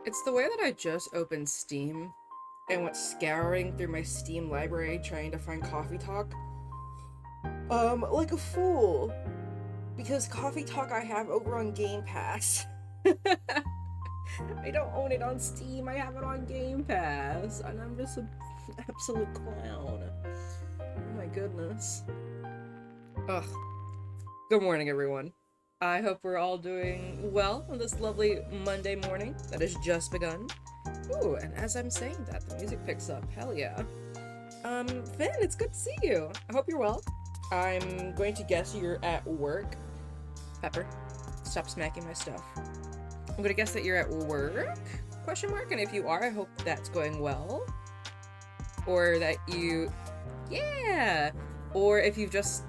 It's the way that I just opened Steam and went scouring through my Steam library trying to find Coffee Talk. Like a fool. Because Coffee Talk I have over on Game Pass. I don't own it on Steam, I have it on Game Pass. And I'm just an absolute clown. Oh my goodness. Ugh. Good morning, everyone. I hope we're all doing well on this lovely Monday morning that has just begun. Ooh, and as I'm saying that, the music picks up. Hell yeah. Finn, it's good to see you. I hope you're well. I'm going to guess you're at work. Pepper, stop smacking my stuff. I'm gonna guess that you're at work? Question mark. And if you are, I hope that's going well. Or that you, yeah. Or if you've just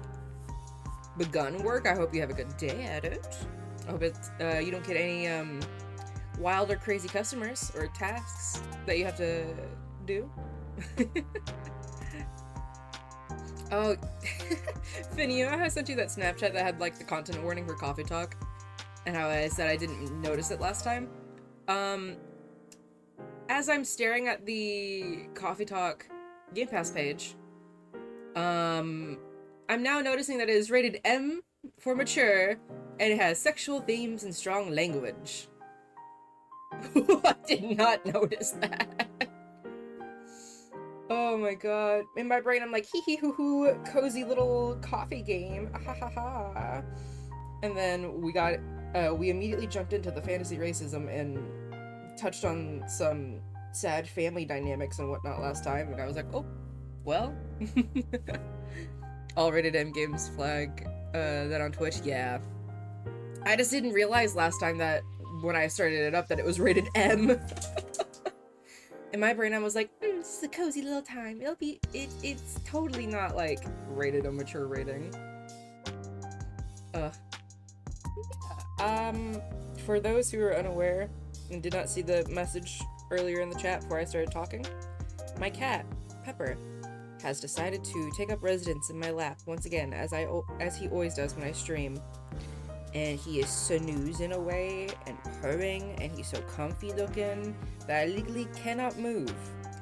begun work, I hope you have a good day at it. I hope you don't get any wild or crazy customers or tasks that you have to do. Oh, Finn, you know how I sent you that Snapchat that had like the content warning for Coffee Talk, and how I said I didn't notice it last time? Um, as I'm staring at the Coffee Talk Game Pass page, um, I'm now noticing that it is rated M for mature, and it has sexual themes and strong language. I did not notice that. Oh my god. In my brain, I'm like, hee hee hoo hoo, cozy little coffee game. Ha ha ha. And then we immediately jumped into the fantasy racism and touched on some sad family dynamics and whatnot last time. And I was like, oh, well. All rated M games flag that on Twitch. Yeah. I just didn't realize last time that when I started it up that it was rated M. In my brain, I was like, this is a cozy little time. It's totally not like rated a mature rating. Ugh. For those who are unaware and did not see the message earlier in the chat before I started talking, my cat, Pepper, has decided to take up residence in my lap once again, as he always does when I stream. And he is snoozing away and purring, and he's so comfy looking that I legally cannot move.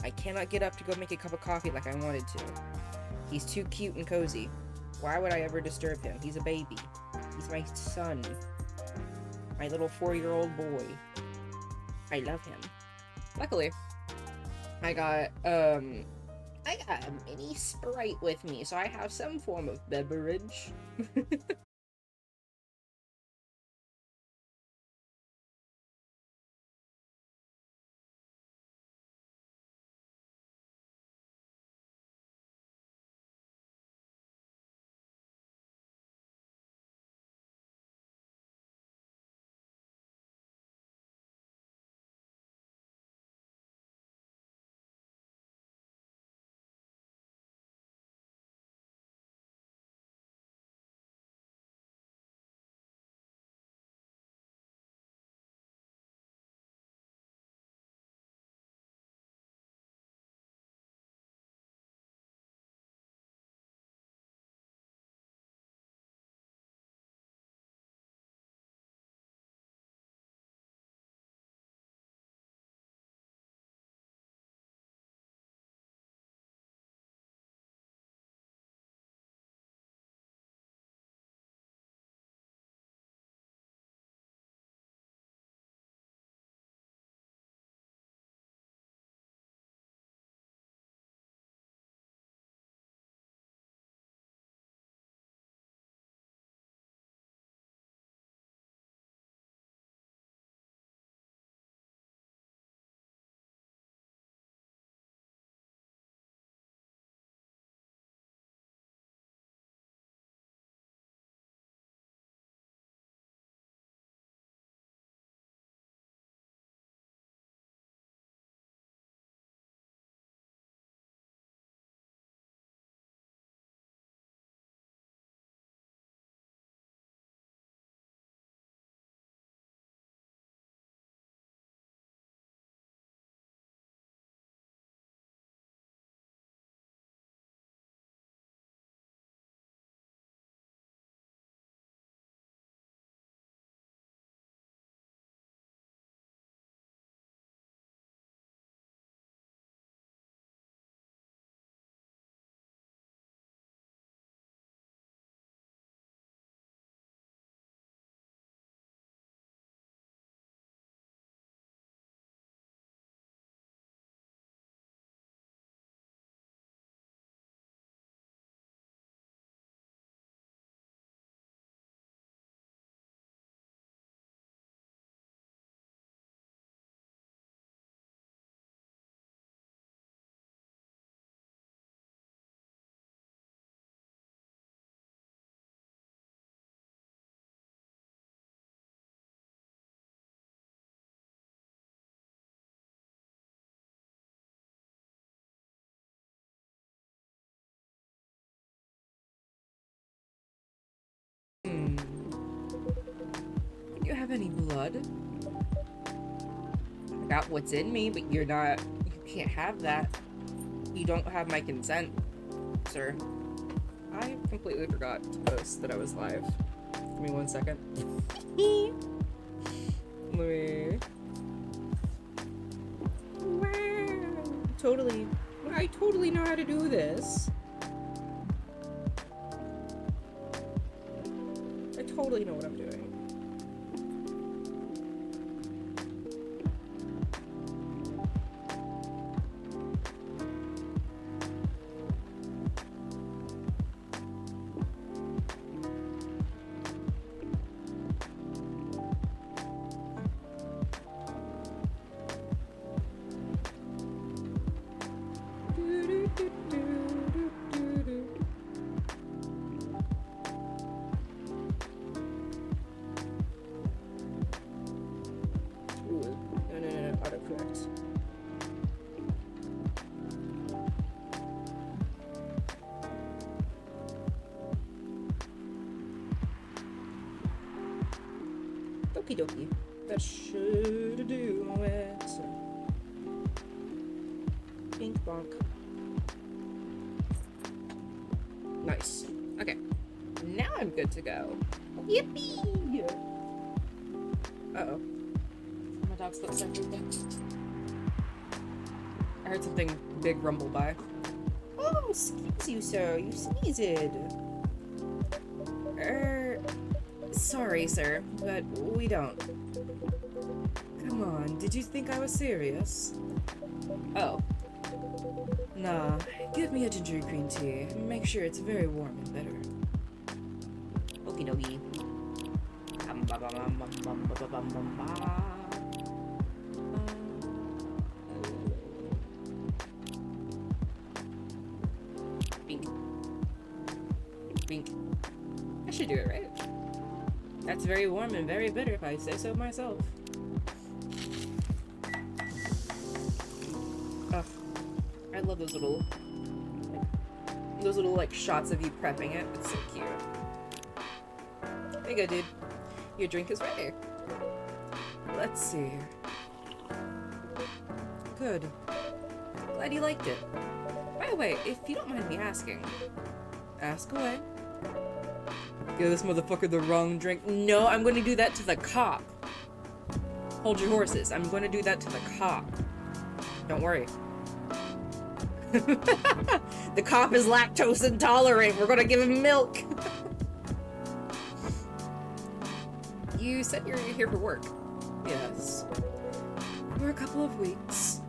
I cannot get up to go make a cup of coffee like I wanted to. He's too cute and cozy. Why would I ever disturb him? He's a baby. He's my son. My little 4-year-old boy. I love him. Luckily, I got a mini Sprite with me, so I have some form of beverage. have any blood. I got what's in me, but you can't have that. You don't have my consent, sir. I completely forgot to post that I was live. Give me 1 second. Let me... Wow. Totally. I totally know how to do this. I totally know what I'm doing. Okie dokie. That should do it. Pink bonk. Nice. Okay. Now I'm good to go. Yippee! Uh-oh. My dog's looks everything. I heard something big rumble by. Oh, excuse you, sir. You sneezed. Sorry, sir, but we don't. Come on, did you think I was serious? Oh. Nah, give me a ginger green tea. Make sure it's very warm and bitter. Okie dokie. Bink. Bink. I should do it right. That's very warm and very bitter, if I say so myself. Ugh. I love those little like shots of you prepping it. It's so cute. There you go, dude. Your drink is ready. Let's see. Good. Glad you liked it. By the way, if you don't mind me asking, ask away. Give this motherfucker the wrong drink. No, I'm going to do that to the cop. Hold your horses. I'm going to do that to the cop. Don't worry. The cop is lactose intolerant. We're going to give him milk. You said you're here for work. Yes. For a couple of weeks.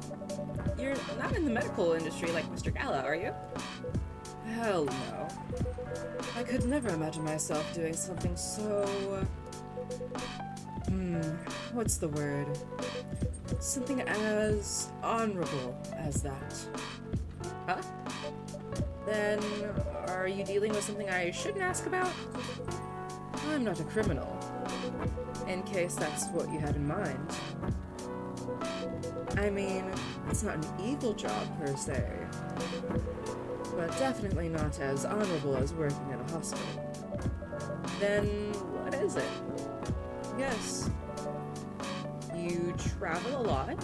You're not in the medical industry like Mr. Gala, are you? Hell no. I could never imagine myself doing something so... what's the word? Something as honorable as that. Huh? Then, are you dealing with something I shouldn't ask about? I'm not a criminal. In case that's what you had in mind. I mean, it's not an evil job per se. But definitely not as honorable as working at a hospital. Then what is it? Yes. You travel a lot?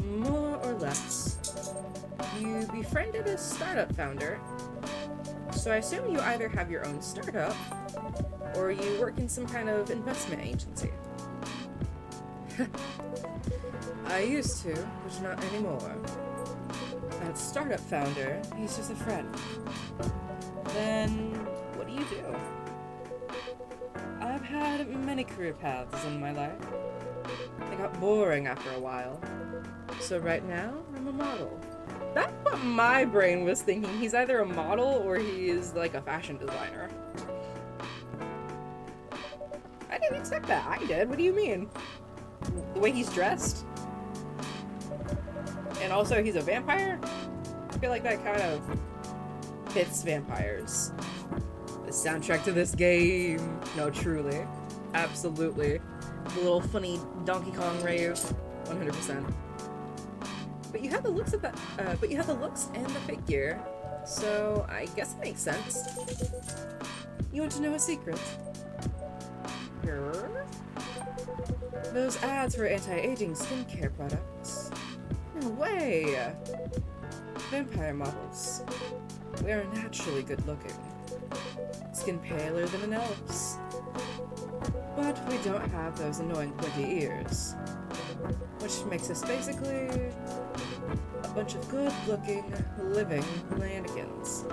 More or less. You befriended a startup founder, so I assume you either have your own startup, or you work in some kind of investment agency. I used to, but not anymore. That startup founder, he's just a friend. Then, what do you do? I've had many career paths in my life. They got boring after a while. So right now, I'm a model. That's what my brain was thinking. He's either a model or he is like a fashion designer. I didn't expect that. I did. What do you mean? The way he's dressed? And also, he's a vampire? I feel like that kind of fits vampires. The soundtrack to this game. No, truly. Absolutely. The little funny Donkey Kong rave. 100%. But you have the looks of that. But you have the looks and the figure. So I guess it makes sense. You want to know a secret? Sure. Those ads for anti-aging skincare products. No way! Vampire models. We are naturally good looking. Skin paler than an elf's. But we don't have those annoying pointy ears. Which makes us basically a bunch of good-looking, living mannequins.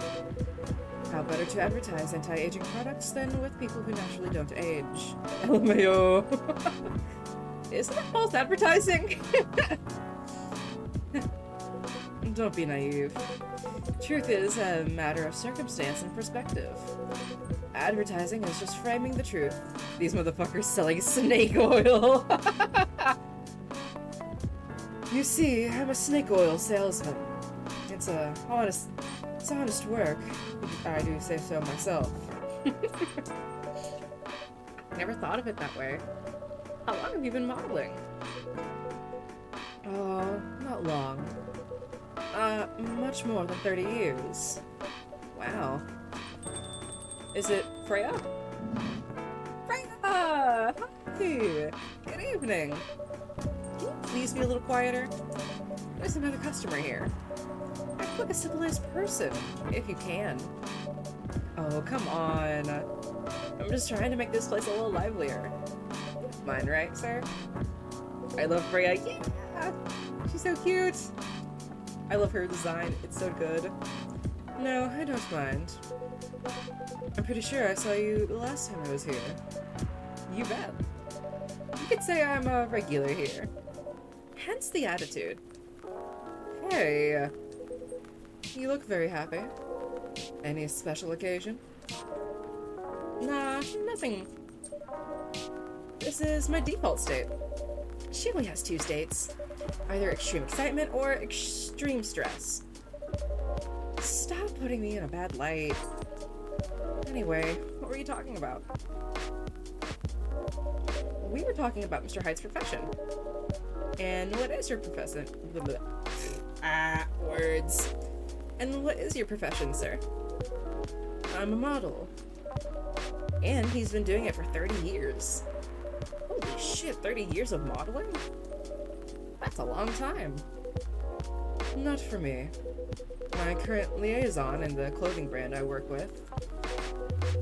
How better to advertise anti-aging products than with people who naturally don't age? LMAO. Isn't that false advertising? Don't be naive. Truth is a matter of circumstance and perspective. Advertising is just framing the truth. These motherfuckers selling snake oil. You see, I'm a snake oil salesman. It's honest work. I do say so myself. Never thought of it that way. How long have you been modeling? Oh, not long. Much more than 30 years. Wow. Is it Freya? Freya! Hi! Good evening. Can you please be a little quieter? There's another customer here. Act like a civilized person, if you can. Oh, come on. I'm just trying to make this place a little livelier. Mine, right, sir? I love Freya. Yeah! She's so cute! I love her design. It's so good. No, I don't mind. I'm pretty sure I saw you the last time I was here. You bet. You could say I'm a regular here. Hence the attitude. Hey. You look very happy. Any special occasion? Nah, nothing. This is my default state. She only has 2 states. Either extreme excitement or extreme stress. Stop putting me in a bad light. Anyway, what were you talking about? We were talking about Mr. Hyde's profession. And what is your profession? Words. And what is your profession, sir? I'm a model. And he's been doing it for 30 years. Holy shit, 30 years of modeling? That's a long time. Not for me. My current liaison in the clothing brand I work with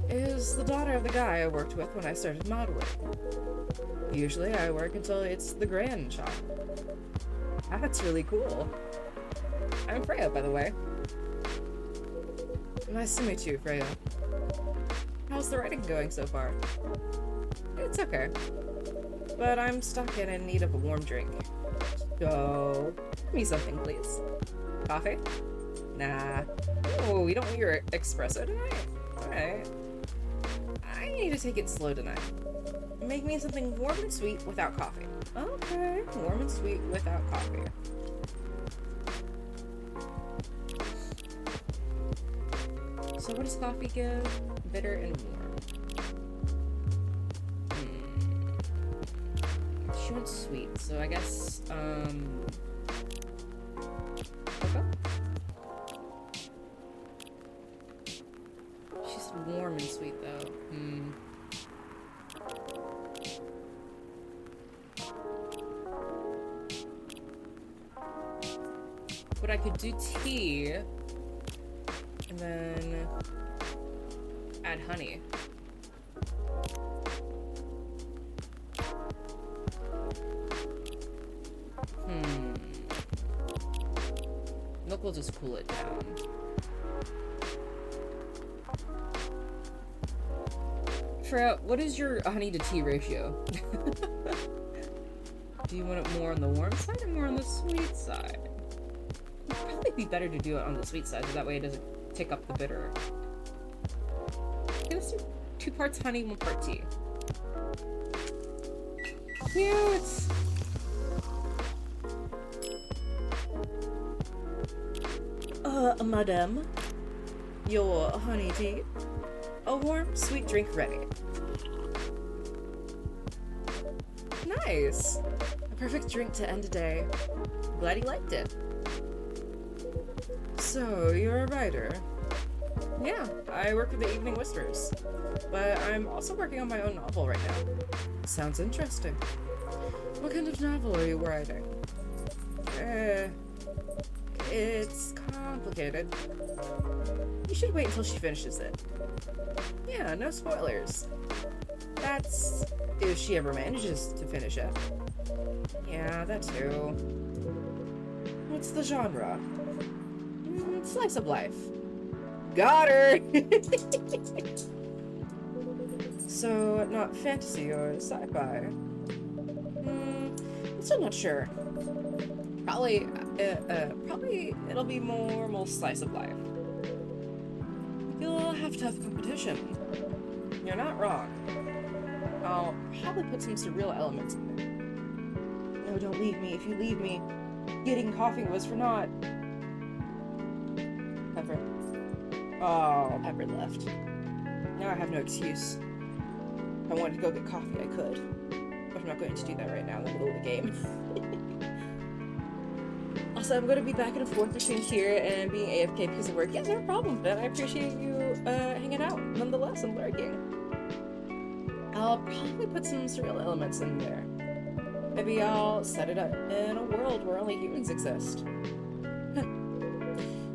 is the daughter of the guy I worked with when I started modeling. Usually I work until it's the grand shot. That's really cool. I'm Freya, by the way. Nice to meet you, Freya. How's the writing going so far? It's okay. But I'm stuck and in need of a warm drink. So, give me something, please. Coffee? Nah. Oh, you don't want your espresso tonight? Alright. I need to take it slow tonight. Make me something warm and sweet without coffee. Okay, warm and sweet without coffee. So what does coffee give? Bitter and warm. She wants sweet, so I guess, cocoa? She's warm and sweet, though. But I could do tea, and then add honey. Milk will just cool it down. Freya, what is your honey to tea ratio? Do you want it more on the warm side or more on the sweet side? It'd probably be better to do it on the sweet side, so that way it doesn't take up the bitter. Okay, let's do 2 parts honey, 1 part tea. Cute! Madame, your honey tea. A warm, sweet drink ready. Nice! A perfect drink to end a day. Glad you liked it. So, you're a writer? Yeah, I work for the Evening Whispers. But I'm also working on my own novel right now. sounds interesting. What kind of novel are you writing? It's complicated. You should wait until she finishes it. Yeah, no spoilers. That's if she ever manages to finish it. Yeah, that too. What's the genre? Slice of life. Got her! So, not fantasy or sci-fi? I'm still not sure. Probably it'll be more slice of life. You'll have tough competition. You're not wrong. I'll probably put some surreal elements in there. No, don't leave me. If you leave me, getting coffee was for naught. Pepper. Oh, Pepper left. Now I have no excuse. If I wanted to go get coffee, I could. But I'm not going to do that right now in the middle of the game. Also, I'm going to be back and forth between here and being AFK because of work. Yeah, no problem, but I appreciate you hanging out nonetheless and lurking. I'll probably put some surreal elements in there. Maybe I'll set it up in a world where only humans exist.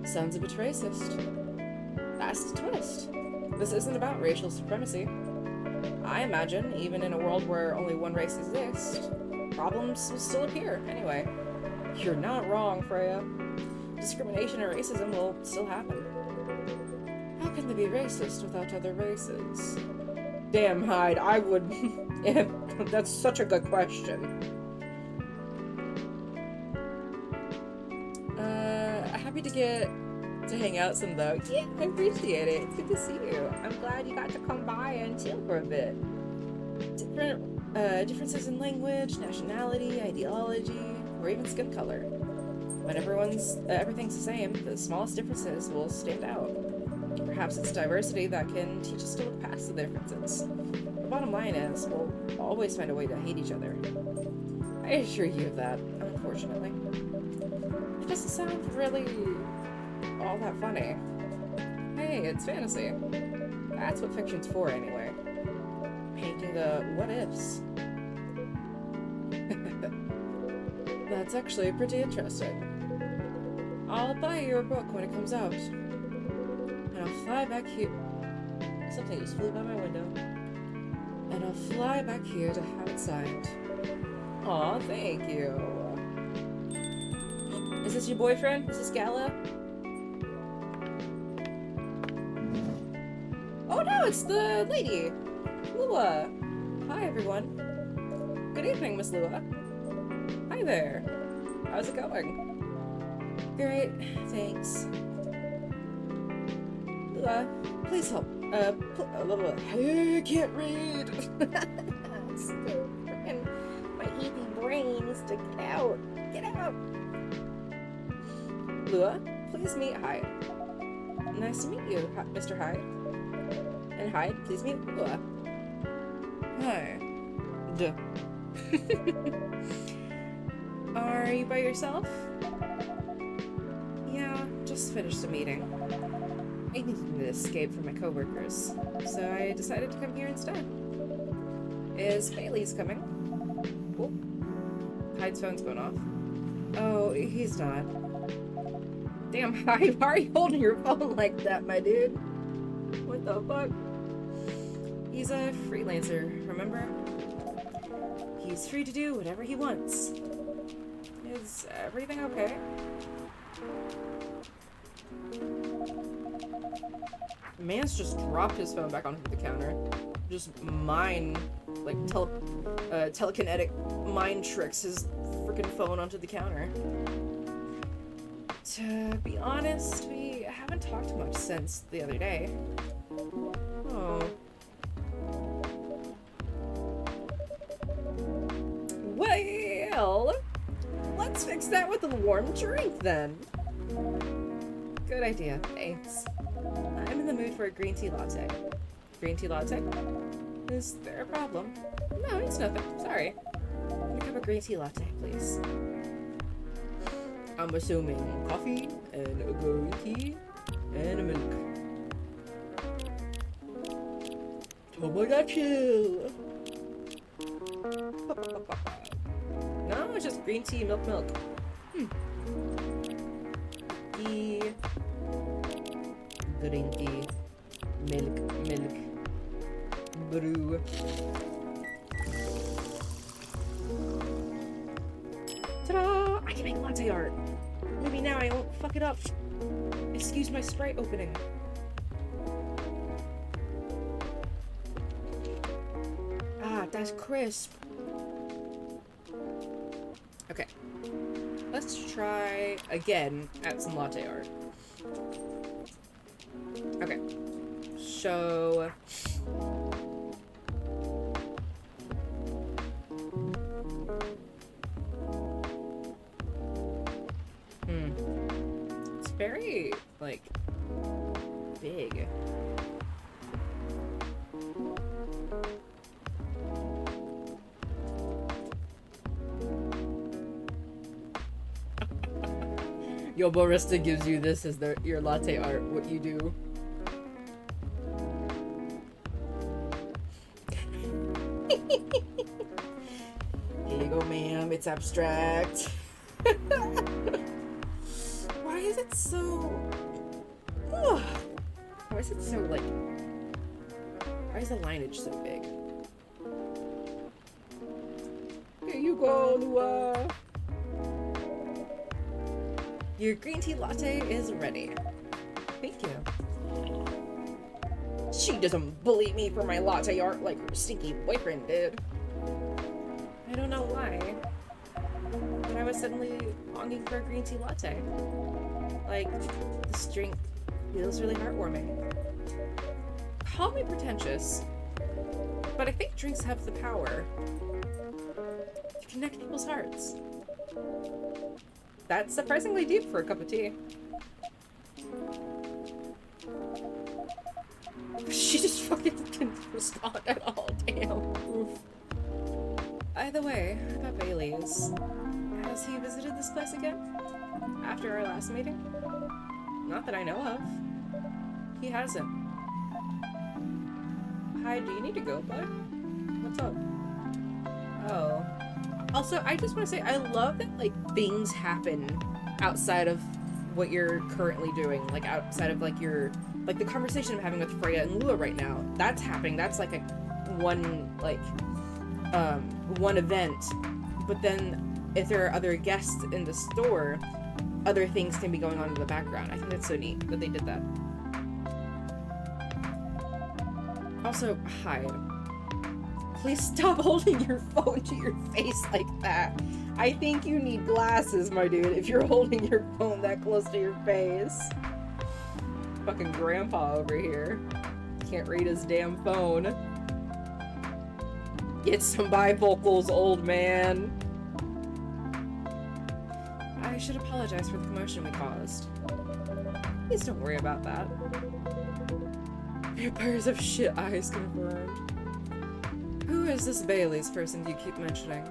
Sounds a bit racist. That's the twist. This isn't about racial supremacy. I imagine, even in a world where only one race exists, problems will still appear anyway. You're not wrong, Freya. Discrimination and racism will still happen. How can they be racist without other races? Damn, Hyde, I would... That's such a good question. Happy to get to hang out some, though. Yeah, I appreciate it. It's good to see you. I'm glad you got to come by and chill for a bit. Differences in language, nationality, ideology, or even skin color. When everything's the same, the smallest differences will stand out. Perhaps it's diversity that can teach us to look past the differences. The bottom line is, we'll always find a way to hate each other. I assure you of that, unfortunately. It doesn't sound really all that funny. Hey, it's fantasy. That's what fiction's for, anyway. Painting the what-ifs. That's actually pretty interesting. I'll buy your book when it comes out. And I'll fly back here. Something just flew by my window. And I'll fly back here to have it signed. Aw, thank you. Is this your boyfriend? Is this Gala? Oh no, it's the lady! Lua! Hi, everyone. Good evening, Miss Lua. Hi there. How's it going? Great, thanks. Lua, please help. I can't read. My easy brain needs to get out. Get out. Lua, please meet Hyde. Nice to meet you, Mr. Hyde. And Hyde, please meet Lua. Hi. Duh. Are you by yourself? Yeah, just finished a meeting. I needed to escape from my coworkers, so I decided to come here instead. Is Bailey's coming? Oh, Hyde's phone's going off. Oh, he's not. Damn, Hyde, why are you holding your phone like that, my dude? What the fuck? He's a freelancer, remember? He's free to do whatever he wants. Is everything okay? The man's just dropped his phone back onto the counter. Just telekinetic mind tricks his freaking phone onto the counter. To be honest, we haven't talked much since the other day. Oh. Well, let's fix that with a warm drink then. Good idea, thanks. I'm in the mood for a green tea latte. Green tea latte? Is there a problem? No, it's nothing. Sorry. Can I have a green tea latte, please? I'm assuming coffee and a green tea and a milk. Oh my god, chill! No, it's just green tea, milk. Tea. Green tea. Milk. Brew. Ta-da! I can make latte art. Maybe now I won't fuck it up. Excuse my Sprite opening. Ah, that's crisp. Okay. Let's try again at some latte art. Okay. So... It's very, like, big. Your barista gives you this as your latte art, what you do. Here you go, ma'am. It's abstract. Why is it so... Why is it so, like... Why is the lineage so big? Here you go, Lua. Your green tea latte is ready. Thank you. She doesn't bully me for my latte art like her stinky boyfriend did. I don't know why, but I was suddenly longing for a green tea latte. Like, this drink feels really heartwarming. Call me pretentious, but I think drinks have the power to connect people's hearts. That's surprisingly deep for a cup of tea. She just fucking didn't respond at all, damn. Oof. Either way, about Bailey's. Has he visited this place again? After our last meeting? Not that I know of. He hasn't. Hi, do you need to go, bud? What's up? Oh. Also, I just want to say, I love that, like, things happen outside of what you're currently doing. Like, outside of, like, your... Like, the conversation I'm having with Freya and Lua right now. That's happening. That's, like, one event. But then, if there are other guests in the store, other things can be going on in the background. I think that's so neat that they did that. Also, hide. Please stop holding your phone to your face like that. I think you need glasses, my dude, if you're holding your phone that close to your face. Fucking grandpa over here. Can't read his damn phone. Get some bifocals, old man. I should apologize for the commotion we caused. Please don't worry about that. Vampires have shit eyes confirmed. Who is this Bailey's person you keep mentioning?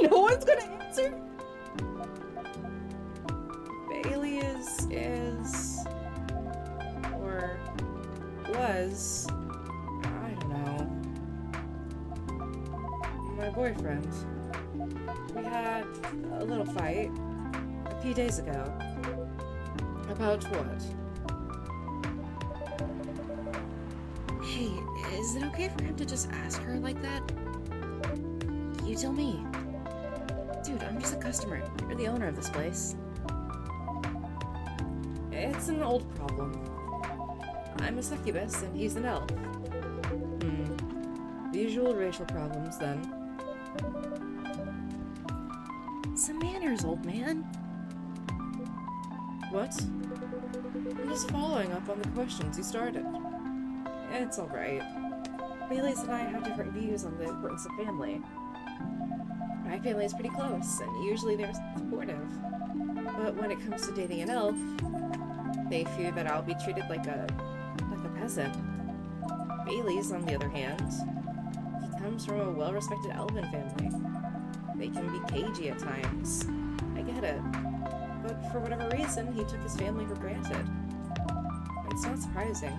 No one's gonna answer? Bailey is... or was... I don't know. My boyfriend. We had a little fight a few days ago. About what? Hey, is it okay for him to just ask her like that? You tell me. Dude, I'm just a customer. You're the owner of this place. It's an old problem. I'm a succubus and he's an elf. The usual racial problems, then. Some manners, old man. What? I'm just following up on the questions you started. It's alright. Bailey's and I have different views on the importance of family. My family is pretty close, and usually they're supportive. But when it comes to dating an elf, they fear that I'll be treated like a peasant. Bailey's, on the other hand, he comes from a well-respected elven family. They can be cagey at times. I get it. But for whatever reason, he took his family for granted. It's not surprising.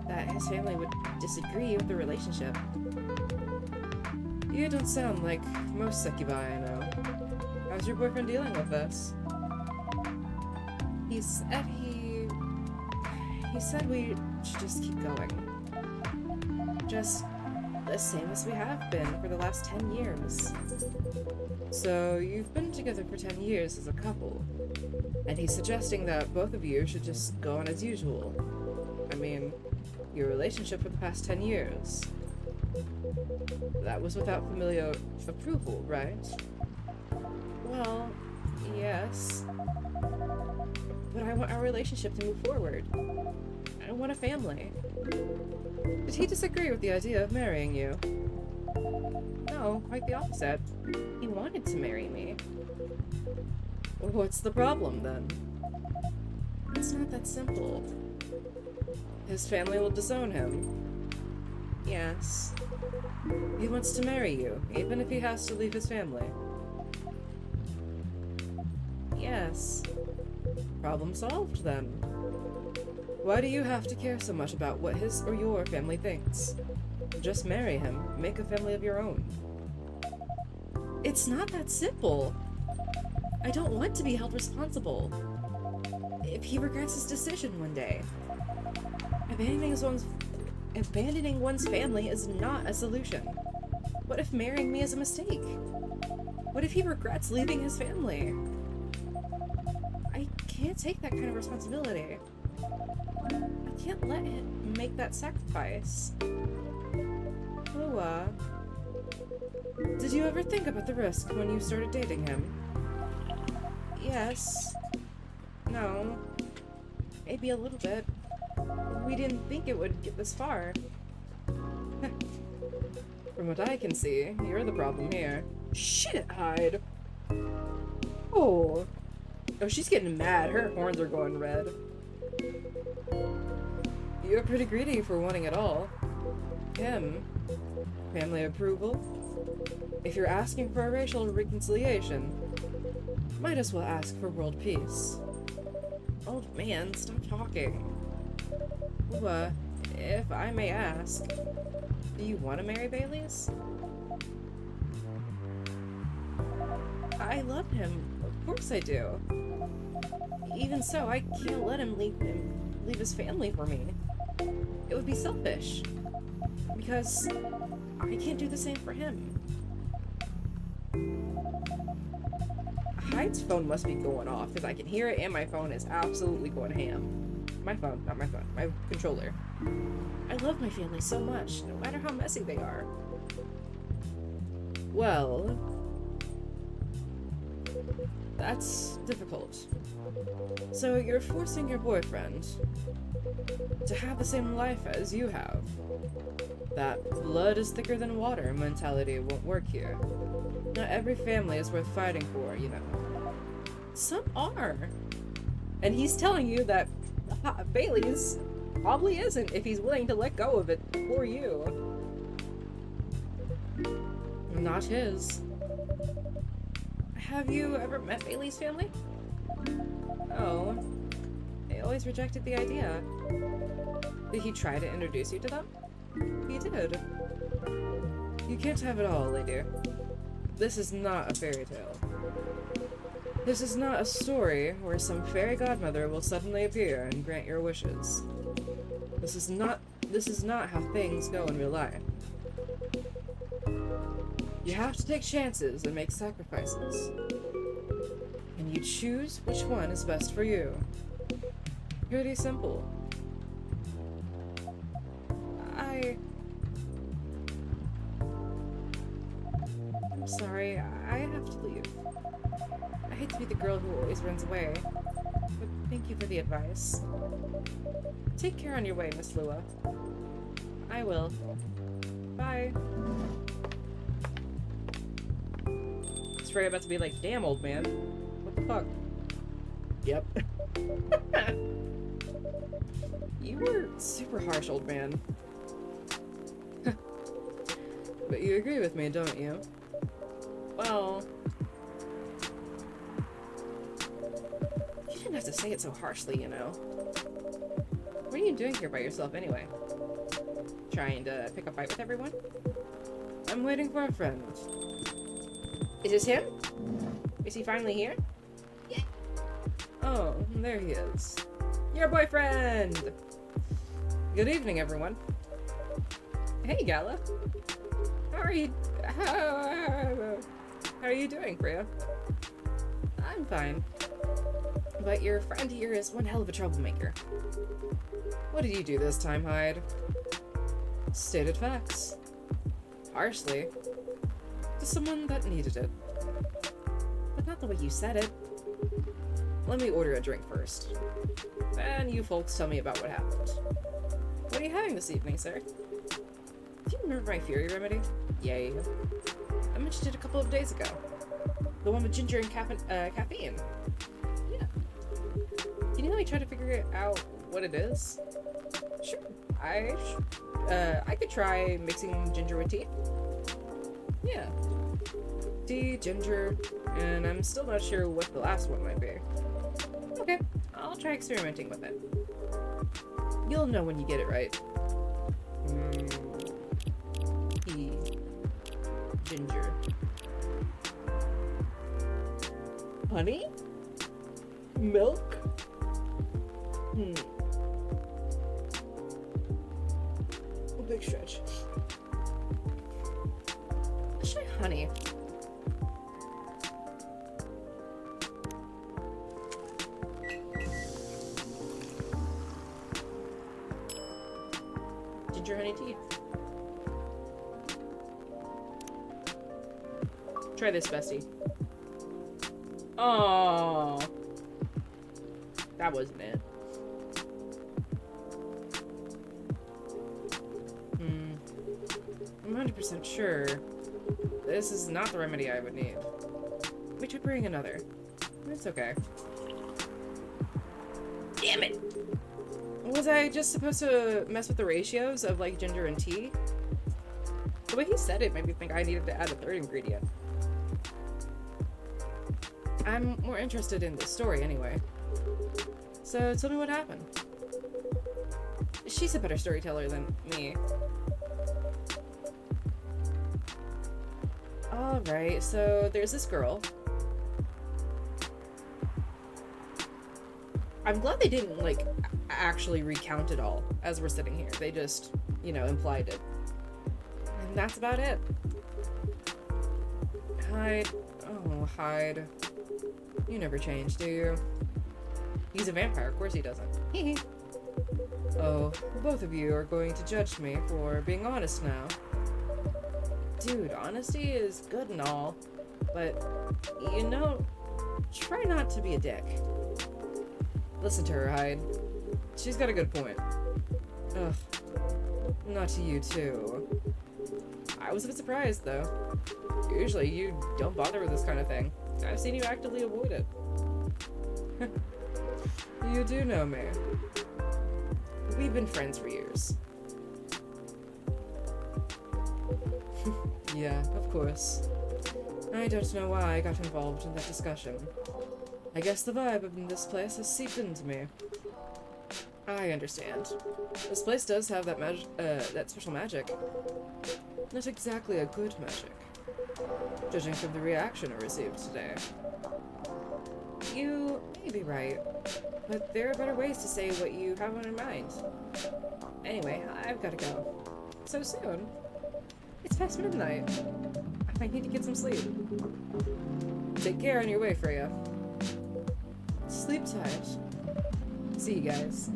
that his family would disagree with the relationship. You don't sound like most succubi I know. How's your boyfriend dealing with this? He said we should just keep going. Just the same as we have been for the last 10 years. So you've been together for 10 years as a couple, and he's suggesting that both of you should just go on as usual. I mean, your relationship for the past 10 years. That was without familial approval, right? Well, yes. But I want our relationship to move forward. I want a family. Did he disagree with the idea of marrying you? No, quite the opposite. He wanted to marry me. What's the problem, then? It's not that simple. His family will disown him. Yes. He wants to marry you, even if he has to leave his family. Yes. Problem solved, then. Why do you have to care so much about what his or your family thinks? Just marry him, make a family of your own. It's not that simple. I don't want to be held responsible. If he regrets his decision one day. Abandoning one's family is not a solution. What if marrying me is a mistake? What if he regrets leaving his family? I can't take that kind of responsibility. I can't let him make that sacrifice. Lua, did you ever think about the risk when you started dating him? Yes. No. Maybe a little bit. We didn't think it would get this far. From what I can see, you're the problem here. Shit, Hyde! Oh, she's getting mad. Her horns are going red. You're pretty greedy for wanting it all. Him. Family approval. If you're asking for a racial reconciliation, might as well ask for world peace. Old man, stop talking. Lua, if I may ask, do you want to marry Bailey's? I love him. Of course I do. Even so, I can't let him leave his family for me. It would be selfish. Because I can't do the same for him. Hyde's phone must be going off, because I can hear it and my phone is absolutely going ham. My phone, not my phone, my controller. I love my family so much, no matter how messy they are. Well, that's difficult. So you're forcing your boyfriend to have the same life as you have. That blood is thicker than water mentality won't work here. Not every family is worth fighting for, you know. Some are. And he's telling you that Bailey's probably isn't if he's willing to let go of it for you. Not his. Have you ever met Bailey's family? No. They always rejected the idea. Did he try to introduce you to them? He did. You can't have it all, lady. This is not a fairy tale. This is not a story where some fairy godmother will suddenly appear and grant your wishes. This is not how things go in real life. You have to take chances and make sacrifices. And you choose which one is best for you. Pretty simple. I'm sorry, I have to leave. I hate to be the girl who always runs away, but thank you for the advice. Take care on your way, Miss Lua. I will. Bye. It's very about to be like, damn, old man. What the fuck? Yep. You were super harsh, old man. But you agree with me, don't you? Well... You didn't have to say it so harshly, you know. What are you doing here by yourself, anyway? trying to pick a fight with everyone. I'm waiting for a friend. Is this him? Is he finally here? Yeah. Oh, there he is. Your boyfriend! Good evening, everyone. Hey, Gala. How are you? How are you doing, Freya? I'm fine. But your friend here is one hell of a troublemaker. What did you do this time, Hyde? Stated facts. Harshly. To someone that needed it. But not the way you said it. Let me order a drink first. Then you folks tell me about what happened. What are you having this evening, sir? Do you remember my Fury remedy? Yay. I mentioned it a couple of days ago. The one with ginger and caffeine. Yeah. Can you help me try to figure out what it is? Sure. I could try mixing ginger with tea. Yeah. Tea, ginger, and I'm still not sure what the last one might be. Okay, I'll try experimenting with it. You'll know when you get it right. Tea. Ginger. Honey? Milk? A big stretch. Let's try honey. Ginger honey tea. Try this, bestie. Oh, that wasn't it. I'm 100% sure this is not the remedy I would need. Let me try brewing another. It's okay. Damn it! Was I just supposed to mess with the ratios of, like, ginger and tea? The way he said it made me think I needed to add a third ingredient. I'm more interested in the story anyway. So tell me what happened. She's a better storyteller than me. Alright, so there's this girl. I'm glad they didn't, like, actually recount it all as we're sitting here. They just, you know, implied it. And that's about it. Hyde. Oh, Hyde. You never change, do you? He's a vampire, of course he doesn't. Hee. Oh, both of you are going to judge me for being honest now. Dude, honesty is good and all, but, you know, try not to be a dick. Listen to her, Hyde. She's got a good point. Ugh. Not to you, too. I was a bit surprised, though. Usually, you don't bother with this kind of thing. I've seen you actively avoid it. You do know me. We've been friends for years. Yeah, of course. I don't know why I got involved in that discussion. I guess the vibe in this place has seeped into me. I understand. This place does have that that special magic. Not exactly a good magic, judging from the reaction I received today. You may be right, but there are better ways to say what you have on your mind. Anyway, I've gotta go. So soon? It's past midnight. I need to get some sleep. Take care on your way, Freya. Sleep tight. See you guys.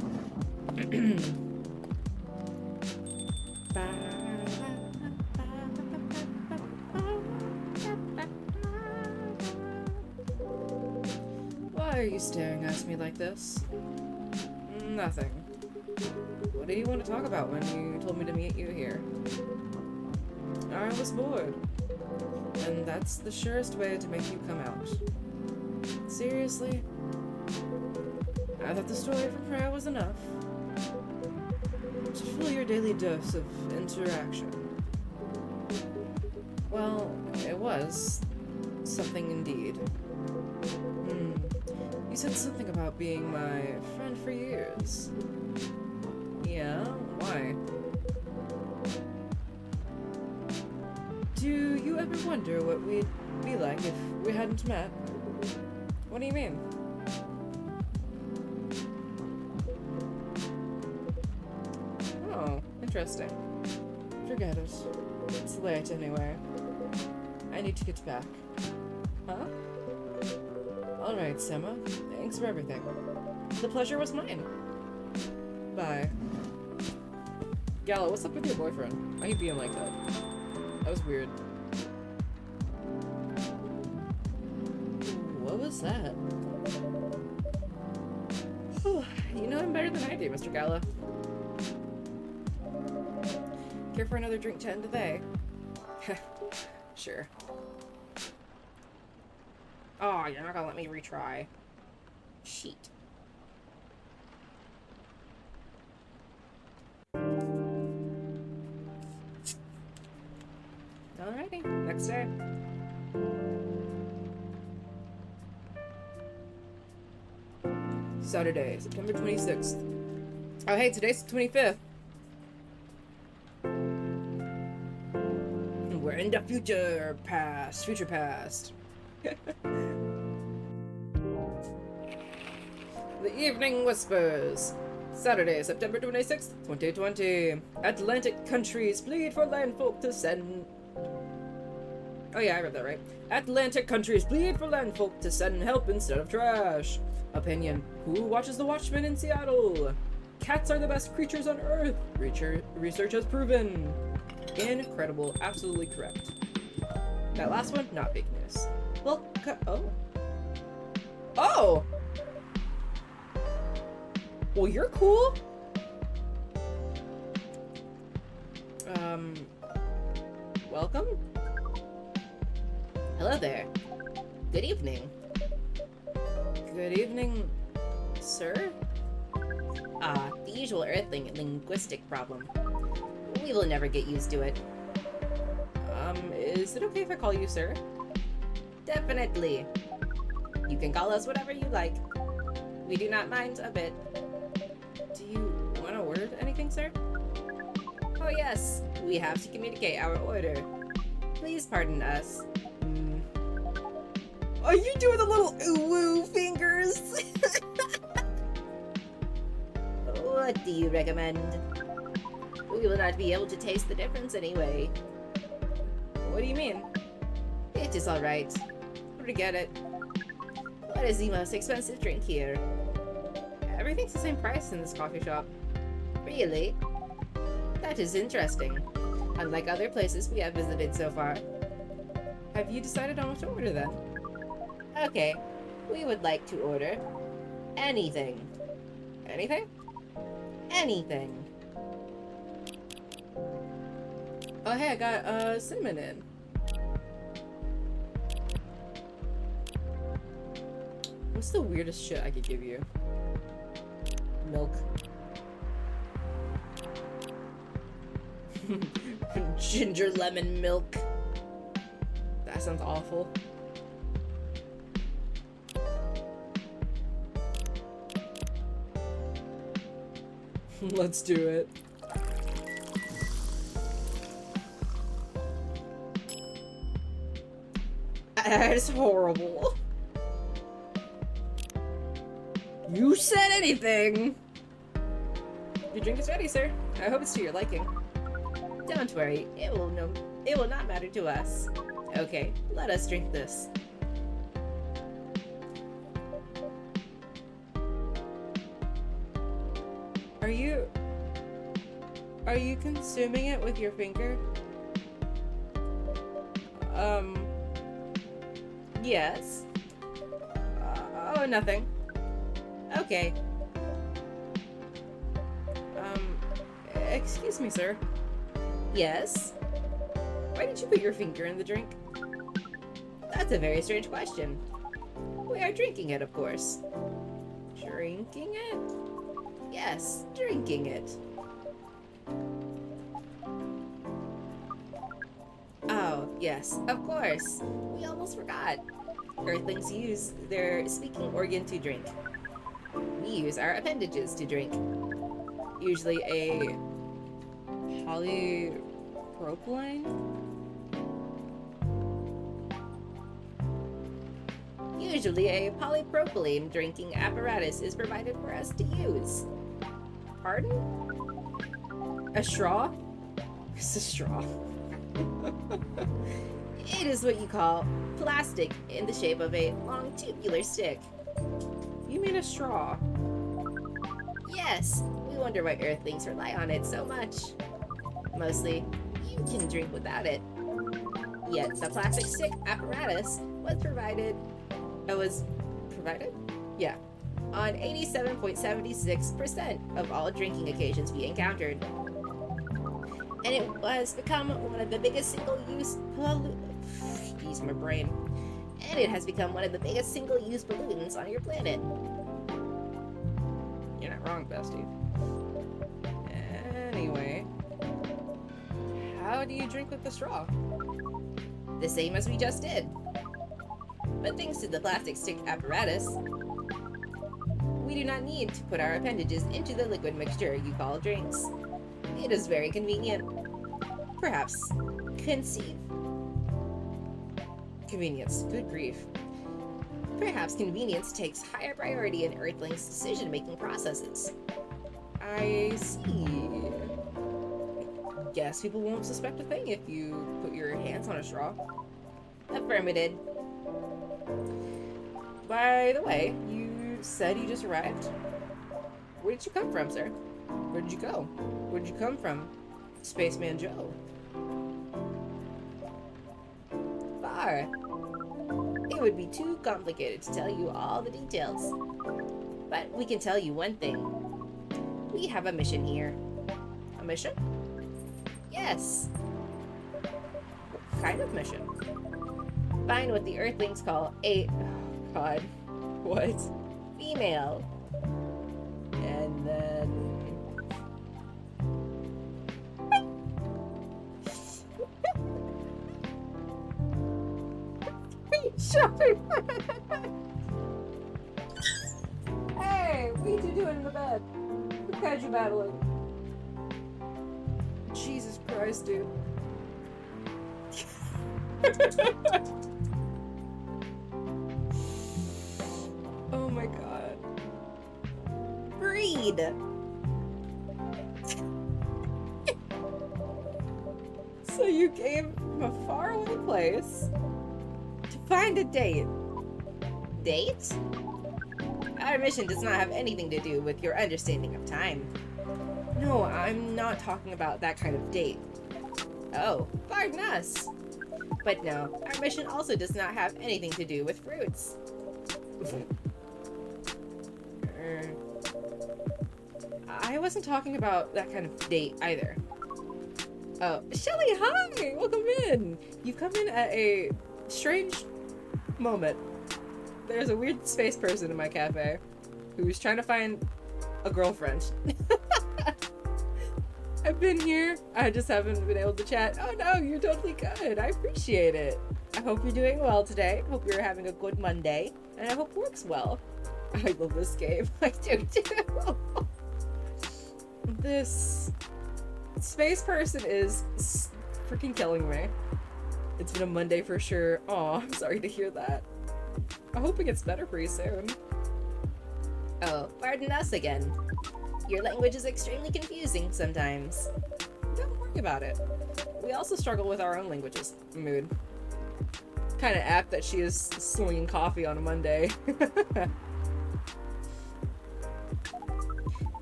Why are you staring at me like this? Nothing. What do you want to talk about when you told me to meet you here? I was bored. And that's the surest way to make you come out. Seriously? I thought the story from Freya was enough. To fill your daily dose of interaction. Well, it was. Something indeed. You said something about being my friend for years. Yeah? Why? wonder what we'd be like if we hadn't met. What do you mean? Oh, interesting. Forget it. It's late anyway. I need to get back. Huh? Alright, Sema. Thanks for everything. The pleasure was mine. Bye. Gala, what's up with your boyfriend? Why are you being like that? That was weird. What was that? You know him better than I do, Mr. Gala. Care for another drink to end the day? Sure. Oh, you're not gonna let me retry. Sheet. Alrighty, next day. Saturday, September 26th. Oh hey, today's the 25th. We're in the future past. The Evening Whispers. Saturday, September 26th, 2020. Atlantic countries plead for landfolk to send... Oh yeah, I read that right. Atlantic countries plead for landfolk to send help instead of trash. Opinion. Who watches the Watchmen in Seattle? Cats are the best creatures on Earth. Research has proven. Incredible. Absolutely correct. That last one, not big news. Well, oh. Oh! Well, you're cool. Welcome? Hello there. Good evening. Good evening, sir? The usual Earthling linguistic problem. We will never get used to it. Is it okay if I call you sir? Definitely. You can call us whatever you like. We do not mind a bit. Do you want to order anything, sir? Oh yes, we have to communicate our order. Please pardon us. Are you doing the little ooh-woo fingers? What do you recommend? We will not be able to taste the difference anyway. What do you mean? It is alright. Forget it. What is the most expensive drink here? Everything's the same price in this coffee shop. Really? That is interesting. Unlike other places we have visited so far. Have you decided on what to order then? Okay, we would like to order anything. Anything? Anything. Oh hey, I got cinnamon in. What's the weirdest shit I could give you? Milk. Ginger lemon milk. That sounds awful. Let's do it. That is horrible. You said anything! Your drink is ready, sir. I hope it's to your liking. Don't worry, it will not matter to us. Okay, let us drink this. Are you consuming it with your finger? Yes. Oh, nothing. Okay. Excuse me, sir. Yes? Why did you put your finger in the drink? That's a very strange question. We are drinking it, of course. Drinking it? Yes, drinking it. Oh, yes, of course. We almost forgot. Earthlings use their speaking organ to drink. We use our appendages to drink. Usually a polypropylene? Usually, a polypropylene drinking apparatus is provided for us to use. Pardon? A straw? It's a straw. It is what you call plastic in the shape of a long tubular stick. You mean a straw? Yes, we wonder why Earthlings rely on it so much. Mostly, you can drink without it. Yet the plastic stick apparatus was provided. Yeah. On 87.76% of all drinking occasions we encountered. And it has become one of the biggest single-use Excuse my brain. And it has become one of the biggest single-use pollutants on your planet. You're not wrong, bestie. Anyway, how do you drink with the straw? The same as we just did. But thanks to the plastic stick apparatus, we do not need to put our appendages into the liquid mixture you call drinks. It is very convenient. Perhaps conceive. Convenience. Good grief. Perhaps convenience takes higher priority in Earthlings' decision-making processes. I see. Guess people won't suspect a thing if you put your hands on a straw. Affirmative. By the way, you said you just arrived. Where did you come from, sir? Where did you go? Where did you come from, Spaceman Joe? Far. It would be too complicated to tell you all the details. But we can tell you one thing. We have a mission here. A mission? Yes. What kind of mission? Find what the Earthlings call a... Oh, God. What? female. And then... Shopping! Hey, what are you doing in the bed? Who had you battling? Jesus Christ, dude. Oh my god. Breed. So you came from a faraway place to find a date. Date? Our mission does not have anything to do with your understanding of time. No, I'm not talking about that kind of date. Oh, pardon us. But no, our mission also does not have anything to do with fruits. I wasn't talking about that kind of date either. Oh, Shelly, hi! Welcome in! You've come in at a strange moment. There's a weird space person in my cafe who's trying to find a girlfriend. I've been here. I just haven't been able to chat. Oh no, you're totally good. I appreciate it. I hope you're doing well today. Hope you're having a good Monday. And I hope works well. I love this game. I do too. This space person is freaking killing me. It's been a Monday for sure. Aw, I'm sorry to hear that. I hope it gets better pretty soon. Oh, pardon us again. Your language is extremely confusing sometimes. Don't worry about it. We also struggle with our own languages. Mood. Kind of apt that she is slinging coffee on a Monday.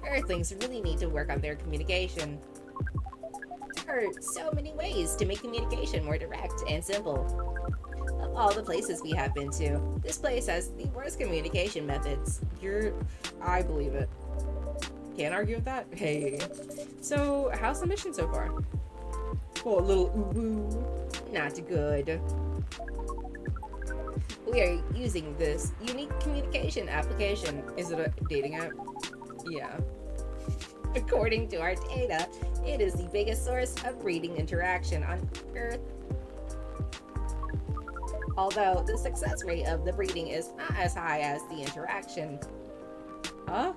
Earthlings really need to work on their communication. There are so many ways to make communication more direct and simple. Of all the places we have been to, this place has the worst communication methods. I believe it. Can't argue with that. Hey. So, how's the mission so far? Oh, a little ooh-woo. Not good. We are using this unique communication application. Is it a dating app? Yeah. According to our data, it is the biggest source of breeding interaction on Earth. Although the success rate of the breeding is not as high as the interaction. Huh?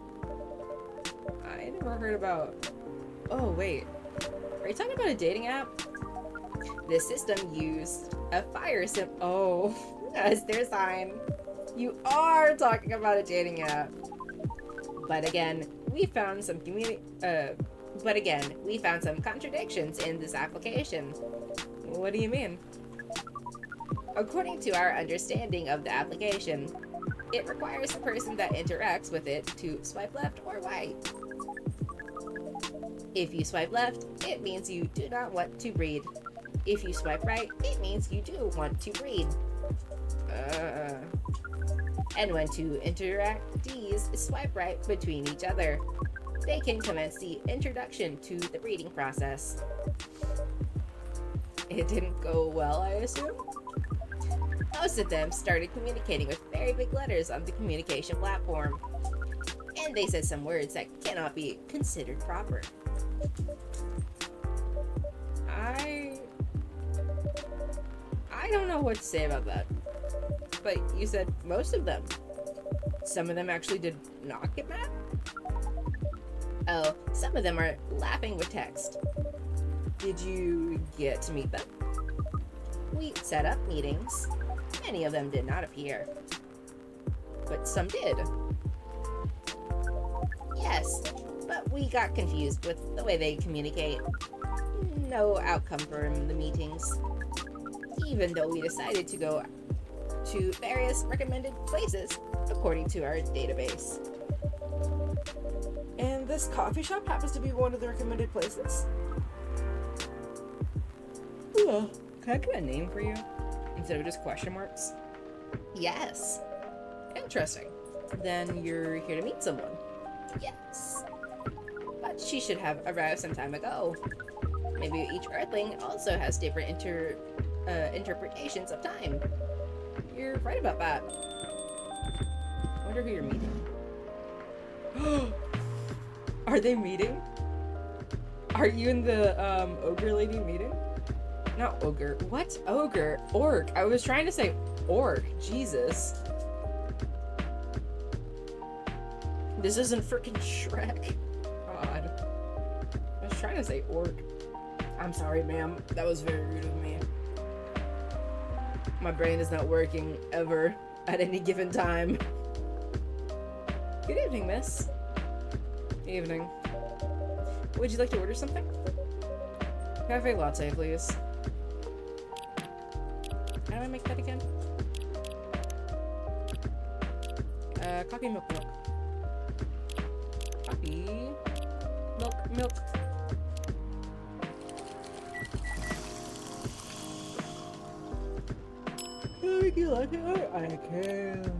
I never heard about... Oh, wait. Are you talking about a dating app? This system used a fire symbol Oh. as their sign. You are talking about a dating app. But again, we found some contradictions in this application. What do you mean? According to our understanding of the application, it requires the person that interacts with it to swipe left or right. If you swipe left, it means you do not want to breed. If you swipe right, it means you do want to breed. And when two interactees swipe right between each other, they can commence the introduction to the breeding process. It didn't go well, I assume? Most of them started communicating with very big letters on the communication platform, and they said some words that cannot be considered proper. I don't know what to say about that. But you said most of them. Some of them actually did not get mad? Oh, some of them are laughing with text. Did you get to meet them? We set up meetings. Many of them did not appear. But some did. Yes, but we got confused with the way they communicate. No outcome from the meetings. Even though we decided to go to various recommended places according to our database. And this coffee shop happens to be one of the recommended places? Cool. Can I get a name for you? Instead of just question marks? Yes. Interesting. Then you're here to meet someone? Yes. But she should have arrived some time ago. Maybe each Earthling also has different interpretations of time. You're right about that. I wonder who you're meeting. Are they meeting? Are you and the ogre lady meeting? Not ogre. What? Ogre. Orc. I was trying to say orc. Jesus. This isn't freaking Shrek. God. I was trying to say orc. I'm sorry, ma'am. That was very rude of me. My brain is not working ever at any given time. Good evening, miss. Evening. Would you like to order something? Cafe latte, please. How do I make that again? Coffee, milk. Coffee, milk. Can I make you latte art? I can.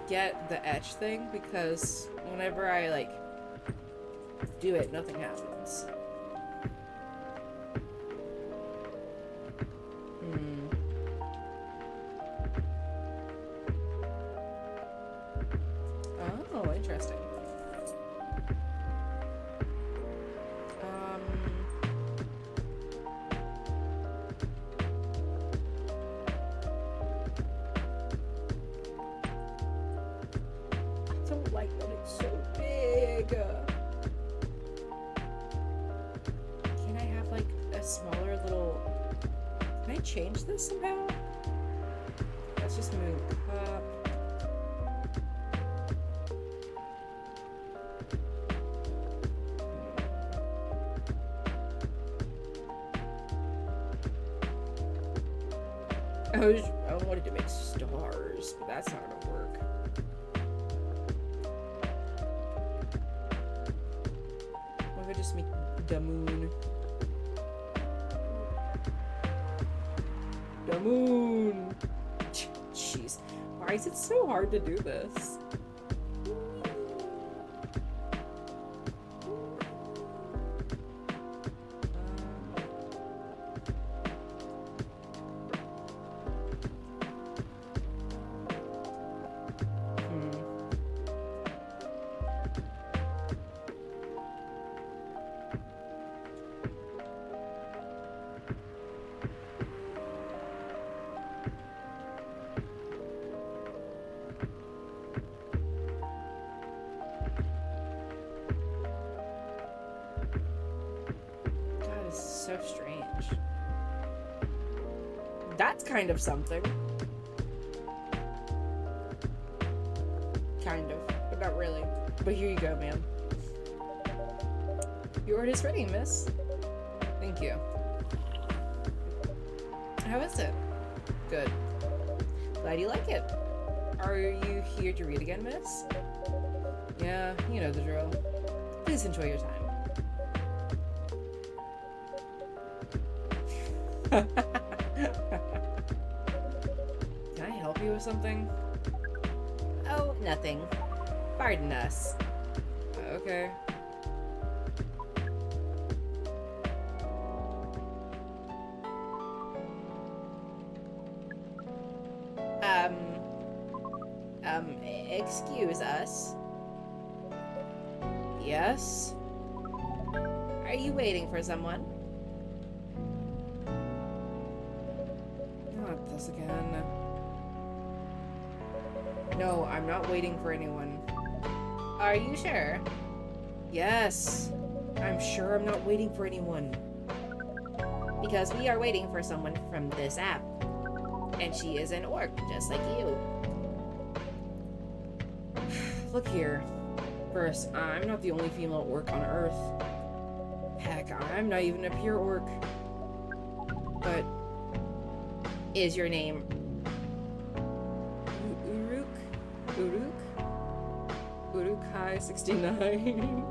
Get the etch thing because whenever I do it, nothing happens. Oh, interesting. I don't like that it's so big. Can I have a smaller little... Can I change this somehow? Let's just move up. I wanted to make stars, but that's not gonna work. What if I just make the moon? The moon! Jeez, why is it so hard to do this? kind of something. Kind of, but not really. But here you go, ma'am. Your order's ready, miss. Thank you. How is it? Good. Glad you like it. Are you here to read again, miss? Yeah, you know the drill. Please enjoy your time. Can I help you with something? Oh, nothing. Pardon us. Okay. Excuse us. Yes? Are you waiting for someone? Not this again. No, I'm not waiting for anyone. Are you sure? Yes. I'm sure I'm not waiting for anyone. Because we are waiting for someone from this app. And she is an orc, just like you. Look here. First, I'm not the only female orc on Earth. Heck, I'm not even a pure orc. But Is your name Uruk? Urukai 69.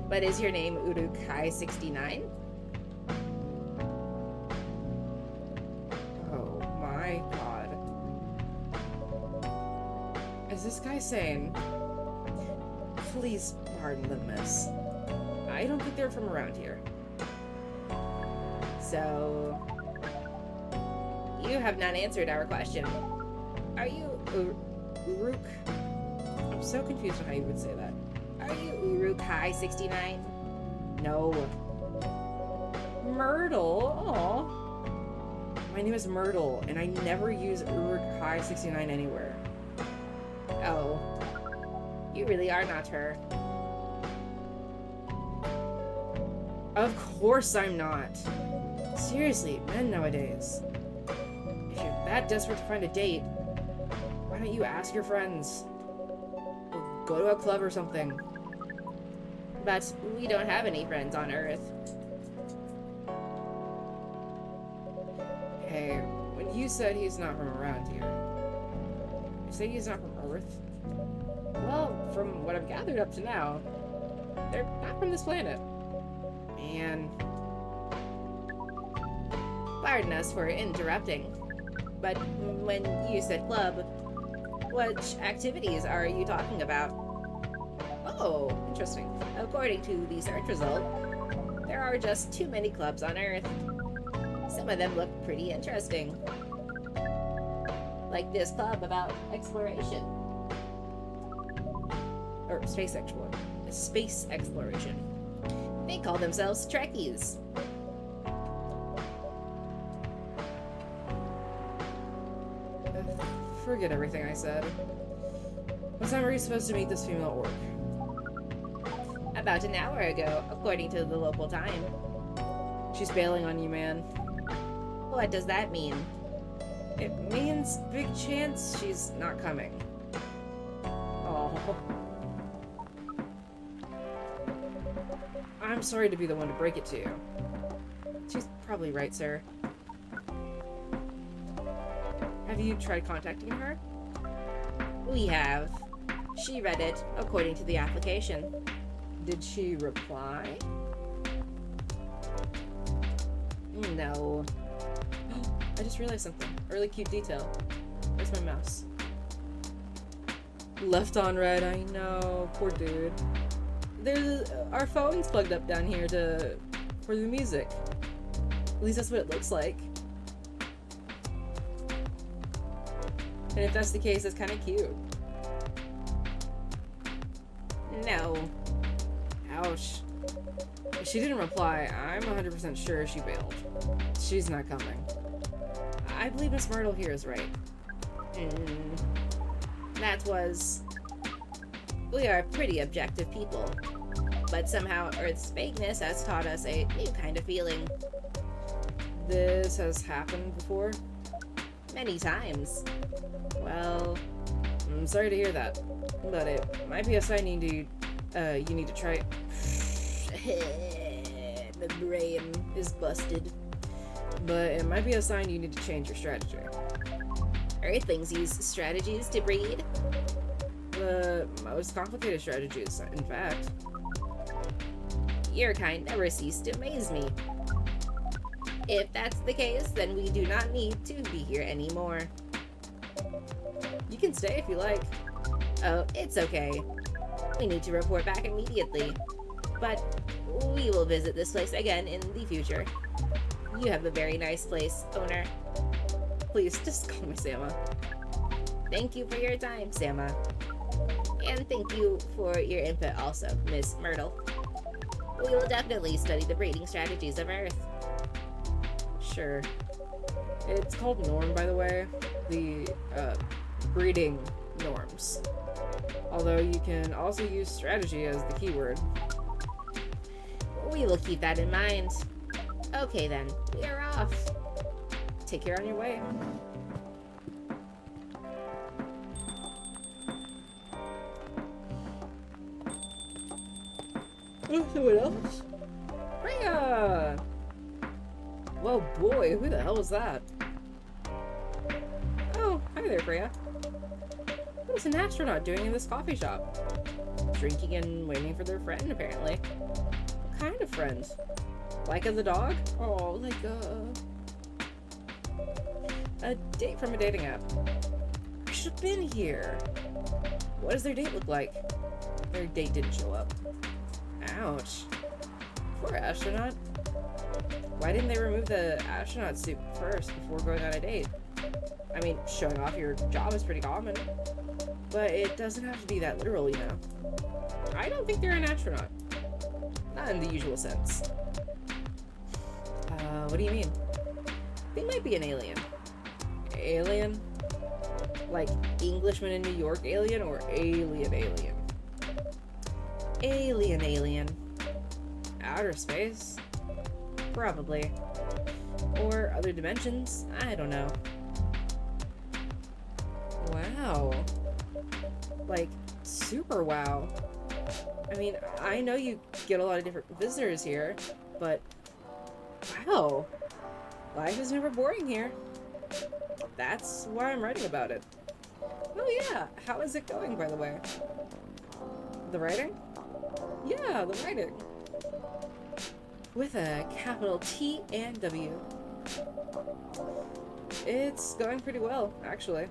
But is your name Urukai69? Oh my god. Is this guy sane? Please pardon them, miss. I don't think they're from around here. So, you have not answered our question. Are you Uruk? I'm so confused on how you would say that. Are you Urukai69? No. Myrtle? Aw. My name is Myrtle, and I never use Urukai 69 anywhere. Oh, you really are not her. Of course I'm not. Seriously, men nowadays. If you're that desperate to find a date, why don't you ask your friends? Or go to a club or something. But we don't have any friends on Earth. Hey, when you said he's not from around here, you say he's not from Earth? Well, from what I've gathered up to now, they're not from this planet. Man. Pardon us for interrupting. But when you said club, which activities are you talking about? Oh, interesting. According to the search result, there are just too many clubs on Earth. Some of them look pretty interesting. Like this club about exploration. Or space exploration. They call themselves Trekkies. Forget everything I said. What time are you supposed to meet this female orc? About an hour ago, according to the local time. She's bailing on you, man. What does that mean? It means big chance she's not coming. Oh. I'm sorry to be the one to break it to you. She's probably right, sir. Have you tried contacting her? We have. She read it according to the application. Did she reply? No. I just realized something. A really cute detail. Where's my mouse? Left on red, I know. Poor dude. There's our phone's plugged up down here for the music. At least that's what it looks like. And if that's the case, that's kind of cute. No. Ouch. If she didn't reply, I'm 100% sure she bailed. She's not coming. I believe Miss Myrtle here is right. That was... We are pretty objective people. But somehow Earth's vagueness has taught us a new kind of feeling. This has happened before? Many times. Well, I'm sorry to hear that, but it might be a sign you need to try. The brain is busted. But it might be a sign you need to change your strategy. Earthlings use strategies to breed. The most complicated strategies, in fact. Your kind never cease to amaze me. If that's the case, then we do not need to be here anymore. You can stay if you like. Oh, it's okay. We need to report back immediately. But we will visit this place again in the future. You have a very nice place, owner. Please, just call me Sama. Thank you for your time, Sama. And thank you for your input also, Miss Myrtle. We will definitely study the breeding strategies of Earth. Sure. It's called norm, by the way. The, breeding norms. Although you can also use strategy as the keyword. We will keep that in mind. Okay then, we are off. Take care on your way. Oh, someone else? Freya! Whoa, boy, who the hell was that? Oh, hi there, Freya. What is an astronaut doing in this coffee shop? Drinking and waiting for their friend, apparently. What kind of friend? Like the dog? Oh, like a date from a dating app. I should have been here. What does their date look like? Their date didn't show up. Ouch. Poor astronaut. Why didn't they remove the astronaut suit first before going on a date? I mean, showing off your job is pretty common. But it doesn't have to be that literal, you know. I don't think they're an astronaut. Not in the usual sense. What do you mean? They might be an alien. Alien? Like Englishman in New York alien or alien alien? Alien. Outer space? Probably. Or other dimensions? I don't know. Wow. Like, super wow. I mean, I know you get a lot of different visitors here, but wow. Life is never boring here. That's why I'm writing about it. Oh yeah, how is it going, by the way? The writing? Yeah, the writing. With a capital T and W. It's going pretty well, actually.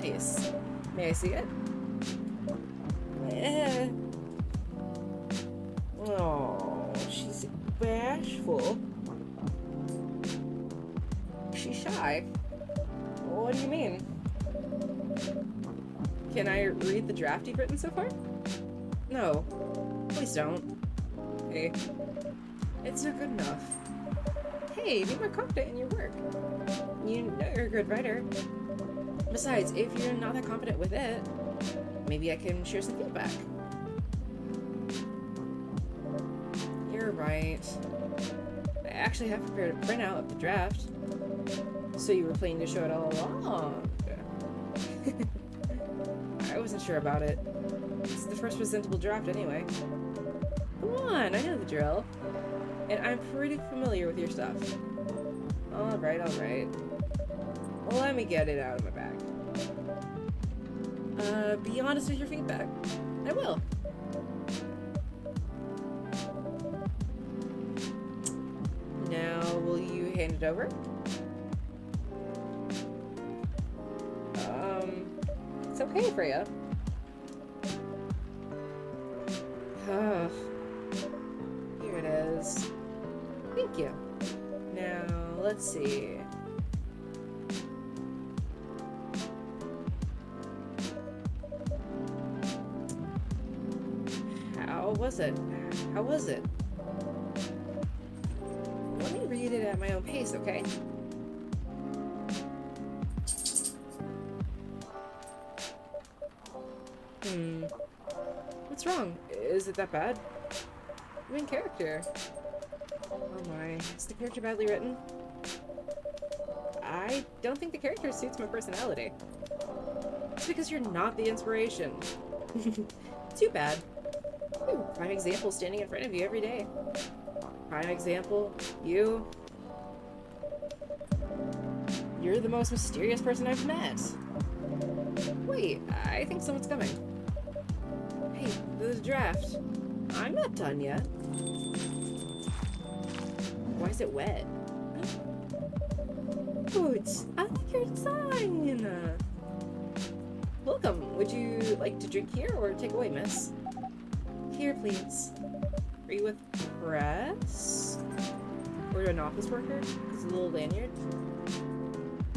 Nice. May I see it? Oh, she's bashful. She's shy. What do you mean? Can I read the draft you've written so far? No. Please don't. Hey. It's not good enough. Hey, be more confident in your work. You know you're a good writer. Besides, if you're not that confident with it, maybe I can share some feedback. You're right. I actually have prepared a printout of the draft. So you were planning to show it all along. I wasn't sure about it. It's the first presentable draft anyway. Come on, I know the drill. And I'm pretty familiar with your stuff. Alright. Let me get it out of my bag. Be honest with your feedback. I will. Now, will you hand it over? It's okay, Freya. Here it is. Thank you. Now, let's see. How was it? Let me read it at my own pace, okay? What's wrong? Is it that bad? I'm in character. Oh my, is the character badly written? I don't think the character suits my personality. It's because you're not the inspiration. Too bad. Ooh, prime example standing in front of you every day. Prime example, you. You're the most mysterious person I've met. Wait, I think someone's coming. Hey, there's a draft. I'm not done yet. Why is it wet? Boots, I like your design. Welcome. Would you like to drink here or take away, miss? Here, please. Are you with press? Or an office worker? It's a little lanyard.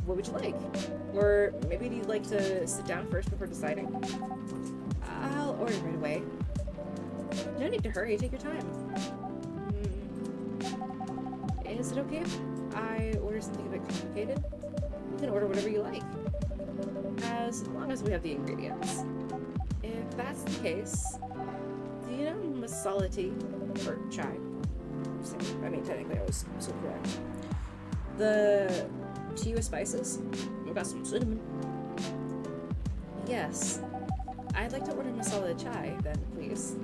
What would you like? Or maybe you'd like to sit down first before deciding? I'll order right away. No need to hurry, take your time. Is it okay if I order something a bit complicated? You can order whatever you like. As long as we have the ingredients. If that's the case, do you know masala tea? Or chai? I mean, technically I was so correct. The tea with spices? What about some cinnamon? Yes. I'd like to order masala chai, then, please.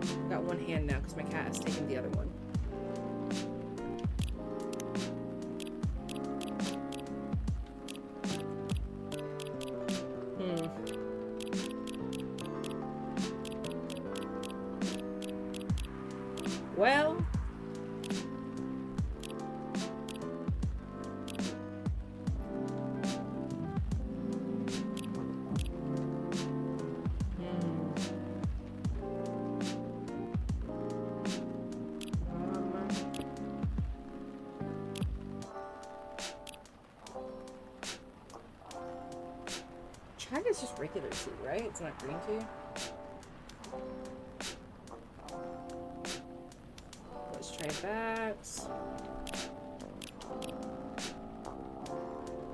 I've got one hand now because my cat has taken the other one. Well, chai is just regular tea, right? It's not green tea. Let's try that.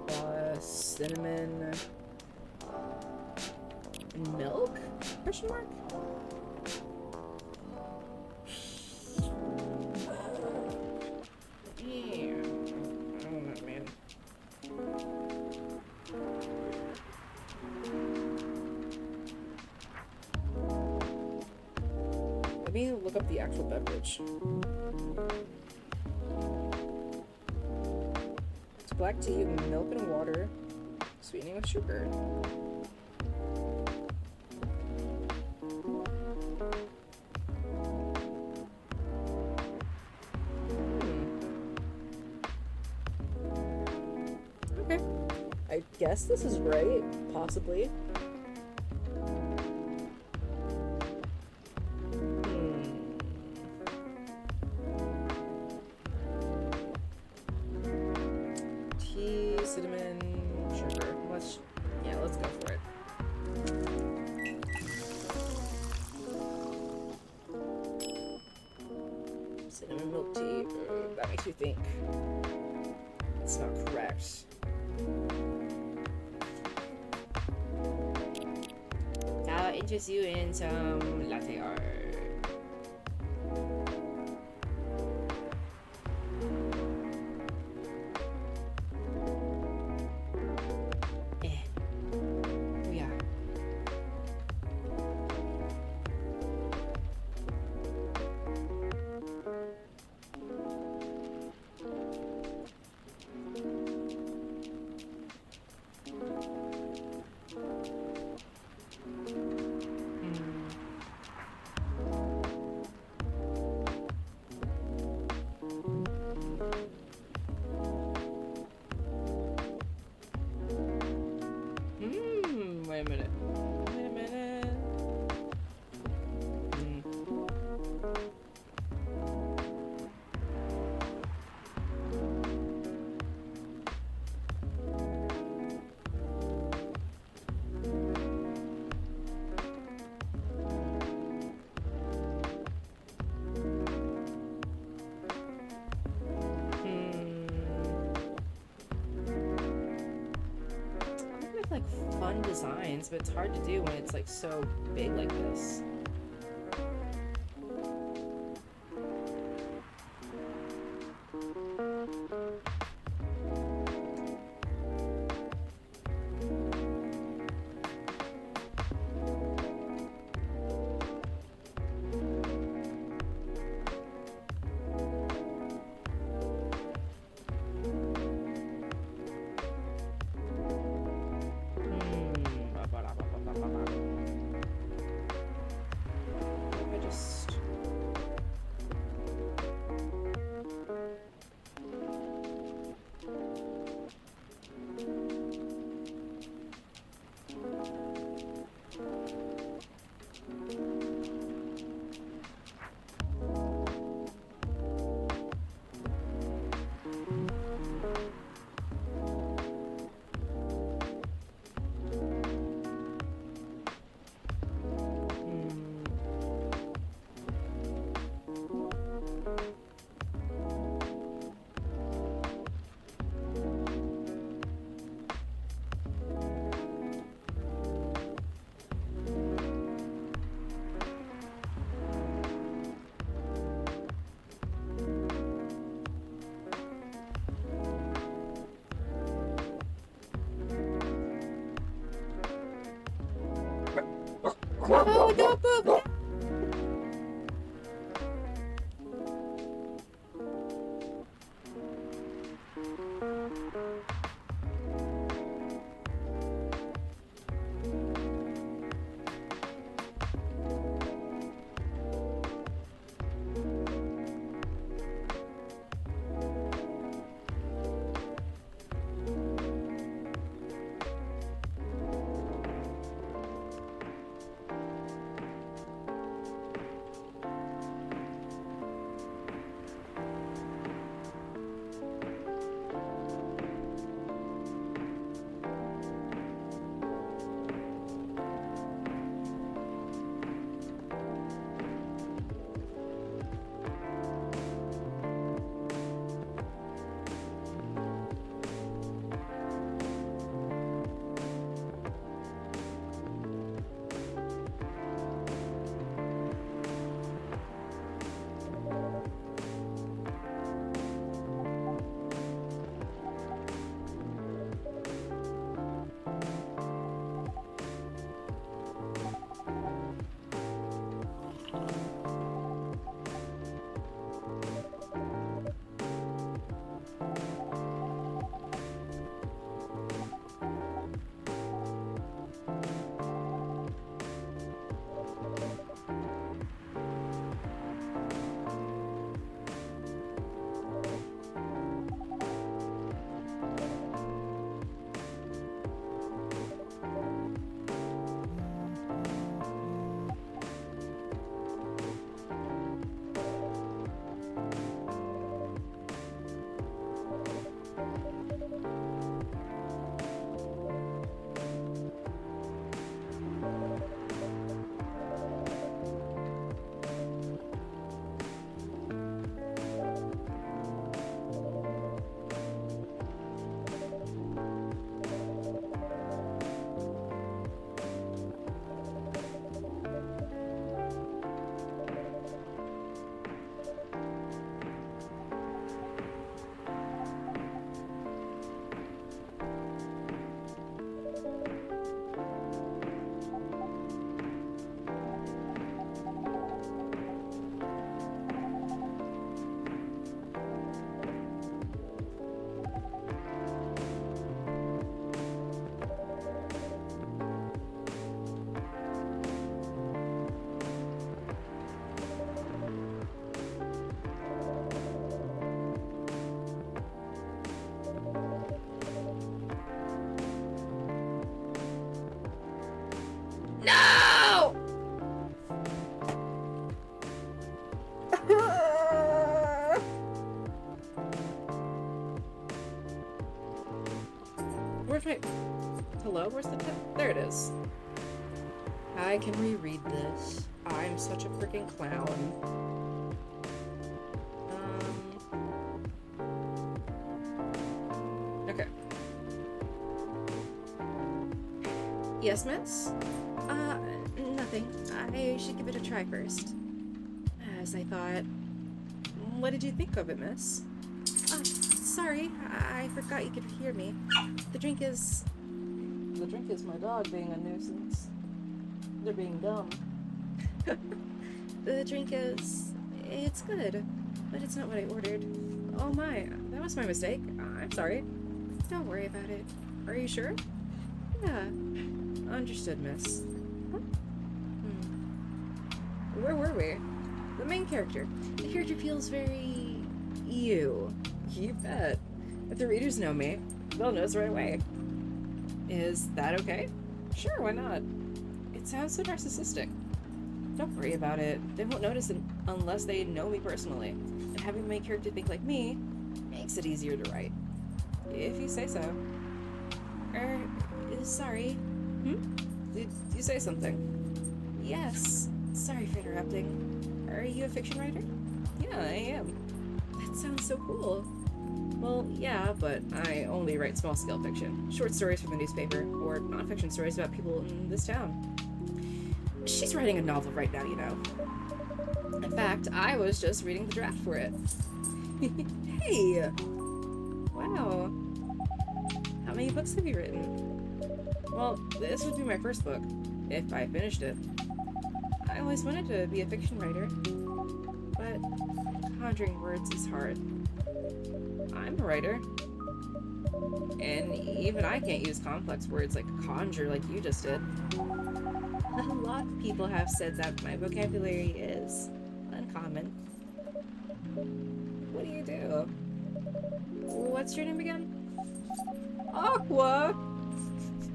Plus cinnamon and milk? Question mark? Yeah. I don't know, man. Let me look up the actual beverage. It's black tea with milk and water, sweetening with sugar. Okay. I guess this is right, possibly. Cinnamon, sugar. Let's go for it. Cinnamon milk tea. That makes you think. It's not correct. I'll interest you in some latte art. Wait a minute. Like fun designs, but it's hard to do when it's like so big like this. I just... Oh, don't poop! No! Where's my... Hello? Where's the pen? There it is. I can reread this. I'm such a freaking clown. Okay. Yes, miss? Nothing. I should give it a try first. As I thought. What did you think of it, miss? Sorry. I forgot you could hear me. The drink is my dog being a nuisance. They're being dumb. The drink is... It's good, but it's not what I ordered. Oh my, that was my mistake. I'm sorry. Don't worry about it. Are you sure? Yeah. Understood, miss. Where were we? The main character. The character feels very... you. You bet. If the readers know me, they'll know us right away. Is that okay? Sure, why not? It sounds so narcissistic. Don't worry about it. They won't notice it unless they know me personally. And having the main character think like me makes it easier to write. If you say so. Sorry. Did you say something? Yes. Sorry for interrupting. Are you a fiction writer? Yeah, I am. That sounds so cool. Well, yeah, but I only write small-scale fiction. Short stories for the newspaper, or non-fiction stories about people in this town. She's writing a novel right now, you know. In fact, I was just reading the draft for it. Hey! Wow. How many books have you written? Well, this would be my first book, if I finished it. I always wanted to be a fiction writer, but conjuring words is hard. I'm a writer, and even I can't use complex words like conjure like you just did. A lot of people have said that my vocabulary is uncommon. What do you do? What's your name again? Aqua!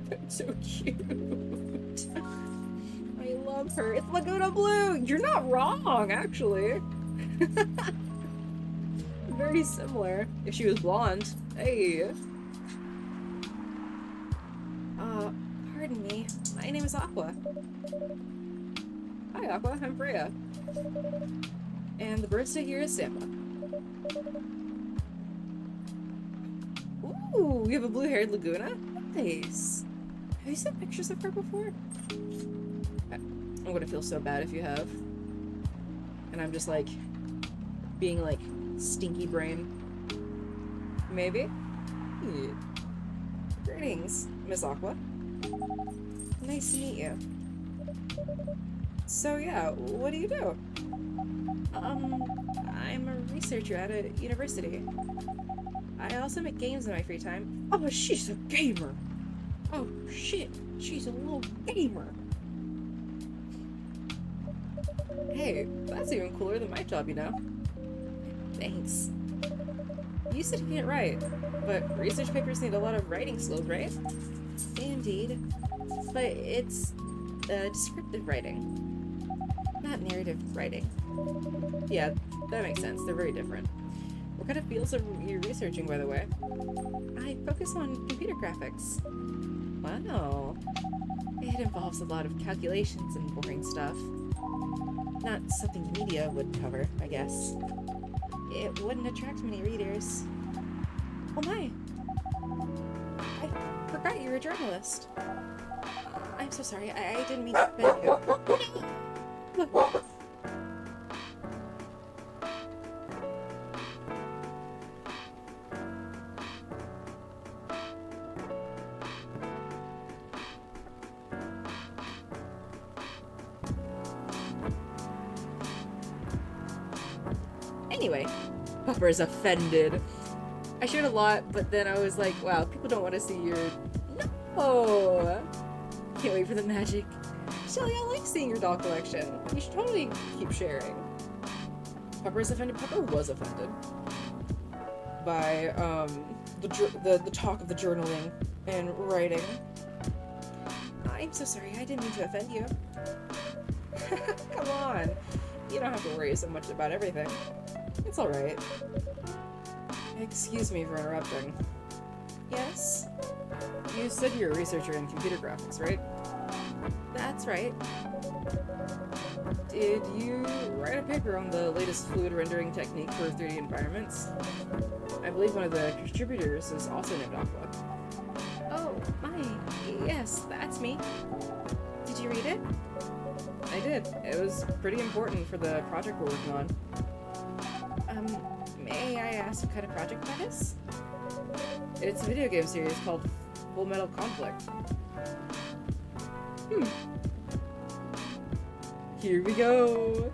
That's so cute. I love her. It's Laguna Blue! You're not wrong, actually. Very similar. If she was blonde. Hey. Pardon me. My name is Aqua. Hi, Aqua. I'm Freya. And the birthday here is Sampa. Ooh, you have a blue-haired Laguna? Nice. Have you seen pictures of her before? I'm gonna feel so bad if you have. And I'm just like, being like, stinky brain. Maybe? Yeah. Greetings, Miss Aqua. Nice to meet you. So yeah, what do you do? I'm a researcher at a university. I also make games in my free time. Oh, she's a gamer! Oh shit, she's a little gamer! Hey, that's even cooler than my job, you know? Thanks. You said you can't write, but research papers need a lot of writing skills, right? Indeed. But it's descriptive writing, not narrative writing. Yeah, that makes sense. They're very different. What kind of fields are you researching, by the way? I focus on computer graphics. Wow. It involves a lot of calculations and boring stuff. Not something media would cover, I guess. It wouldn't attract many readers. Oh my! I forgot you're a journalist. I'm so sorry. I didn't mean to offend you. Anyway, Pupper's offended. I shared a lot, but then I was like, wow, people don't want to see your... No! Can't wait for the magic. Shelly, I like seeing your doll collection. You should totally keep sharing. Pupper's offended. Pupper was offended by the talk of the journaling and writing. I'm so sorry, I didn't mean to offend you. Come on. You don't have to worry so much about everything. It's alright. Excuse me for interrupting. Yes? You said you're a researcher in computer graphics, right? That's right. Did you write a paper on the latest fluid rendering technique for 3D environments? I believe one of the contributors is also named Aqua. Oh, my. Yes, that's me. Did you read it? I did. It was pretty important for the project we're working on. May I ask what kind of project that is? It's a video game series called Full Metal Conflict. Here we go!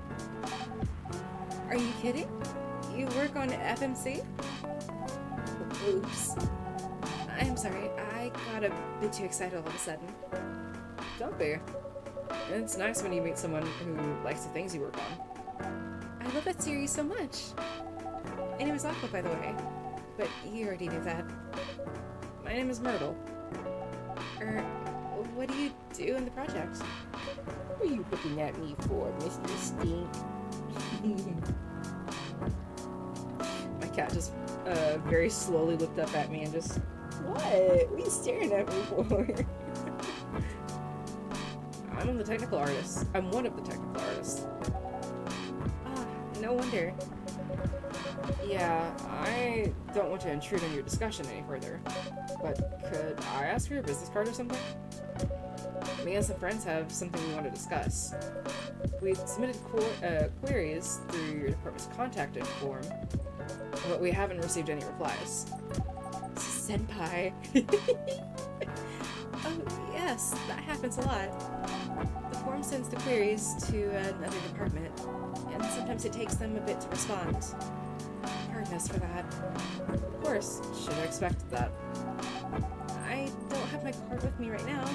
Are you kidding? You work on FMC? Oops. I'm sorry, I I got a bit too excited all of a sudden. Don't be. It's nice when you meet someone who likes the things you work on. I love that series so much. And it was Aqua, by the way. But you already knew that. My name is Myrtle. What do you do in the project? What are you looking at me for, Mr. Stink? My cat just very slowly looked up at me and just, what? What are you staring at me for? I'm the technical artist. I'm one of the technical artists. Ah, no wonder. Yeah, I don't want to intrude on your discussion any further, but could I ask for your business card or something? Me and some friends have something we want to discuss. We submitted queries through your department's contact form, but we haven't received any replies. Senpai. Oh, yes, that happens a lot. The form sends the queries to another department, and sometimes it takes them a bit to respond. Pardon us for that. Of course, should have expected that. I don't have my card with me right now,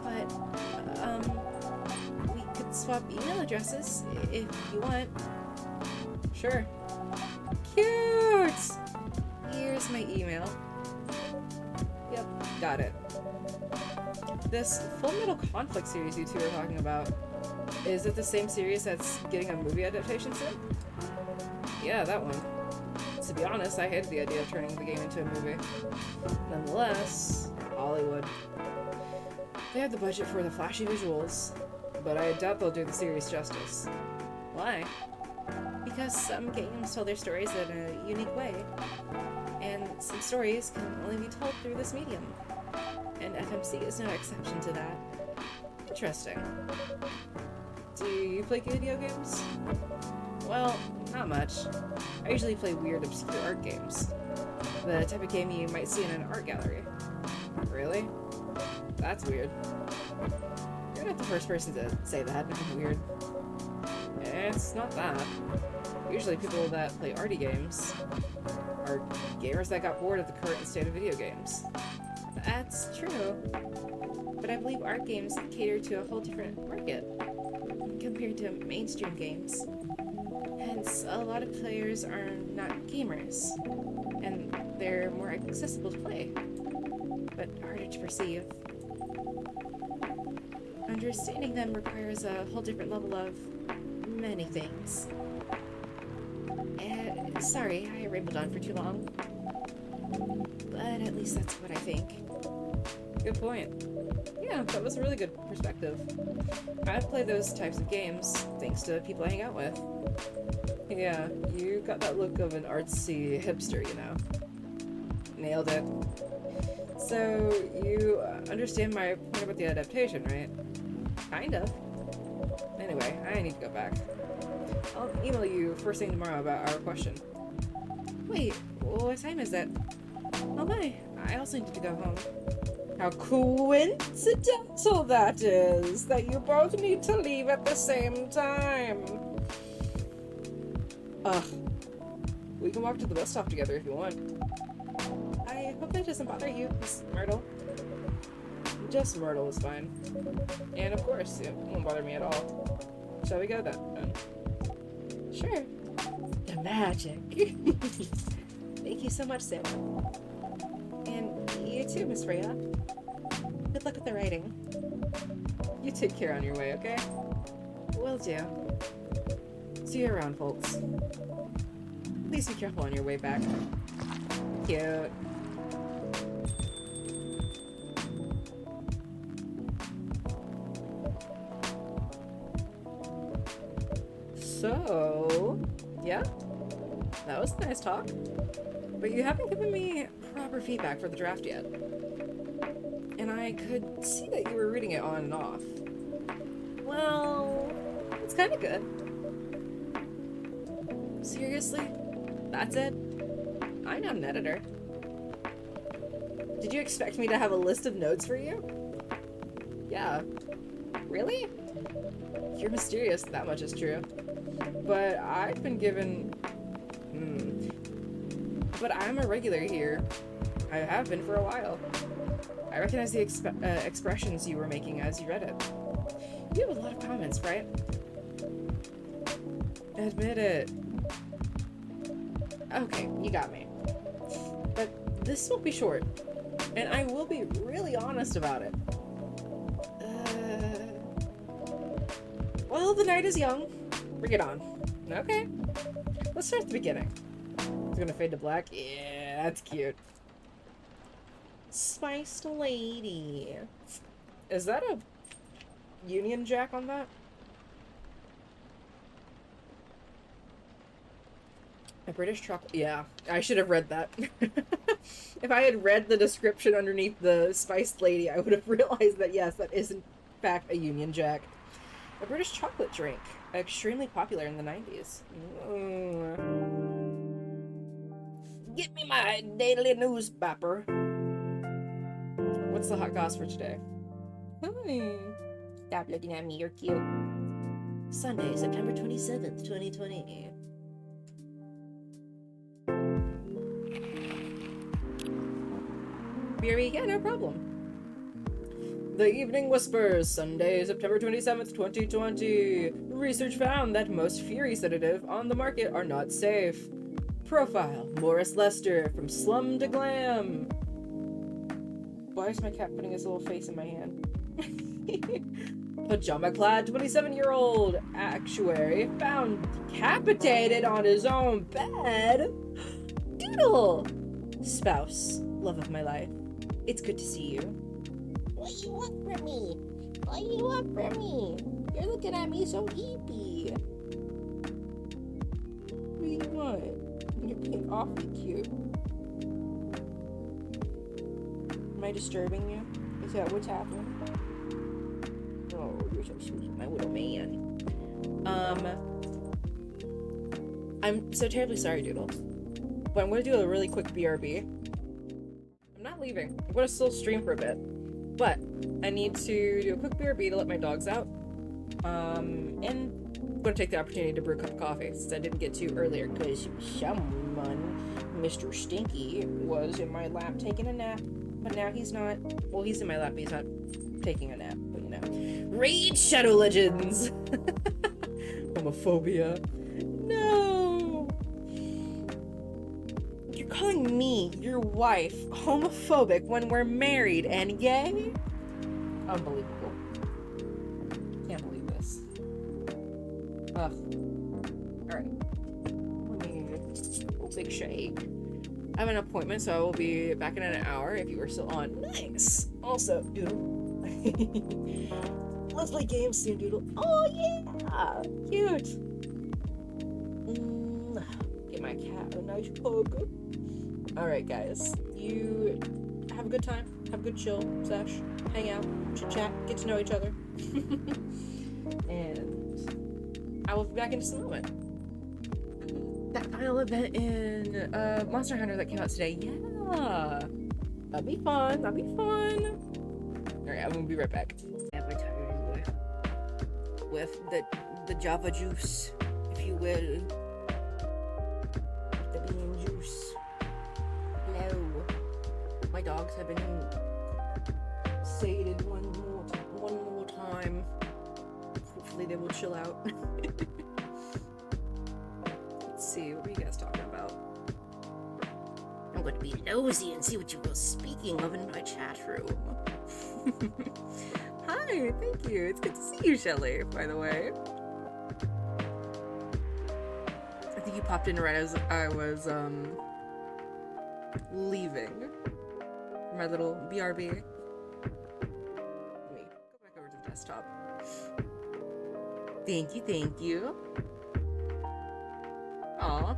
but, we could swap email addresses if you want. Sure. Cute! Here's my email. Yep, got it. This Full Metal Conflict series you two are talking about, is it the same series that's getting a movie adaptation soon? Yeah, that one. To be honest, I hated the idea of turning the game into a movie. Nonetheless, Hollywood. They have the budget for the flashy visuals, but I doubt they'll do the series justice. Why? Because some games tell their stories in a unique way, and some stories can only be told through this medium. And FMC is no exception to that. Interesting. Do you play video games? Well, not much. I usually play weird, obscure art games. The type of game you might see in an art gallery. Really? That's weird. You're not the first person to say that. Weird. It's not that. Usually people that play arty games are gamers that got bored of the current state of video games. That's true. But I believe art games cater to a whole different market compared to mainstream games. Hence, a lot of players are not gamers, and they're more accessible to play, but harder to perceive. Understanding them requires a whole different level of many things. Sorry, I rambled on for too long. But at least that's what I think. Good point. Yeah, that was a really good perspective. I play those types of games thanks to people I hang out with. Yeah, you got that look of an artsy hipster, you know. Nailed it. So, you understand my point about the adaptation, right? Kind of. Anyway, I need to go back. I'll email you first thing tomorrow about our question. Wait, what time is it? Oh my, I also need to go home. How coincidental that is, that you both need to leave at the same time. Ugh. We can walk to the bus stop together if you want. I hope that doesn't bother you, Miss Myrtle. Just Myrtle is fine. And of course, it won't bother me at all. Shall we go then? Sure. The magic. Thank you so much, Sarah. And you too, Miss Freya. Good luck with the writing. You take care on your way, okay? Will do. See you around, folks. Please be careful on your way back. Cute. So, yeah, that was a nice talk. But you haven't given me proper feedback for the draft yet. And I could see that you were reading it on and off. Well, it's kind of good. Seriously? That's it? I'm not an editor. Did you expect me to have a list of notes for you? Yeah. Really? You're mysterious, that much is true. But I've been given... But I'm a regular here. I have been for a while. I recognize the expressions you were making as you read it. You have a lot of comments, right? Admit it. Okay, you got me. But this will be short, and I will be really honest about it. Well, the night is young. Bring it on. Okay. Let's start at the beginning. It's gonna fade to black. Yeah, that's cute. Spiced lady. Is that a Union Jack on that? A British chocolate. Yeah, I should have read that. If I had read the description underneath the spiced lady, I would have realized that yes, that is in fact a Union Jack. A British chocolate drink, extremely popular in the 90s. Get me my daily newspaper. What's the hot goss for today? Hi. Stop looking at me, you're cute. Sunday, September 27th, 2020. BRB, yeah, no problem. The Evening Whispers, Sunday, September 27th, 2020. Research found that most Fury sedative on the market are not safe. Profile, Morris Lester, from slum to glam. Why is my cat putting his little face in my hand? Pajama-clad 27-year-old actuary found decapitated on his own bed. Doodle! Spouse, love of my life. It's good to see you. What you want from me? What you want from me? You're looking at me so eepy. What do you want? You're being awfully cute. Am I disturbing you? Is that what's happening? Oh, you're so sweet, my little man. I'm so terribly sorry, Doodle. But I'm gonna do a really quick BRB. I'm not leaving. I'm gonna still stream for a bit. But I need to do a quick BRB to let my dogs out. And I'm gonna take the opportunity to brew a cup of coffee since I didn't get to earlier because someone, Mr. Stinky, was in my lap taking a nap. But now he's not. Well, he's in my lap, but he's not taking a nap. But you know. Raid Shadow Legends! Homophobia. No! You're calling me, your wife, homophobic when we're married and gay? Unbelievable. Can't believe this. Ugh. Alright. Let me a big shake. I have an appointment, so I will be back in an hour if you are still on. Nice! Also, Doodle. Let's play games soon, Doodle. Oh, yeah! Cute! Get my cat a nice hug. Alright, guys. You have a good time. Have a good chill sesh. Hang out. Chit-chat. Get to know each other. And I will be back in just a moment. That final event in Monster Hunter that came out today. Yeah. That'll be fun. That'll be fun. Alright, I'm gonna be right back. Advertising with the Java juice, if you will. The bean juice. Hello. My dogs have been sated one more time. Hopefully they will chill out. Let's see, what were you guys talking about? I'm going to be nosy and see what you were speaking of in my chat room. Hi, thank you. It's good to see you, Shelly, by the way. I think you popped in right as I was, leaving my little BRB. Let me go back over to the desktop. Thank you. Aw.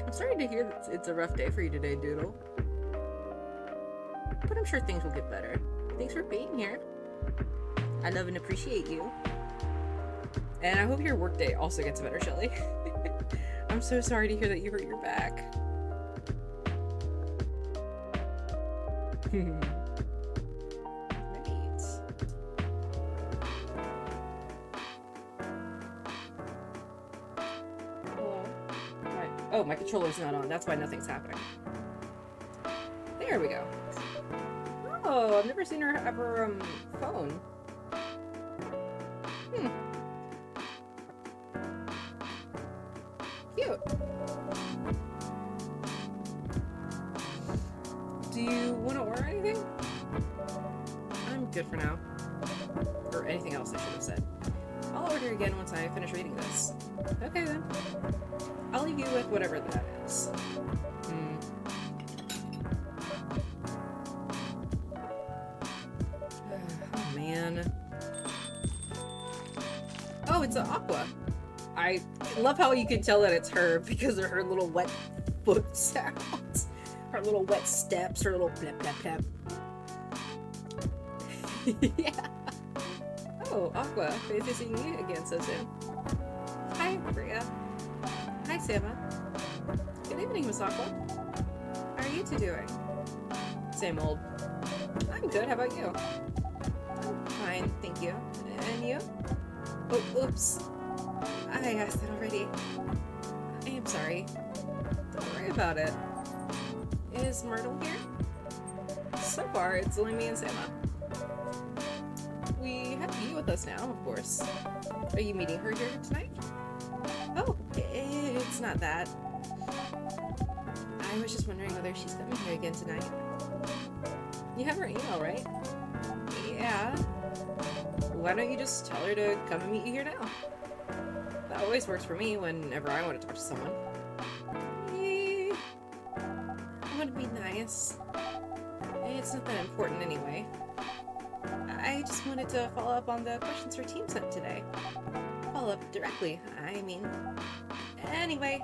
I'm sorry to hear that it's a rough day for you today, Doodle. But I'm sure things will get better. Thanks for being here. I love and appreciate you. And I hope your workday also gets better, Shelly. I'm so sorry to hear that you hurt your back. Right. Hello? Right. Oh, my controller's not on. That's why nothing's happening. There we go. Oh, I've never seen her have her phone. Cute. Do you want to order anything? I'm good for now. Or anything else I should have said. I'll order again once I finish reading this. Okay then. I'll leave you with whatever that is. Oh man. Oh, it's an Aqua. I love how you can tell that it's her because of her little wet foot sounds. Her little wet steps, her little plap plap plap. Yeah. Oh, Aqua. Great to see you again so soon. Hi, Bria. Hi, Sama. Good evening, Miss Aqua. How are you two doing? Same old. I'm good. How about you? I'm fine, thank you. And you? Oh, oops. I asked that already. I am sorry. Don't worry about it. Is Myrtle here? So far, it's only me and Sama. We have you with us now, of course. Are you meeting her here tonight? Oh, it's not that. I was just wondering whether she's coming here again tonight. You have her email, right? Yeah. Why don't you just tell her to come and meet you here now? That always works for me whenever I want to talk to someone. I want to be nice. It's not that important anyway. I just wanted to follow up on the questions her team sent today. Follow up directly, I mean. Anyway,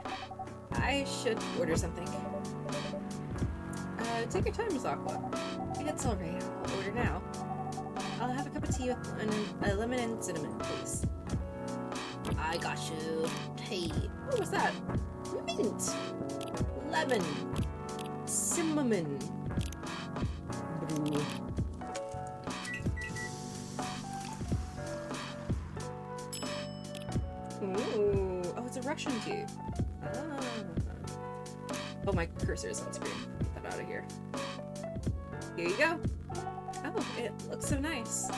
I should order something. Take your time, Miss Aqua. It's alright, I'll order now. I'll have a cup of tea with a lemon and cinnamon, please. I got you. Hey, what was that? Mint! Lemon! Cinnamon! Brew. Ooh. Oh, it's a Russian tea. Ah. Oh, my cursor is on screen. Get that out of here. Here you go. Oh, it looks so nice.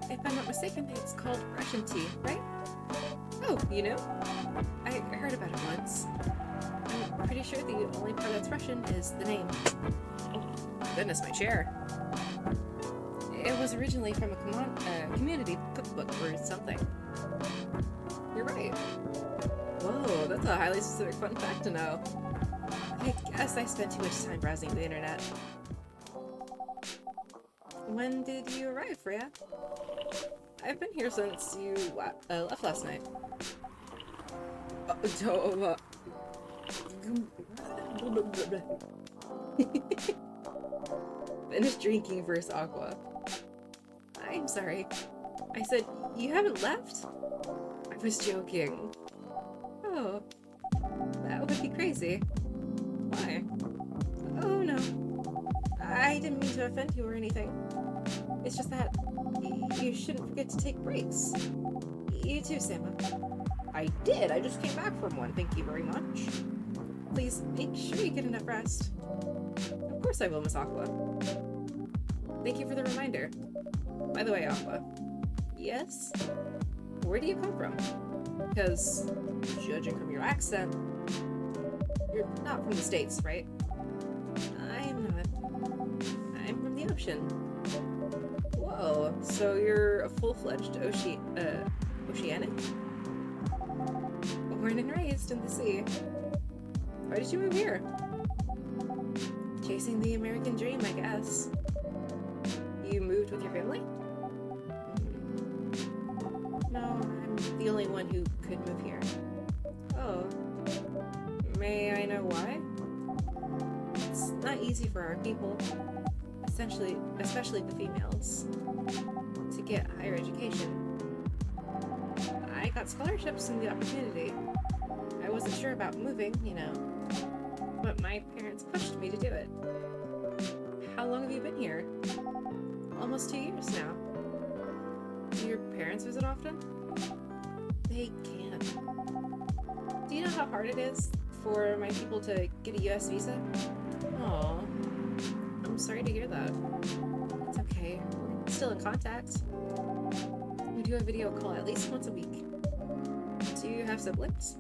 If I'm not mistaken, it's called Russian tea, right? Oh, you know? I heard about it once. I'm pretty sure the only part that's Russian is the name. Oh, goodness, my chair. It was originally from a community cookbook or something. You're right. Whoa, that's a highly specific fun fact to know. I guess I spent too much time browsing the internet. When did you arrive, Freya? I've been here since you left last night. Finish drinking first, Aqua. I'm sorry. I said, you haven't left? I was joking. Oh, that would be crazy. Why? Oh no. I didn't mean to offend you or anything. It's just that you shouldn't forget to take breaks. You too, Sama. I did. I just came back from one. Thank you very much. Please make sure you get enough rest. Of course I will, Miss Aqua. Thank you for the reminder. By the way, Aqua. Yes? Where do you come from? Because, judging from your accent, you're not from the States, right? I'm not. I'm from the ocean. Whoa, so you're a full-fledged oceanic? Born and raised in the sea. Why did you move here? Chasing the American dream, I guess. You moved with your family? No, I'm the only one who could move here. Oh. May I know why? It's not easy for our people, especially the females, to get higher education. I got scholarships and the opportunity. I wasn't sure about moving, you know, but my parents pushed me to do it. How long have you been here? Almost 2 years now. Do your parents visit often? They can't. Do you know how hard it is for my people to get a US visa? Aw, I'm sorry to hear that. It's okay. We're still in contact. We do a video call at least once a week. Do you have siblings?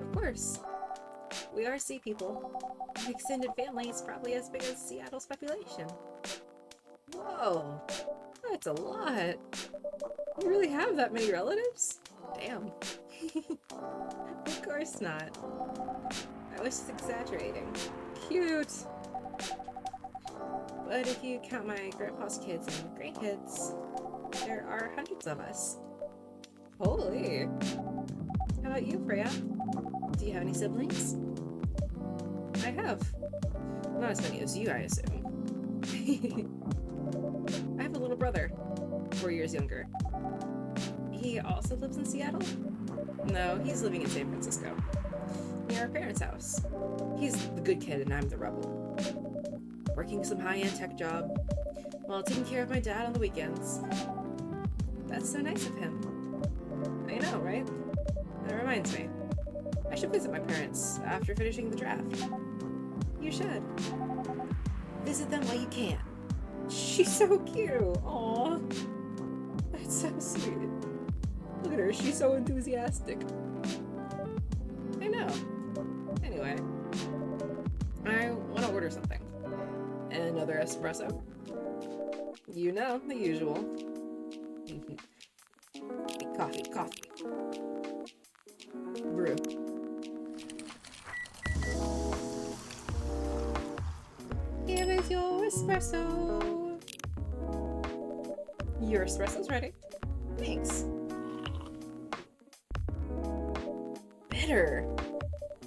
Of course. We are sea people. An extended family is probably as big as Seattle's population. Whoa, that's a lot. You really have that many relatives? Damn. Of course not. I was just exaggerating. Cute. But if you count my grandpa's kids and grandkids, there are hundreds of us. Holy. How about you, Freya? Do you have any siblings? I have. Not as many as you, I assume. I have a little brother, 4 years younger. He also lives in Seattle? No, he's living in San Francisco, near our parents' house. He's the good kid and I'm the rebel. Working some high-end tech job, while taking care of my dad on the weekends. That's so nice of him. I know, right? That reminds me. I should visit my parents after finishing the draft. You should. Visit them while you can. She's so cute. Aw. That's so sweet. Look at her. She's so enthusiastic. I know. Anyway. I want to order something. Another espresso. You know, the usual. Coffee. Brew. Here is your espresso. Your espresso's ready. Thanks. Bitter.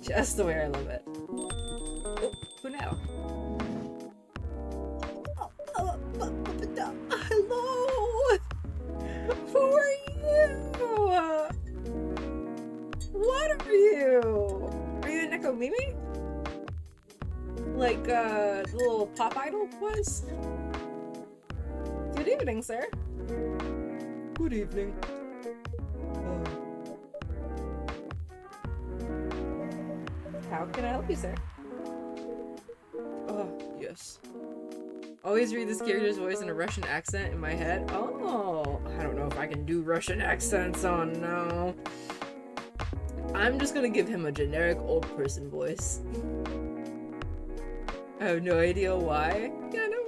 Just the way I love it. Oh, who now? Hello! Who are you? What are you? Are you a Nekomimi? Like, the little pop idol was? Good evening, sir. Good evening. How can I help you, sir? Yes. Always read this character's voice in a Russian accent in my head. Oh, I don't know if I can do Russian accents. Oh no. I'm just gonna give him a generic old person voice. I have no idea why. Yeah, no.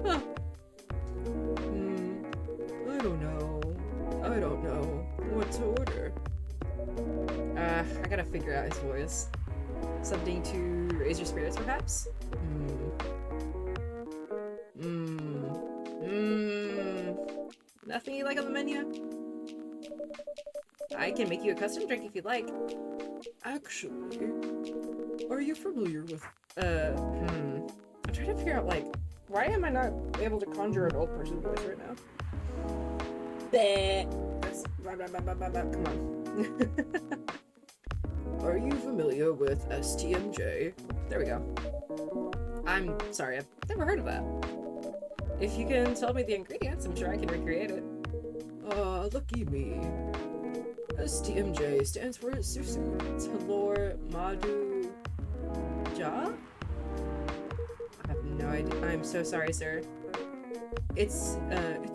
Huh. I don't know what to order. I gotta figure out his voice. Something to raise your spirits, perhaps? Nothing you like on the menu? I can make you a custom drink if you'd like. Actually, are you familiar with, I'm trying to figure out, like, why am I not able to conjure an old person voice right now? Come on. Are you familiar with STMJ? There we go. I'm sorry, I've never heard of that. If you can tell me the ingredients, I'm sure I can recreate it. Lucky me. STMJ stands for Susu Telur Madu Ja? I have no idea. I'm so sorry, sir. It's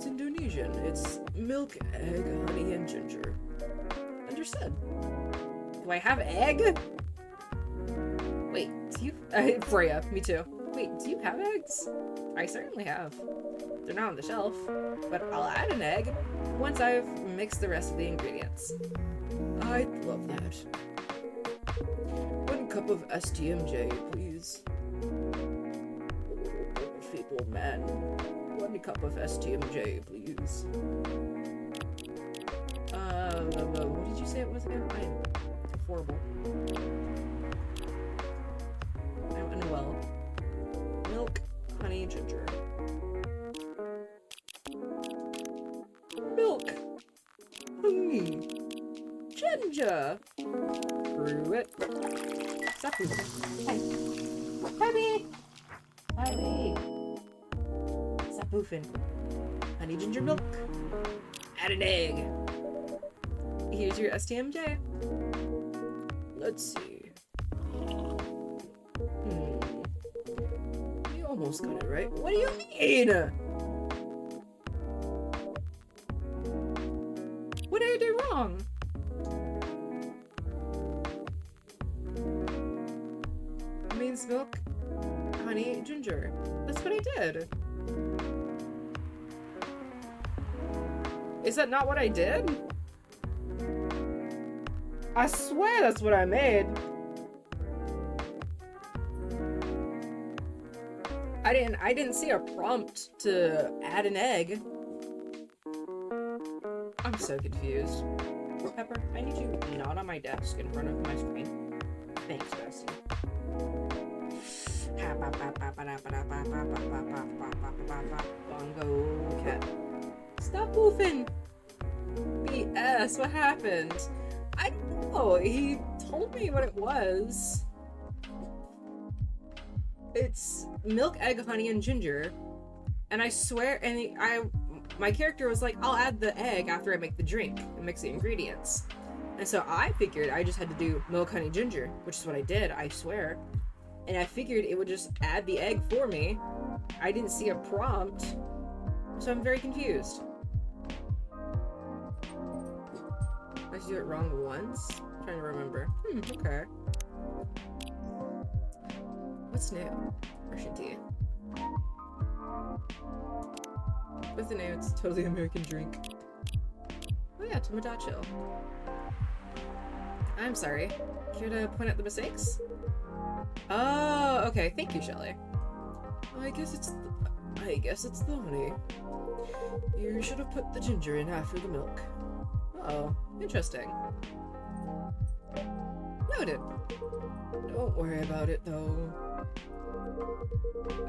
Indonesian. It's milk, egg, honey, and ginger. Understood. Do I have egg? Wait, do you? Freya, me too. Wait, do you have eggs? I certainly have. They're not on the shelf, but I'll add an egg once I've mixed the rest of the ingredients. I'd love that. 1 cup of STMJ, please. Feeble man. 1 cup of STMJ, please. What did you say it was again? I am horrible. I'm unwell. Milk, honey, ginger. Milk, honey, ginger. Brew it. Stop moving. Hi. Hi. Stop boofing. Honey, ginger milk. Add an egg. Here's your STMJ. Let's see. almost got it right. What do you mean? What did I do wrong? Means milk, honey, ginger. That's what I did. Is that not what I did? I swear that's what I made. I didn't see a prompt to add an egg. I'm so confused. Pepper, I need you not on my desk in front of my screen. Thanks, Bessie. Bongo cat. Stop moving! BS, what happened? I don't know. He told me what it was. It's milk, egg, honey, and ginger. And I swear, my character was like, I'll add the egg after I make the drink and mix the ingredients. And so I figured I just had to do milk, honey, ginger, which is what I did, I swear. And I figured it would just add the egg for me. I didn't see a prompt, so I'm very confused. I do it wrong once? I'm trying to remember. Okay. What's new? Russian tea. What's the name? It's totally American drink. Oh yeah, Tomodachi. I'm sorry. Care to point out the mistakes? Oh, okay. Thank you, Shelly. I guess it's the honey. You should have put the ginger in after the milk. Oh, interesting. Noted. Don't worry about it, though.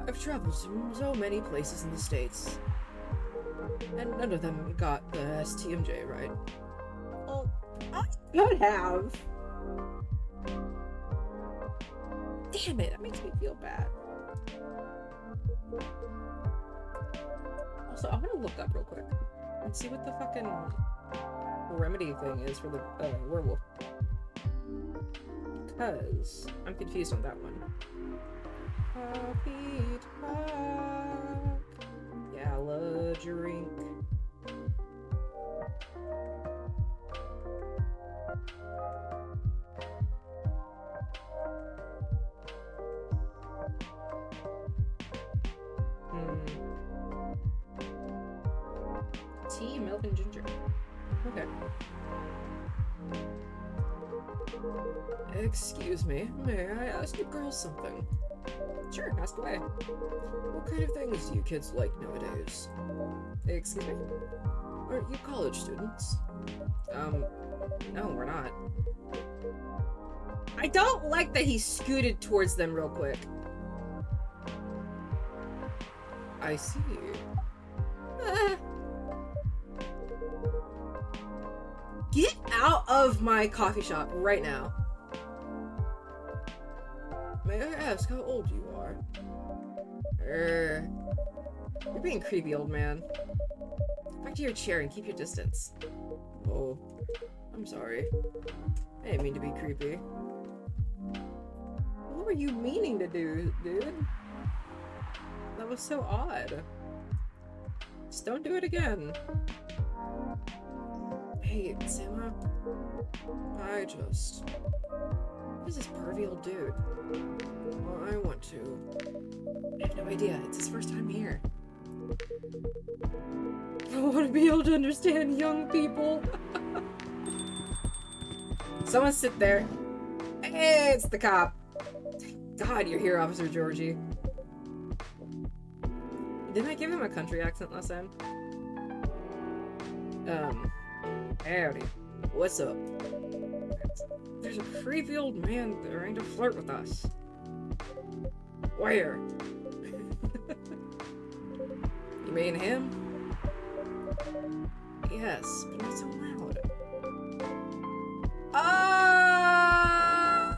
I've traveled to so many places in the States, and none of them got the STMJ right. Well, I could have. Damn it, that makes me feel bad. Also, I'm gonna look up real quick and see what the fucking remedy thing is for the werewolf. Because I'm confused on that one. Coffee talk. Gala drink. Tea, milk, and ginger. Okay. Excuse me, may I ask you girls something? Sure, ask away. What kind of things do you kids like nowadays? Excuse me? Aren't you college students? No, we're not. I don't like that he scooted towards them real quick. I see. Get out of my coffee shop right now. May I ask how old you are? You're being creepy, old man. Back to your chair and keep your distance. Oh, I'm sorry. I didn't mean to be creepy. What were you meaning to do, dude? That was so odd. Just don't do it again. Hey, Sama. What is this pervy old dude? Well, I want to. I have no idea. It's his first time here. I want to be able to understand young people. Someone sit there. Hey, it's the cop. Thank God you're here, Officer Georgie. Didn't I give him a country accent last time? Howdy. What's up? There's a creepy old man trying to flirt with us. Where? You mean him? Yes, but not so loud. Oh!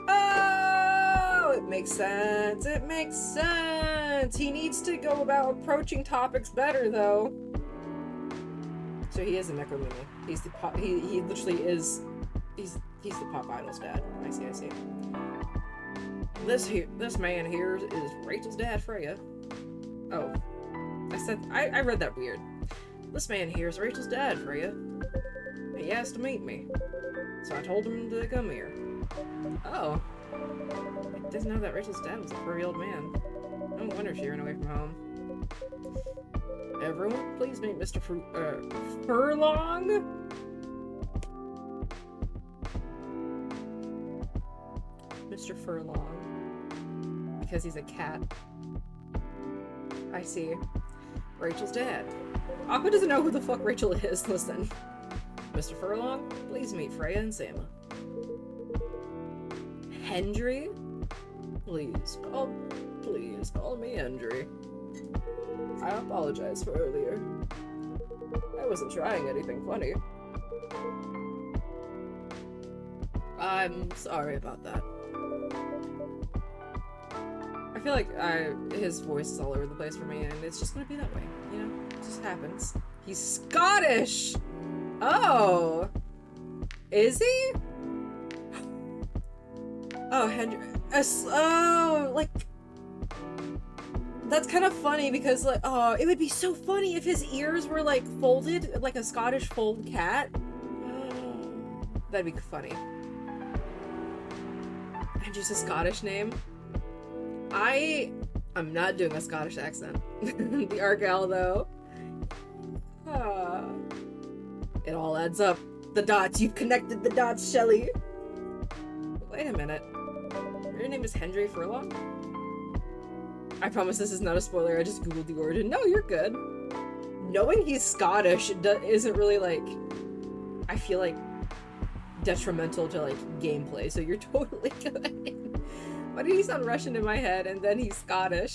Oh! It makes sense. It makes sense. He needs to go about approaching topics better, though. So he is a Necromini. He's the pop. He literally is. He's the pop idol's dad. I see. This man here is Rachel's dad, Freya. Oh, I read that weird. This man here is Rachel's dad, Freya. He asked to meet me, so I told him to come here. Oh, I didn't know that Rachel's dad was a furry old man. No wonder she ran away from home. Everyone, please meet Mr. Furlong. Mr. Furlong. Because he's a cat. I see. Rachel's dad. Aqua doesn't know who the fuck Rachel is. Listen. Mr. Furlong, please meet Freya and Sama. Hendry? Please call me Hendry. I apologize for earlier. I wasn't trying anything funny. I'm sorry about that. I feel like his voice is all over the place for me, and it's just gonna be that way, you know? It just happens. He's Scottish! Oh! Is he? Oh, Hendry. Oh, like... That's kind of funny because, like, oh, it would be so funny if his ears were, like, folded, like a Scottish fold cat. That'd be funny. And just a Scottish name. I'm not doing a Scottish accent. The Argyle, though. It all adds up. The dots. You've connected the dots, Shelley. Wait a minute. Your name is Hendry Furlong? I promise this is not a spoiler. I just googled the origin. No, you're good. Knowing he's Scottish isn't really, like... I feel like detrimental to, like, gameplay, so you're totally good. Why did he sound Russian in my head, and then he's Scottish?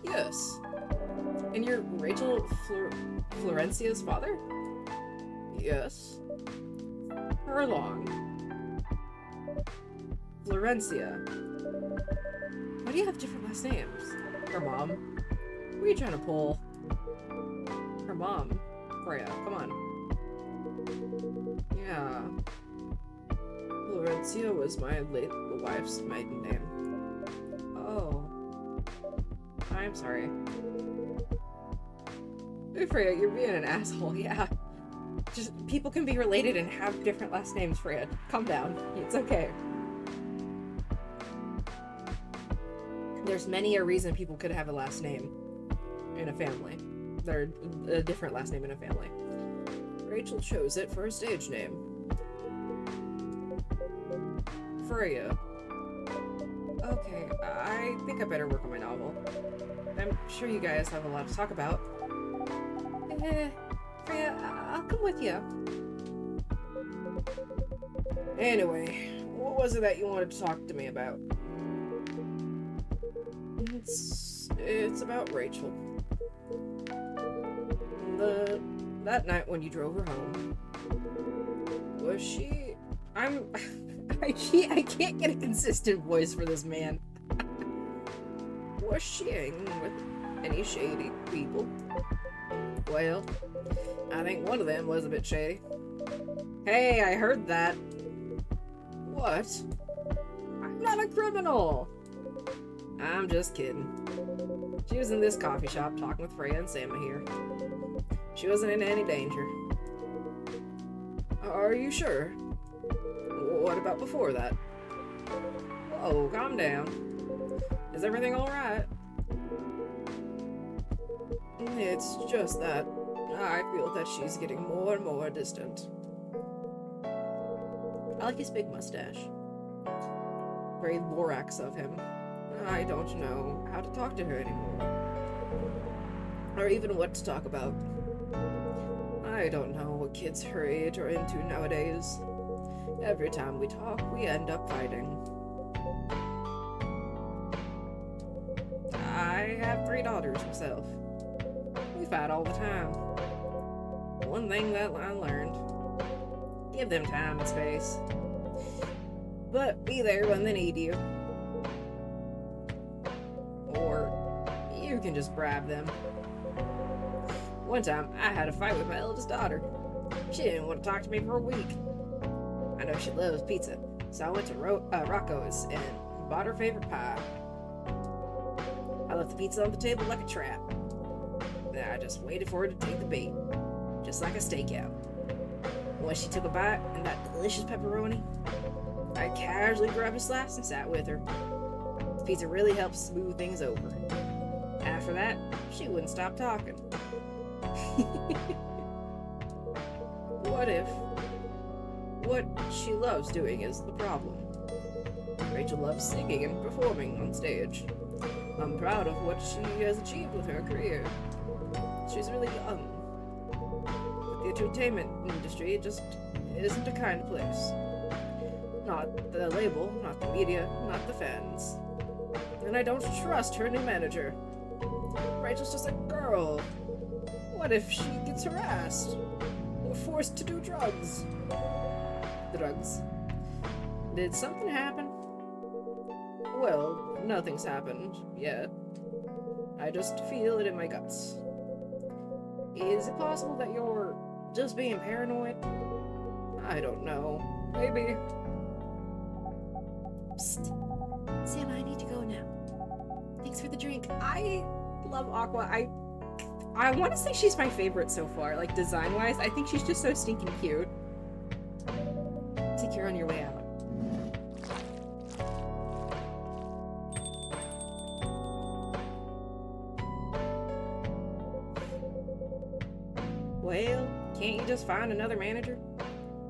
Yes. And you're Rachel Florencia's father? Yes. Furlong. Florencia. Why do you have different last names? Her mom. What are you trying to pull? Her mom. Freya, come on. Yeah. Florencia was my late wife's maiden name. Oh. I'm sorry. Hey, Freya, you're being an asshole, yeah. Just, people can be related and have different last names, Freya. Calm down. It's okay. There's many a reason people could have a last name in a family. They're a different last name in a family. Rachel chose it for a stage name. Freya. Okay, I think I better work on my novel. I'm sure you guys have a lot to talk about. Freya, I'll come with you. Anyway, what was it that you wanted to talk to me about? It's about Rachel. That night when you drove her home, was she... I can't get a consistent voice for this man. Was she hanging with any shady people? Well, I think one of them was a bit shady. Hey, I heard that. What? I'm not a criminal! I'm just kidding. She was in this coffee shop talking with Freya and Sama here. She wasn't in any danger. Are you sure? What about before that? Whoa, calm down. Is everything alright? It's just that I feel that she's getting more and more distant. I like his big mustache. Very Lorax of him. I don't know how to talk to her anymore. Or even what to talk about. I don't know what kids her age are into nowadays. Every time we talk, we end up fighting. I have 3 daughters myself. We fight all the time. One thing that I learned: give them time and space. But be there when they need you. Or you can just bribe them. One time, I had a fight with my eldest daughter. She didn't want to talk to me for a week. I know she loves pizza, So I went to Rocco's and bought her favorite pie. I left the pizza on the table like a trap. Then I just waited for her to take the bait, just like a stakeout. When she took a bite and that delicious pepperoni, I casually grabbed a slice and sat with her. The pizza really helped smooth things over. After that, she wouldn't stop talking. What she loves doing is the problem. Rachel loves singing and performing on stage. I'm proud of what she has achieved with her career. She's really young. But the entertainment industry just isn't a kind place. Not the label, not the media, not the fans. And I don't trust her new manager. Rachel's just a girl. What if she gets harassed? Or forced to do drugs? Drugs. Did something happen? Well, nothing's happened yet. I just feel it in my guts. Is it possible that you're just being paranoid? I don't know. Maybe. Psst. Sam, I need to go now. Thanks for the drink. I love Aqua. I want to say she's my favorite so far, like design-wise. I think she's just so stinking cute. Take care on your way out. Well, can't you just find another manager?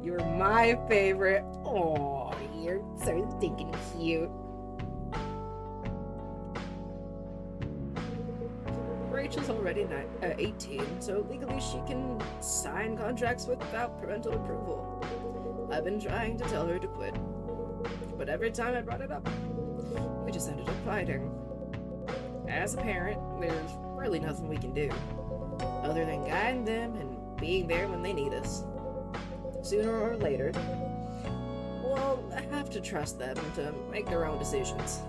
You're my favorite. Oh, you're so stinking cute. Rachel's already 18, so legally she can sign contracts without parental approval. I've been trying to tell her to quit, but every time I brought it up, we just ended up fighting. As a parent, there's really nothing we can do, other than guiding them and being there when they need us. Sooner or later, we'll have to trust them to make their own decisions.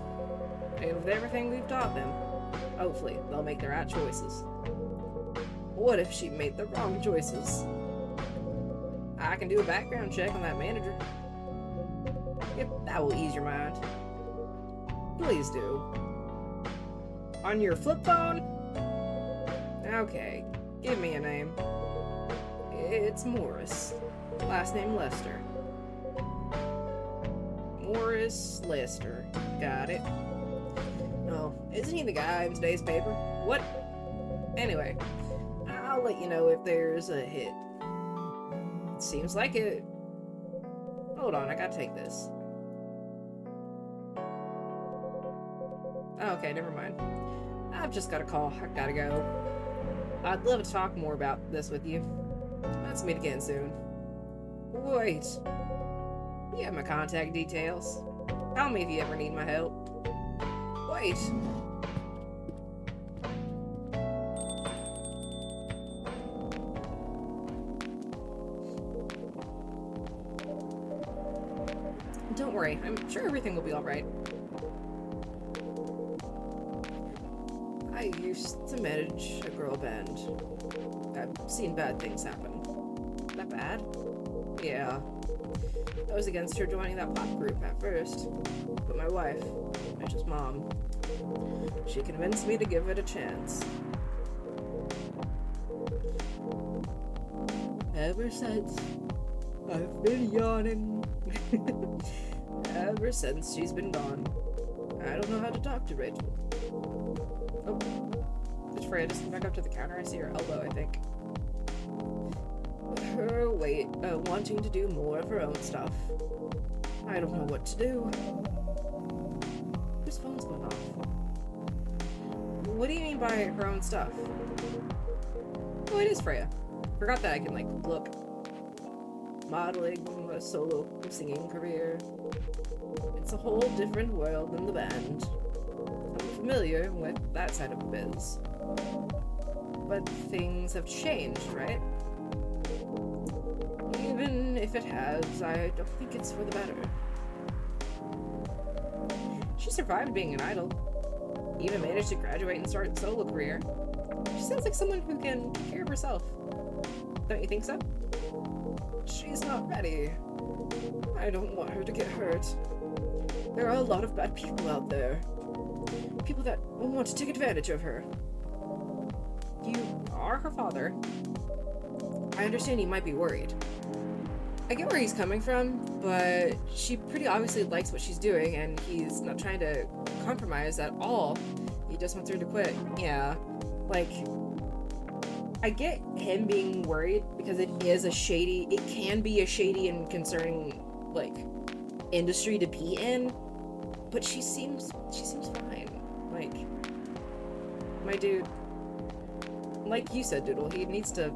And with everything we've taught them, hopefully they'll make the right choices. What if she made the wrong choices? I can do a background check on that manager. If that will ease your mind. Please do. On your flip phone? Okay, give me a name. It's Morris. Last name Lester. Morris Lester. Got it. Oh, isn't he the guy in today's paper? What? Anyway, I'll let you know if there's a hit. Seems like it. Hold on, I gotta take this. Okay, never mind. I've just got a call. I gotta go. I'd love to talk more about this with you. Let's meet again soon. Wait. You have my contact details. Call me if you ever need my help. Wait. Don't worry, I'm sure everything will be alright. I used to manage a girl band. I've seen bad things happen. That bad? Yeah. I was against her joining that pop group at first, but my wife, Rachel's mom, she convinced me to give it a chance. Ever since, I've been yawning. Ever since she's been gone, I don't know how to talk to Rachel. Oh, did Freya just come back up to the counter? I see her elbow, I think. Her wanting to do more of her own stuff. I don't know what to do. Whose phone's going off? What do you mean by her own stuff? Oh, it is Freya. Forgot that I can, look. Modeling, a solo singing career. It's a whole different world than the band. I'm familiar with that side of the biz. But things have changed, right? Even if it has, I don't think it's for the better. She survived being an idol. Even managed to graduate and start a solo career. She sounds like someone who can take care of herself. Don't you think so? She's not ready. I don't want her to get hurt. There are a lot of bad people out there. People that want to take advantage of her. You are her father. I understand you might be worried. I get where he's coming from, but she pretty obviously likes what she's doing, and he's not trying to compromise at all. He just wants her to quit. Yeah, like, I get him being worried because it can be a shady and concerning, like, industry to be in, but she seems fine. Like, my dude, like you said, Doodle, he needs to,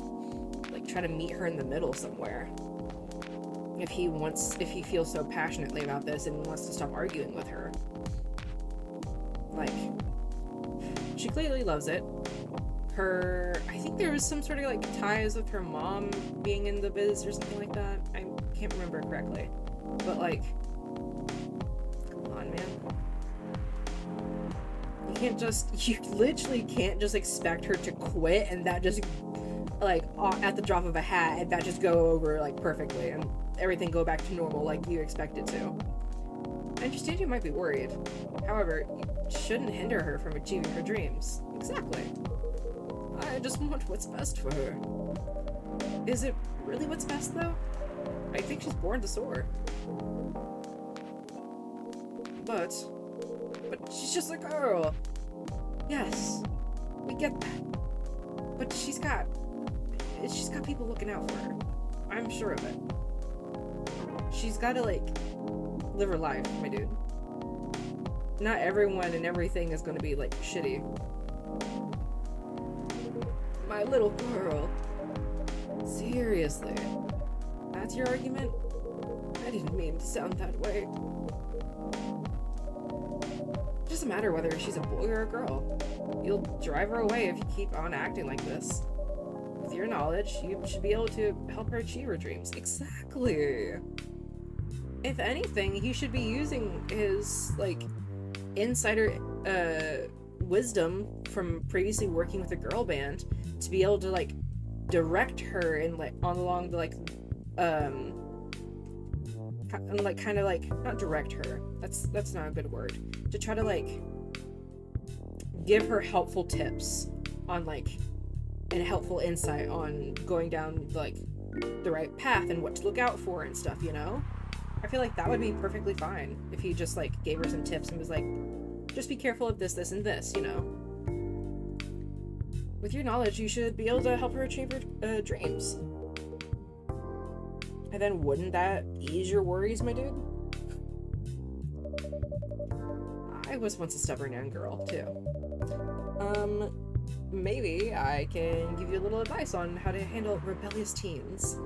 like, try to meet her in the middle somewhere. If he feels so passionately about this and wants to stop arguing with her. Like, she clearly loves it. I think there was some sort of, like, ties with her mom being in the biz or something like that. I can't remember correctly. But, like, come on, man. You literally can't just expect her to quit and that just, like, at the drop of a hat, and that just go over, like, perfectly, and everything go back to normal like you expect it to. I understand you might be worried. However, you shouldn't hinder her from achieving her dreams. Exactly. I just want what's best for her. Is it really what's best, though? I think she's born to soar. But she's just a girl. Yes, we get that. But she's got people looking out for her. I'm sure of it. She's gotta, like, live her life, my dude. Not everyone and everything is gonna be, like, shitty. My little girl. Seriously. That's your argument? I didn't mean to sound that way. It doesn't matter whether she's a boy or a girl. You'll drive her away if you keep on acting like this. With your knowledge, you should be able to help her achieve her dreams. Exactly. If anything, he should be using his, like, insider wisdom from previously working with a girl band to be able to, like, direct her and, like, along the, like, kind of, like, not direct her. That's not a good word. To try to, like, give her helpful tips on, like, and helpful insight on going down, like, the right path and what to look out for and stuff, you know? I feel like that would be perfectly fine if he just, like, gave her some tips and was like, just be careful of this, this, and this, you know? With your knowledge, you should be able to help her achieve her dreams. And then wouldn't that ease your worries, my dude? I was once a stubborn young girl, too. Maybe I can give you a little advice on how to handle rebellious teens.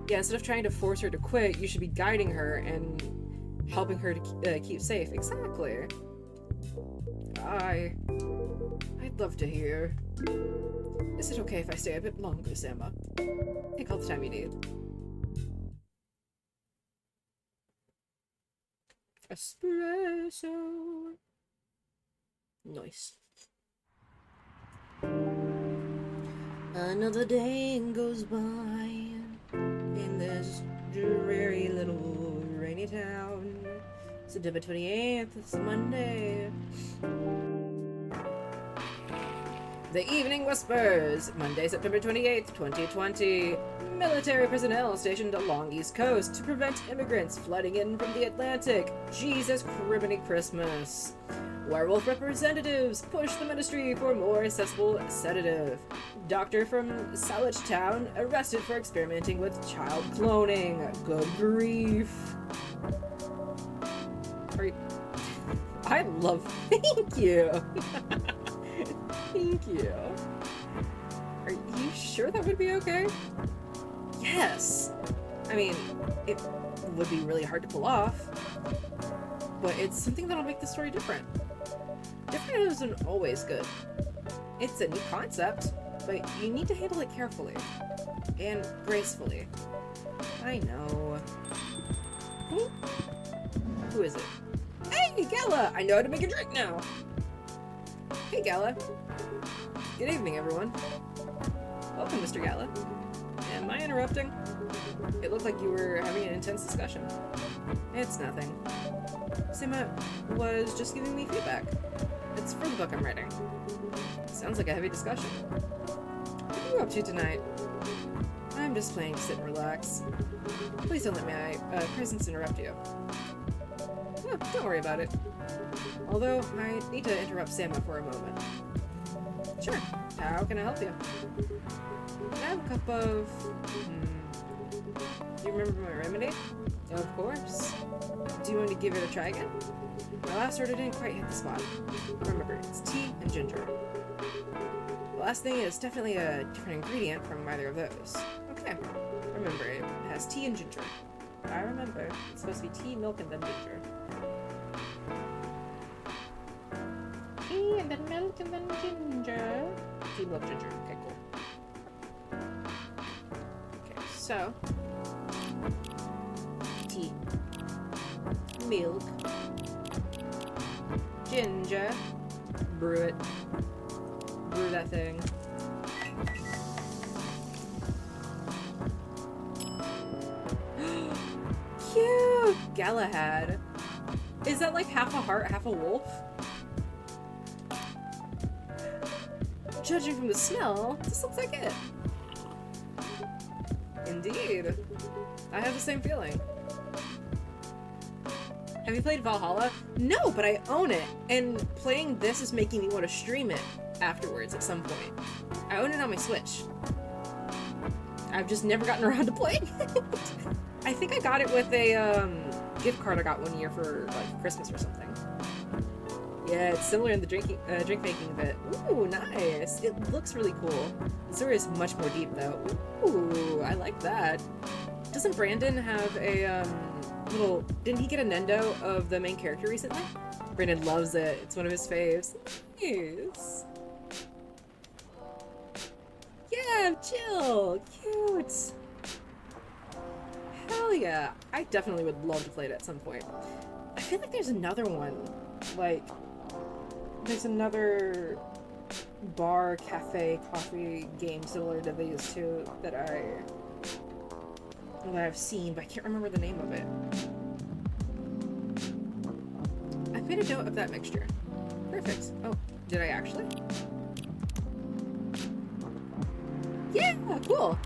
Yeah, instead of trying to force her to quit, you should be guiding her and helping her to keep safe. Exactly. I'd love to hear. Is it okay if I stay a bit longer, Samba? Take all the time you need. Espresso. Nice. Another day goes by in this dreary little rainy town. September 28th, it's Monday. The Evening Whispers, Monday, September 28th, 2020. Military personnel stationed along East Coast to prevent immigrants flooding in from the Atlantic. Jesus Criminy Christmas. Werewolf representatives push the ministry for more accessible sedative. Doctor from Salich Town arrested for experimenting with child cloning. Good grief. I love. Thank you. Thank you. Are you sure that would be okay? Yes. I mean, it would be really hard to pull off, but it's something that'll make the story different. Different isn't always good. It's a new concept, but you need to handle it carefully and gracefully. I know. Who is it? Hey, Gala! I know how to make a drink now! Hey, Gala. Good evening, everyone. Welcome, Mr. Gala. Am I interrupting? It looked like you were having an intense discussion. It's nothing. Sima was just giving me feedback. It's for the book I'm writing. Sounds like a heavy discussion. What are you up to tonight? I'm just playing to sit and relax. Please don't let my presence interrupt you. Oh, don't worry about it. Although, I need to interrupt Sama for a moment. Sure. How can I help you? Can I have a cup of... Do you remember my remedy? Of course. Do you want to give it a try again? My last order didn't quite hit the spot. Remember, it's tea and ginger. The last thing is definitely a different ingredient from either of those. Okay. Remember, it has tea and ginger. I remember. It's supposed to be tea, milk, and then ginger. Tea and then milk and then ginger. Tea, milk, ginger. Okay, cool. Okay, so... tea. Milk. Ginger. Brew it. Brew that thing. Cute! Galahad. Is that like half a heart, half a wolf? Judging from the smell, this looks like it. Indeed. I have the same feeling. Have you played Valhalla? No, but I own it. And playing this is making me want to stream it afterwards at some point. I own it on my Switch. I've just never gotten around to playing it. I think I got it with a gift card I got one year for like Christmas or something. Yeah, it's similar in the drink making bit. Ooh, nice. It looks really cool. The story is much more deep though. Ooh, I like that. Doesn't Brandon have a little... Didn't he get a Nendo of the main character recently? Brandon loves it. It's one of his faves. Yes. Yeah, Jill. Cute. Hell yeah. I definitely would love to play it at some point. I feel like there's another one. Like, there's another bar, cafe, coffee game similar to these two that I've seen, but I can't remember the name of it. I've made a note of that mixture. Perfect. Oh, did I actually? Yeah, cool.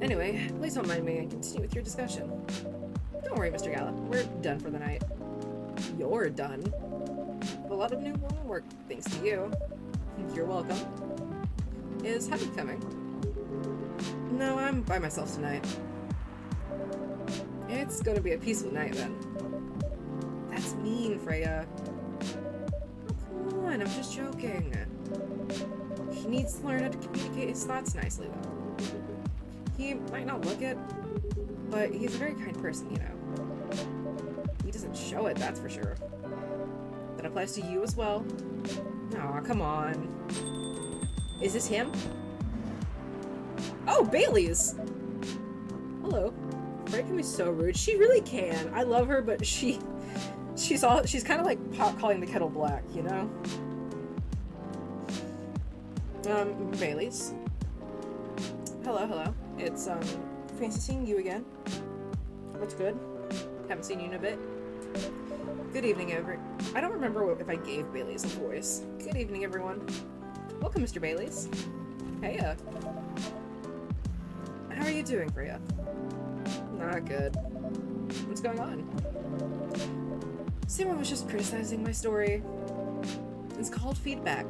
Anyway, please don't mind me and continue with your discussion. Don't worry, Mr. Gala. We're done for the night. You're done. A lot of new homework, thanks to you. You're welcome. Is Happy coming? No, I'm by myself tonight. It's gonna be a peaceful night then. That's mean, Freya. Oh, come on, I'm just joking. He needs to learn how to communicate his thoughts nicely, though. He might not look it, but he's a very kind person, you know. He doesn't show it, that's for sure. That applies to you as well. Aw, come on. Is this him? Oh, Bailey's! Hello. Freya can be so rude. She really can. I love her, but she's kind of like pot calling the kettle black, you know? Bailey's. Hello. It's, fancy seeing you again. What's good? Haven't seen you in a bit. Good evening, I don't remember if I gave Bailey's a voice. Good evening, everyone. Welcome, Mr. Bailey's. Heya. How are you doing, Freya? Not good. What's going on? Someone was just criticizing my story. It's called feedback.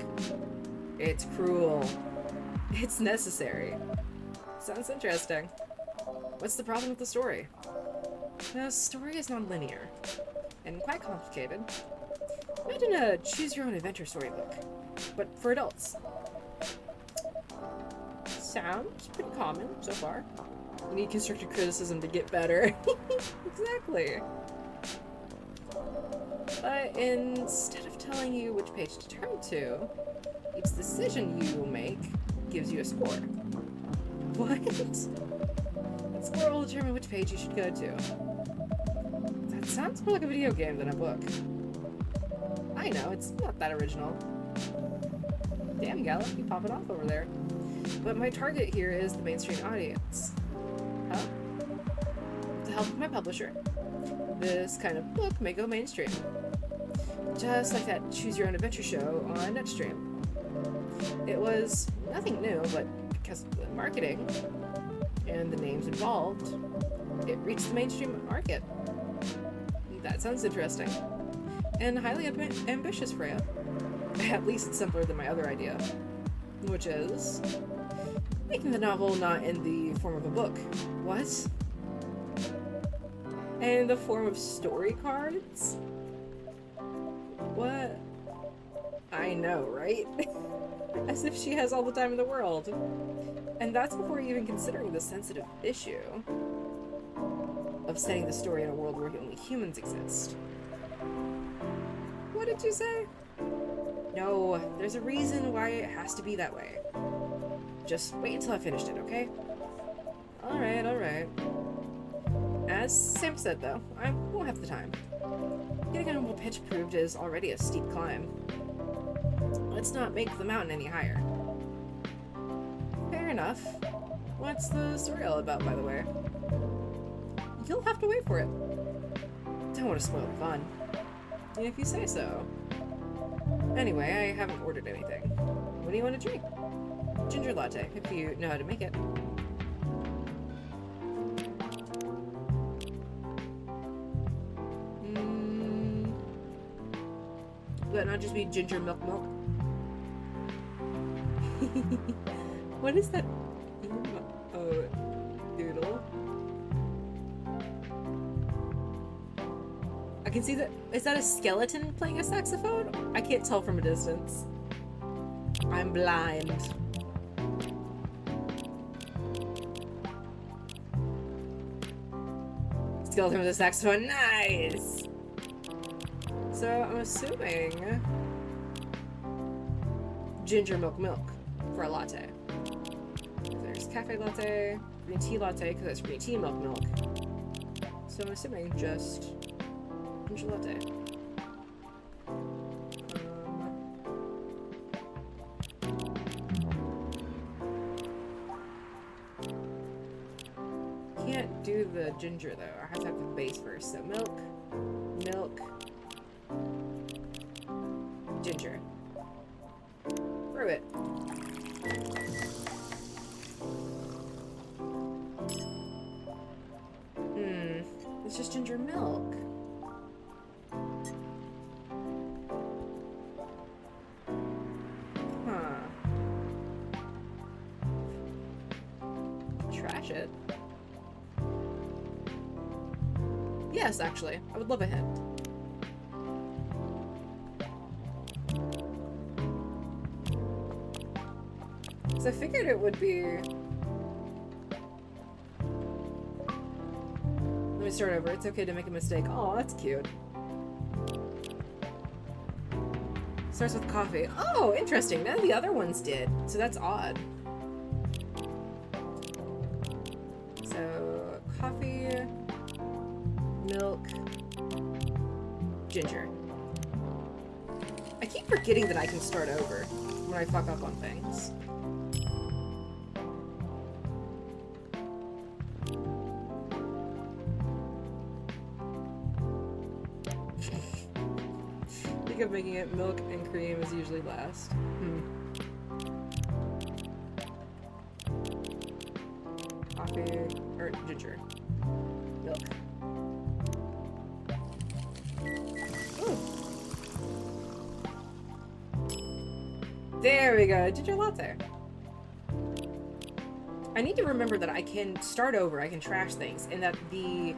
It's cruel. It's necessary. Sounds interesting. What's the problem with the story? The story is non-linear and quite complicated. Imagine a choose-your-own-adventure storybook, but for adults. Sounds pretty common so far. You need constructive criticism to get better. Exactly. But instead of telling you which page to turn to, each decision you will make gives you a score. What? That score will determine which page you should go to. That sounds more like a video game than a book. I know, it's not that original. Damn, Gallop, you pop it off over there. But my target here is the mainstream audience. Huh? With the help of my publisher, this kind of book may go mainstream. Just like that Choose Your Own Adventure show on Netstream. It was nothing new, but because of the marketing and the names involved, it reached the mainstream market. That sounds interesting. And highly ambitious, Freya. At least it's simpler than my other idea, which is making the novel not in the form of a book. What? And in the form of story cards? What? I know, right? As if she has all the time in the world. And that's before even considering the sensitive issue of setting the story in a world where only humans exist. What did you say? No, there's a reason why it has to be that way. Just wait until I finished it, okay? Alright, alright. As Sam said, though, I won't have the time. Getting a normal pitch proved is already a steep climb. Let's not make the mountain any higher. Fair enough. What's the story all about, by the way? You'll have to wait for it. Don't want to spoil the fun. If you say so. Anyway, I haven't ordered anything. What do you want to drink? Ginger latte, if you know how to make it. Would that not just be ginger milk? What is that? Oh, doodle. I can see that. Is that a skeleton playing a saxophone? I can't tell from a distance. I'm blind. Skeleton with a saxophone. Nice! So I'm assuming ginger milk for a latte. There's cafe latte, green tea latte, because that's green tea milk. So I'm assuming just ginger latte. Can't do the ginger though. I have to have the base first. So milk, ginger. Brew it. It's just ginger milk. Huh. Trash it. Yes, actually. I would love a hint. I figured it would be... Let me start over. It's okay to make a mistake. Oh, that's cute. Starts with coffee. Oh, interesting. None of the other ones did. So that's odd. So, coffee, milk, ginger. I keep forgetting that I can start over when I fuck up on things. Of making it milk and cream is usually last. Coffee or ginger. Milk. Ooh. There we go, ginger latte. I need to remember that I can start over, I can trash things, and that the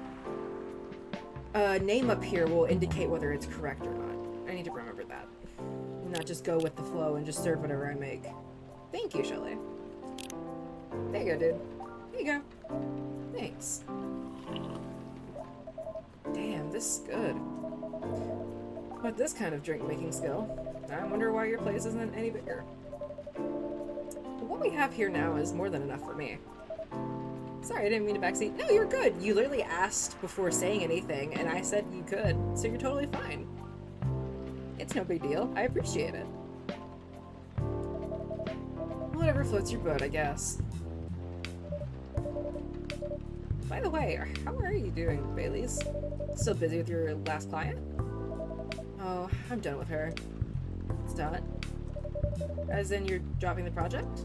name up here will indicate whether it's correct or not. I need to remember that. Not just go with the flow and just serve whatever I make. Thank you, Shelly. There you go, dude. There you go. Thanks. Damn, this is good. With this kind of drink-making skill, I wonder why your place isn't any bigger. What we have here now is more than enough for me. Sorry, I didn't mean to backseat. No, you're good. You literally asked before saying anything, and I said you could, so you're totally fine. It's no big deal. I appreciate it. Whatever floats your boat, I guess. By the way, how are you doing, Bailey's? Still busy with your last client? Oh, I'm done with her. It's done? As in you're dropping the project?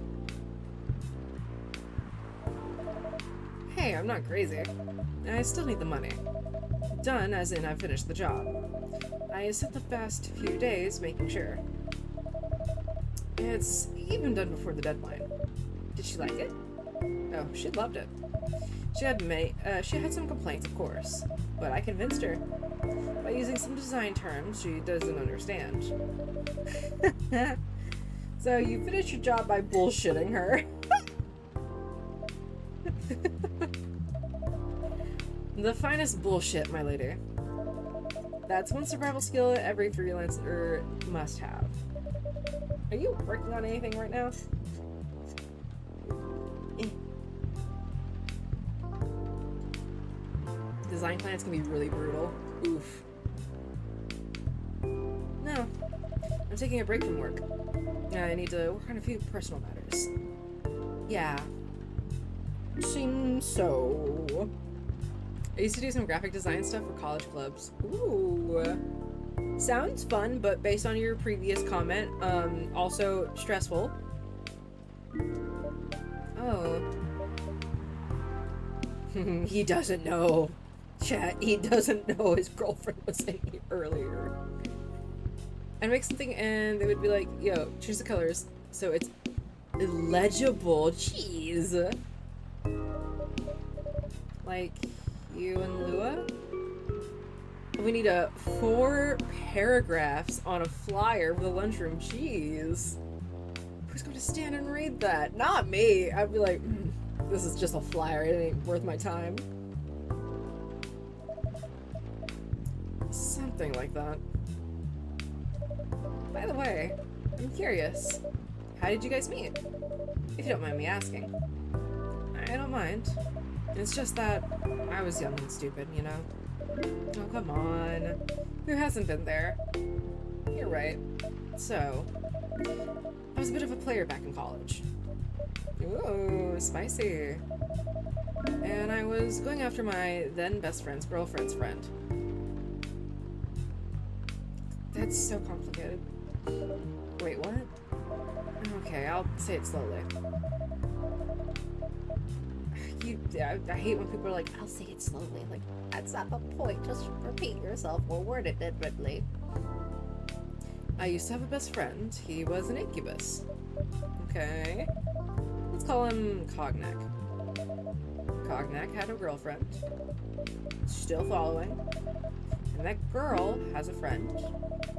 Hey, I'm not crazy. I still need the money. Done, as in I've finished the job. I spent the past few days making sure. It's even done before the deadline. Did she like it? Oh, she loved it. She had some complaints, of course, but I convinced her. By using some design terms she doesn't understand. So you finished your job by bullshitting her. The finest bullshit, my lady. That's one survival skill every freelancer must have. Are you working on anything right now? Design plans can be really brutal. Oof. No. I'm taking a break from work. I need to work on a few personal matters. Yeah. Seems so. I used to do some graphic design stuff for college clubs. Ooh. Sounds fun, but based on your previous comment, also stressful. Oh. He doesn't know. Chat, he doesn't know his girlfriend was in here earlier. I'd make something and they would be like, yo, choose the colors so it's illegible. Jeez. Like you and Lua? We need 4 paragraphs on a flyer for the lunchroom. Jeez. Who's going to stand and read that? Not me. I'd be like, this is just a flyer. It ain't worth my time. Something like that. By the way, I'm curious. How did you guys meet? If you don't mind me asking. I don't mind. It's just that I was young and stupid, you know? Oh, come on. Who hasn't been there? You're right. So, I was a bit of a player back in college. Ooh, spicy. And I was going after my then best friend's girlfriend's friend. That's so complicated. Wait, what? Okay, I'll say it slowly. I hate when people are like, I'll say it slowly. Like, that's not the point. Just repeat yourself or word it differently. I used to have a best friend. He was an incubus. Okay. Let's call him Cognac. Cognac had a girlfriend. Still following. And that girl has a friend.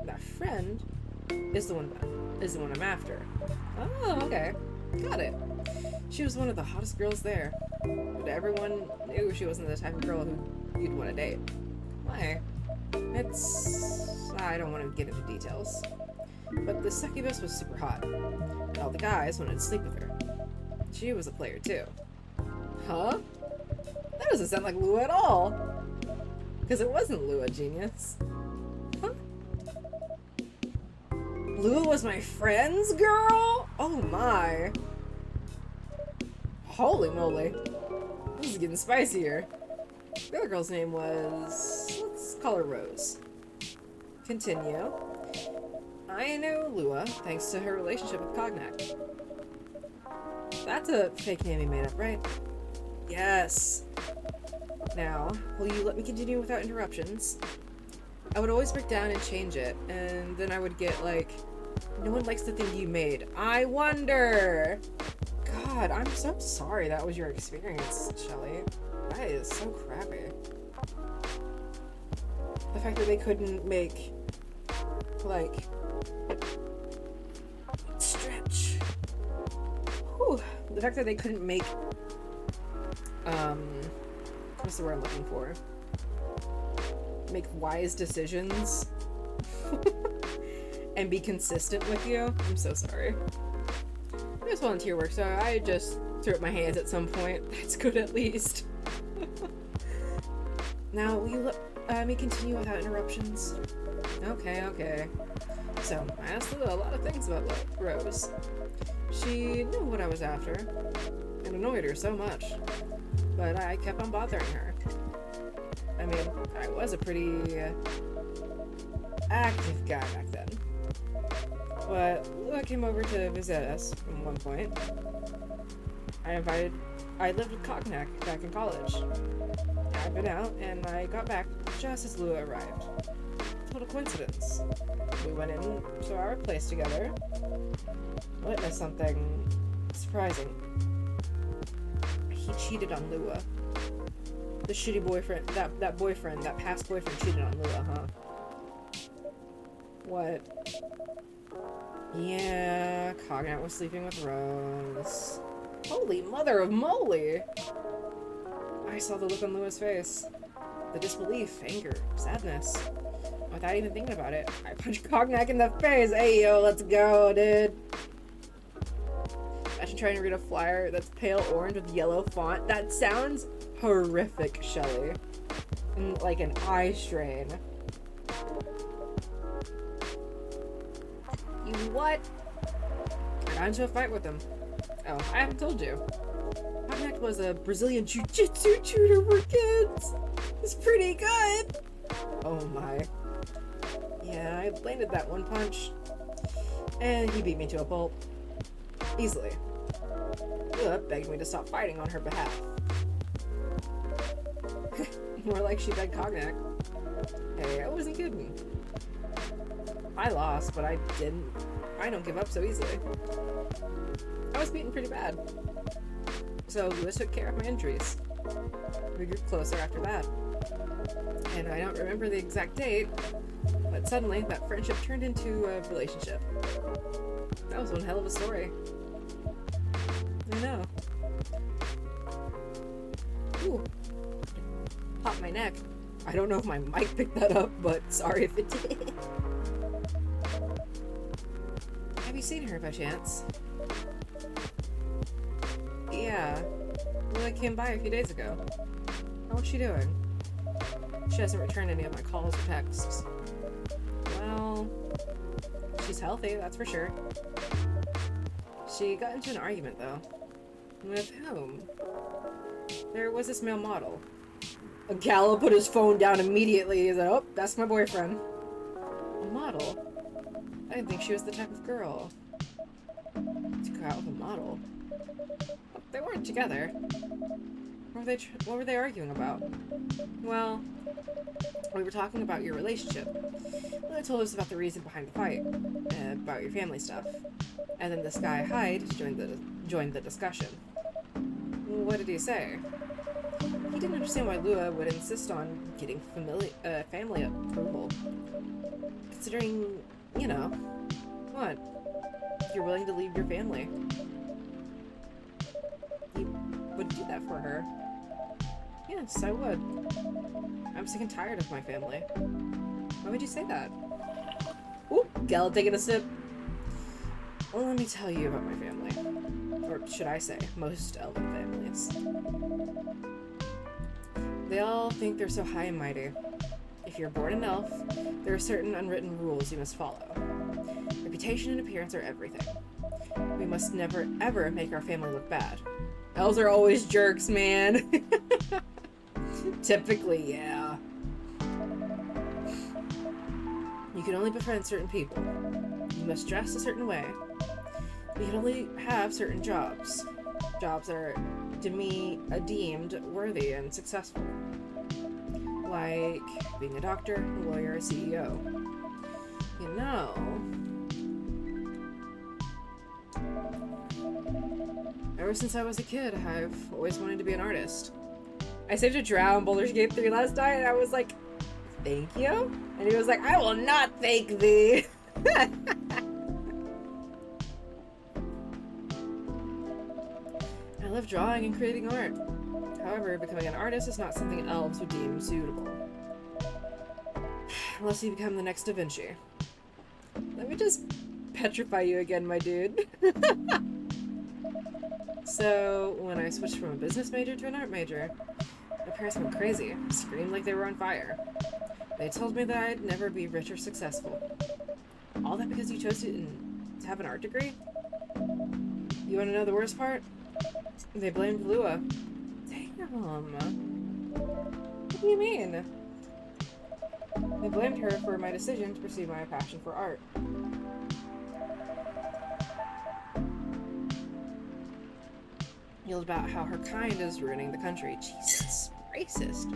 That friend is the one I'm after. Oh, okay. Got it. She was one of the hottest girls there. But everyone knew she wasn't the type of girl who you'd want to date. Why? I don't want to get into details. But the succubus was super hot. And all the guys wanted to sleep with her. She was a player too. Huh? That doesn't sound like Lua at all. Because it wasn't Lua, genius. Huh? Lua was my friend's girl? Oh my. Holy moly. This is getting spicier. The other girl's name was... let's call her Rose. Continue. I knew Lua thanks to her relationship with Cognac. That's a fake name he made up, right? Yes. Now, will you let me continue without interruptions? I would always break down and change it, and then I would get like, no one likes the thing you made. I wonder! God, I'm so sorry that was your experience, Shelly. That is so crappy. The fact that they couldn't make, like, stretch. Whew. The fact that they couldn't make, what's the word I'm looking for? Make wise decisions. And be consistent with you. I'm so sorry. It was volunteer work, so I just threw up my hands at some point. That's good at least. Now, will you let me continue without interruptions? Okay. So, I asked Lua a lot of things about Rose. She knew what I was after. It annoyed her so much. But I kept on bothering her. I mean, I was a pretty active guy back then. But Lua came over to visit us at one point. I lived with Cognac back in college. I'd been out, and I got back just as Lua arrived. Total coincidence. We went into our place together, witnessed something surprising. He cheated on Lua. The shitty boyfriend, that past boyfriend cheated on Lua, huh? What? Yeah, Cognac was sleeping with Rose. Holy mother of moly! I saw the look on Lua's face. The disbelief, anger, sadness. Without even thinking about it, I punched Cognac in the face. Hey yo, let's go, dude. Imagine trying to read a flyer that's pale orange with yellow font. That sounds horrific, Shelly. And like an eye strain. You what? I got into a fight with him. Oh, I haven't told you. Cognac was a Brazilian jiu-jitsu tutor for kids. It's pretty good. Oh my. Yeah, I landed that one punch. And he beat me to a pulp. Easily. Lua begged me to stop fighting on her behalf. More like she begged Cognac. Hey, I wasn't kidding. I lost, but I don't give up so easily. I was beaten pretty bad. So Lua took care of my injuries. We grew closer after that. And I don't remember the exact date, but suddenly that friendship turned into a relationship. That was one hell of a story. I know. Ooh. Popped my neck. I don't know if my mic picked that up, but sorry if it did. Have you seen her by chance? Yeah. Lua came by a few days ago. How's she doing? She hasn't returned any of my calls or texts. Well, she's healthy, that's for sure. She got into an argument, though. With whom? There was this male model. Gallo put his phone down immediately. He's like, oh, that's my boyfriend. A model? I didn't think she was the type of girl to go out with a model. Well, they weren't together. What were they arguing about? Well, we were talking about your relationship. Lua told us about the reason behind the fight, and about your family stuff. And then this guy, Hyde, joined the discussion. What did he say? He didn't understand why Lua would insist on getting family approval. Considering, you know, what? You're willing to leave your family. You would do that for her. Yes, I would. I'm sick and tired of my family. Why would you say that? Ooh, Gal taking a sip. Well, let me tell you about my family. Or should I say, most elven families. They all think they're so high and mighty. If you're born an elf, there are certain unwritten rules you must follow. Reputation and appearance are everything. We must never, ever make our family look bad. Elves are always jerks, man. Typically, yeah. You can only befriend certain people. You must dress a certain way. You can only have certain jobs. Jobs that are deemed worthy and successful. Like being a doctor, a lawyer, a CEO. You know, ever since I was a kid, I've always wanted to be an artist. I saved a drow in Baldur's Gate 3 last night, and I was like, thank you? And he was like, I will not thank thee. I love drawing and creating art. However, becoming an artist is not something elves would deem suitable. Unless you become the next Da Vinci. Let me just petrify you again, my dude. So, when I switched from a business major to an art major, my parents went crazy, screamed like they were on fire. They told me that I'd never be rich or successful. All that because you chose to have an art degree? You want to know the worst part? They blamed Lua. Damn. What do you mean? They blamed her for my decision to pursue my passion for art. Yelled about how her kind is ruining the country. Jesus. Racist.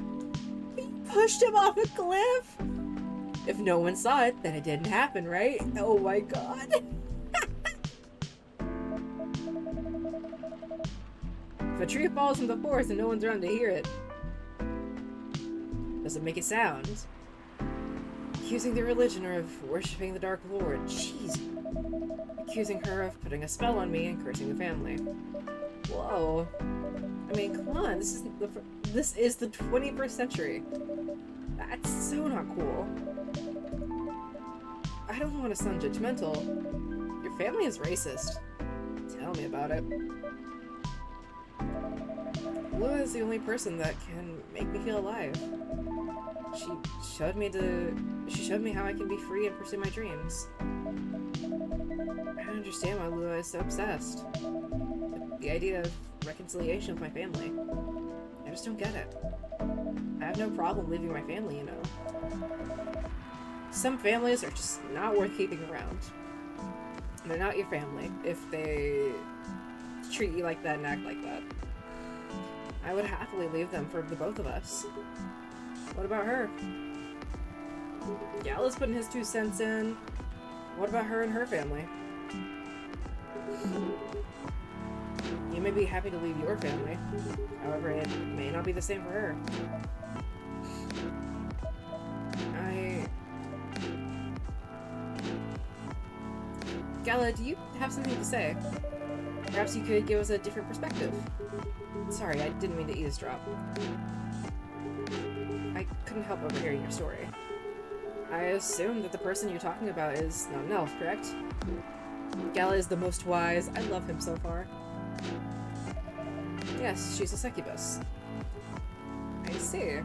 He pushed him off a cliff! If no one saw it, then it didn't happen, right? Oh my god. If a tree falls from the forest and no one's around to hear it, doesn't make a sound. Accusing the religion of worshipping the Dark Lord. Jeez. Accusing her of putting a spell on me and cursing the family. Whoa. I mean, come on. This is the 21st century. That's so not cool. I don't want to sound judgmental. Your family is racist. Tell me about it. Lua is the only person that can make me feel alive. She showed me how I can be free and pursue my dreams. I don't understand why Lua is so obsessed with the idea of reconciliation with my family. I just don't get it. I have no problem leaving my family, you know. Some families are just not worth keeping around. They're not your family if they treat you like that and act like that. I would happily leave them for the both of us. What about her? Gala's putting his 2 cents in. What about her and her family? You may be happy to leave your family. However, it may not be the same for her. Gala, do you have something to say? Perhaps you could give us a different perspective. Sorry, I didn't mean to eavesdrop. I couldn't help overhearing your story. I assume that the person you're talking about is not an elf, correct? Gala is the most wise. I love him so far. Yes, she's a succubus. I see.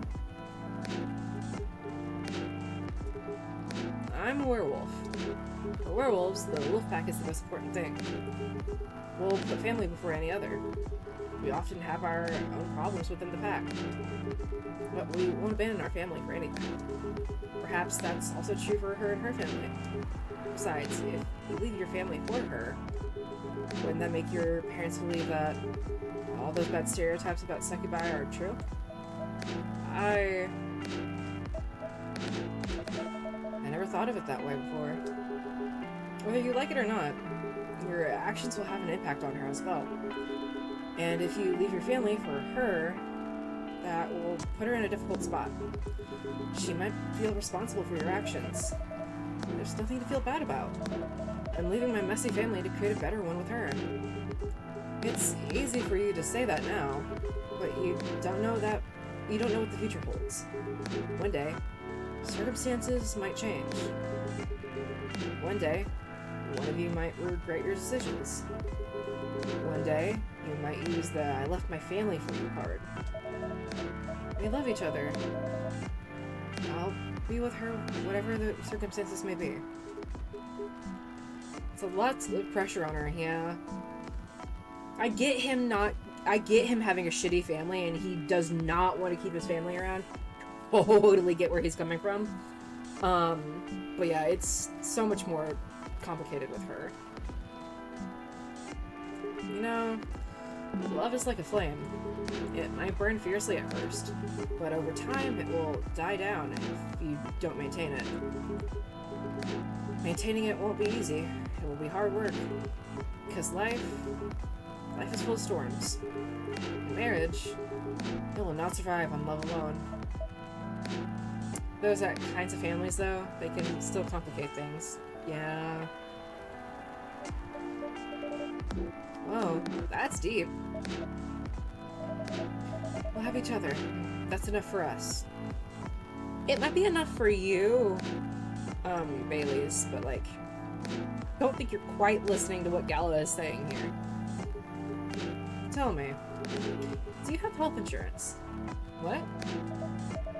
I'm a werewolf. For werewolves, the wolf pack is the most important thing. We'll put family before any other. We often have our own problems within the pack. But we won't abandon our family for anything. Perhaps that's also true for her and her family. Besides, if you leave your family for her, wouldn't that make your parents believe that all those bad stereotypes about succubi are true? I never thought of it that way before. Whether you like it or not, your actions will have an impact on her as well. And if you leave your family for her, that will put her in a difficult spot. She might feel responsible for your actions. There's nothing to feel bad about. I'm leaving my messy family to create a better one with her. It's easy for you to say that now, but you don't know what the future holds. One day, circumstances might change. One day, one of you might regret your decisions. One day, you might use the I left my family for you card. We love each other. I'll be with her whatever the circumstances may be. It's a lot of pressure on her, yeah. I get him having a shitty family and he does not want to keep his family around. Totally get where he's coming from. But yeah, it's so much more complicated with her. You know, love is like a flame. It might burn fiercely at first, but over time it will die down if you don't maintain it. Maintaining it won't be easy. It will be hard work. Because life is full of storms. In marriage, it will not survive on love alone. Those kinds of families, though, they can still complicate things. Yeah. Whoa, that's deep. We'll have each other. That's enough for us. It might be enough for you, Baileys, but like, don't think you're quite listening to what Gala is saying here. Tell me, do you have health insurance? What?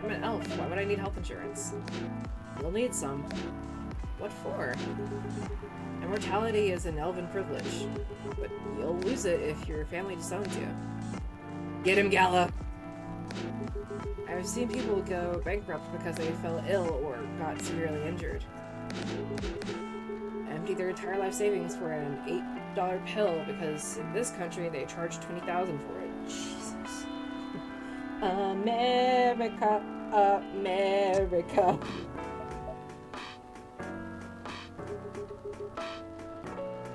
I'm an elf. Why would I need health insurance? You'll need some. What for? Immortality is an elven privilege, but you'll lose it if your family disowns you. Get him, Gala! I've seen people go bankrupt because they fell ill or got severely injured. Empty their entire life savings for an $8 pill because in this country they charge $20,000 for it. Jesus. America, America.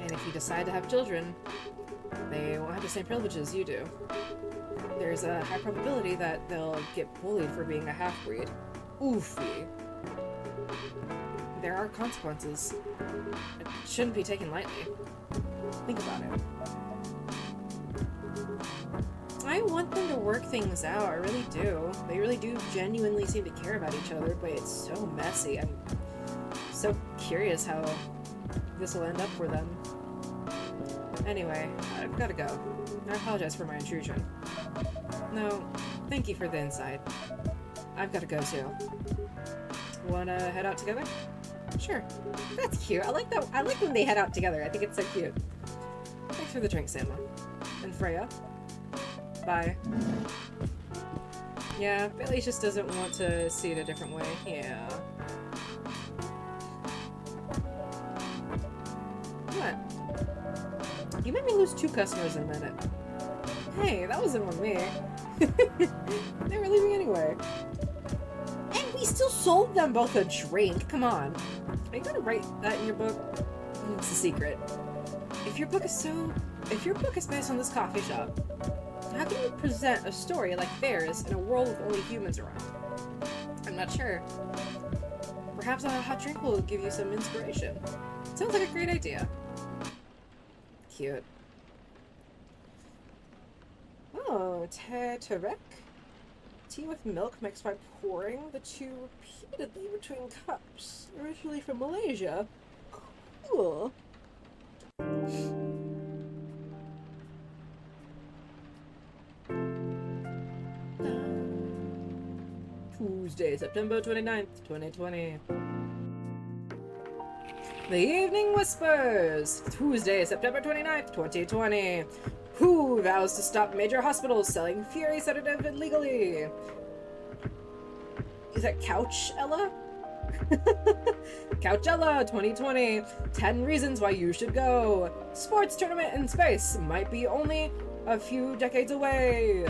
And if you decide to have children, they won't have the same privileges you do. There's a high probability that they'll get bullied for being a half-breed. Oofy. There are consequences. It shouldn't be taken lightly. Think about it. I want them to work things out, I really do. They really do genuinely seem to care about each other, but it's so messy. I'm so curious how this will end up for them. Anyway, I've gotta go. I apologize for my intrusion. No, thank you for the insight. I've gotta go too. Wanna head out together? Sure. That's cute. I like that. I like when they head out together. I think it's so cute. Thanks for the drink, Sama. And Freya? Bye. Yeah, Bailey just doesn't want to see it a different way. Yeah. What? You made me lose 2 customers in a minute. Hey, that wasn't on me. They were leaving anyway. And we still sold them both a drink. Come on. Are you gonna write that in your book? It's a secret. If your book is based on this coffee shop, how can you present a story like theirs in a world with only humans around? I'm not sure. Perhaps a hot drink will give you some inspiration. Sounds like a great idea. Cute. Oh, Terek? Tea with milk mixed by pouring the two repeatedly between cups. Originally from Malaysia. Cool. Tuesday, September 29th, 2020. The Evening Whispers! Tuesday, September 29th, 2020. Who vows to stop major hospitals selling Fury sedative illegally? Is that Couchella? Couchella 2020. 10 reasons why you should go. Sports tournament in space might be only a few decades away.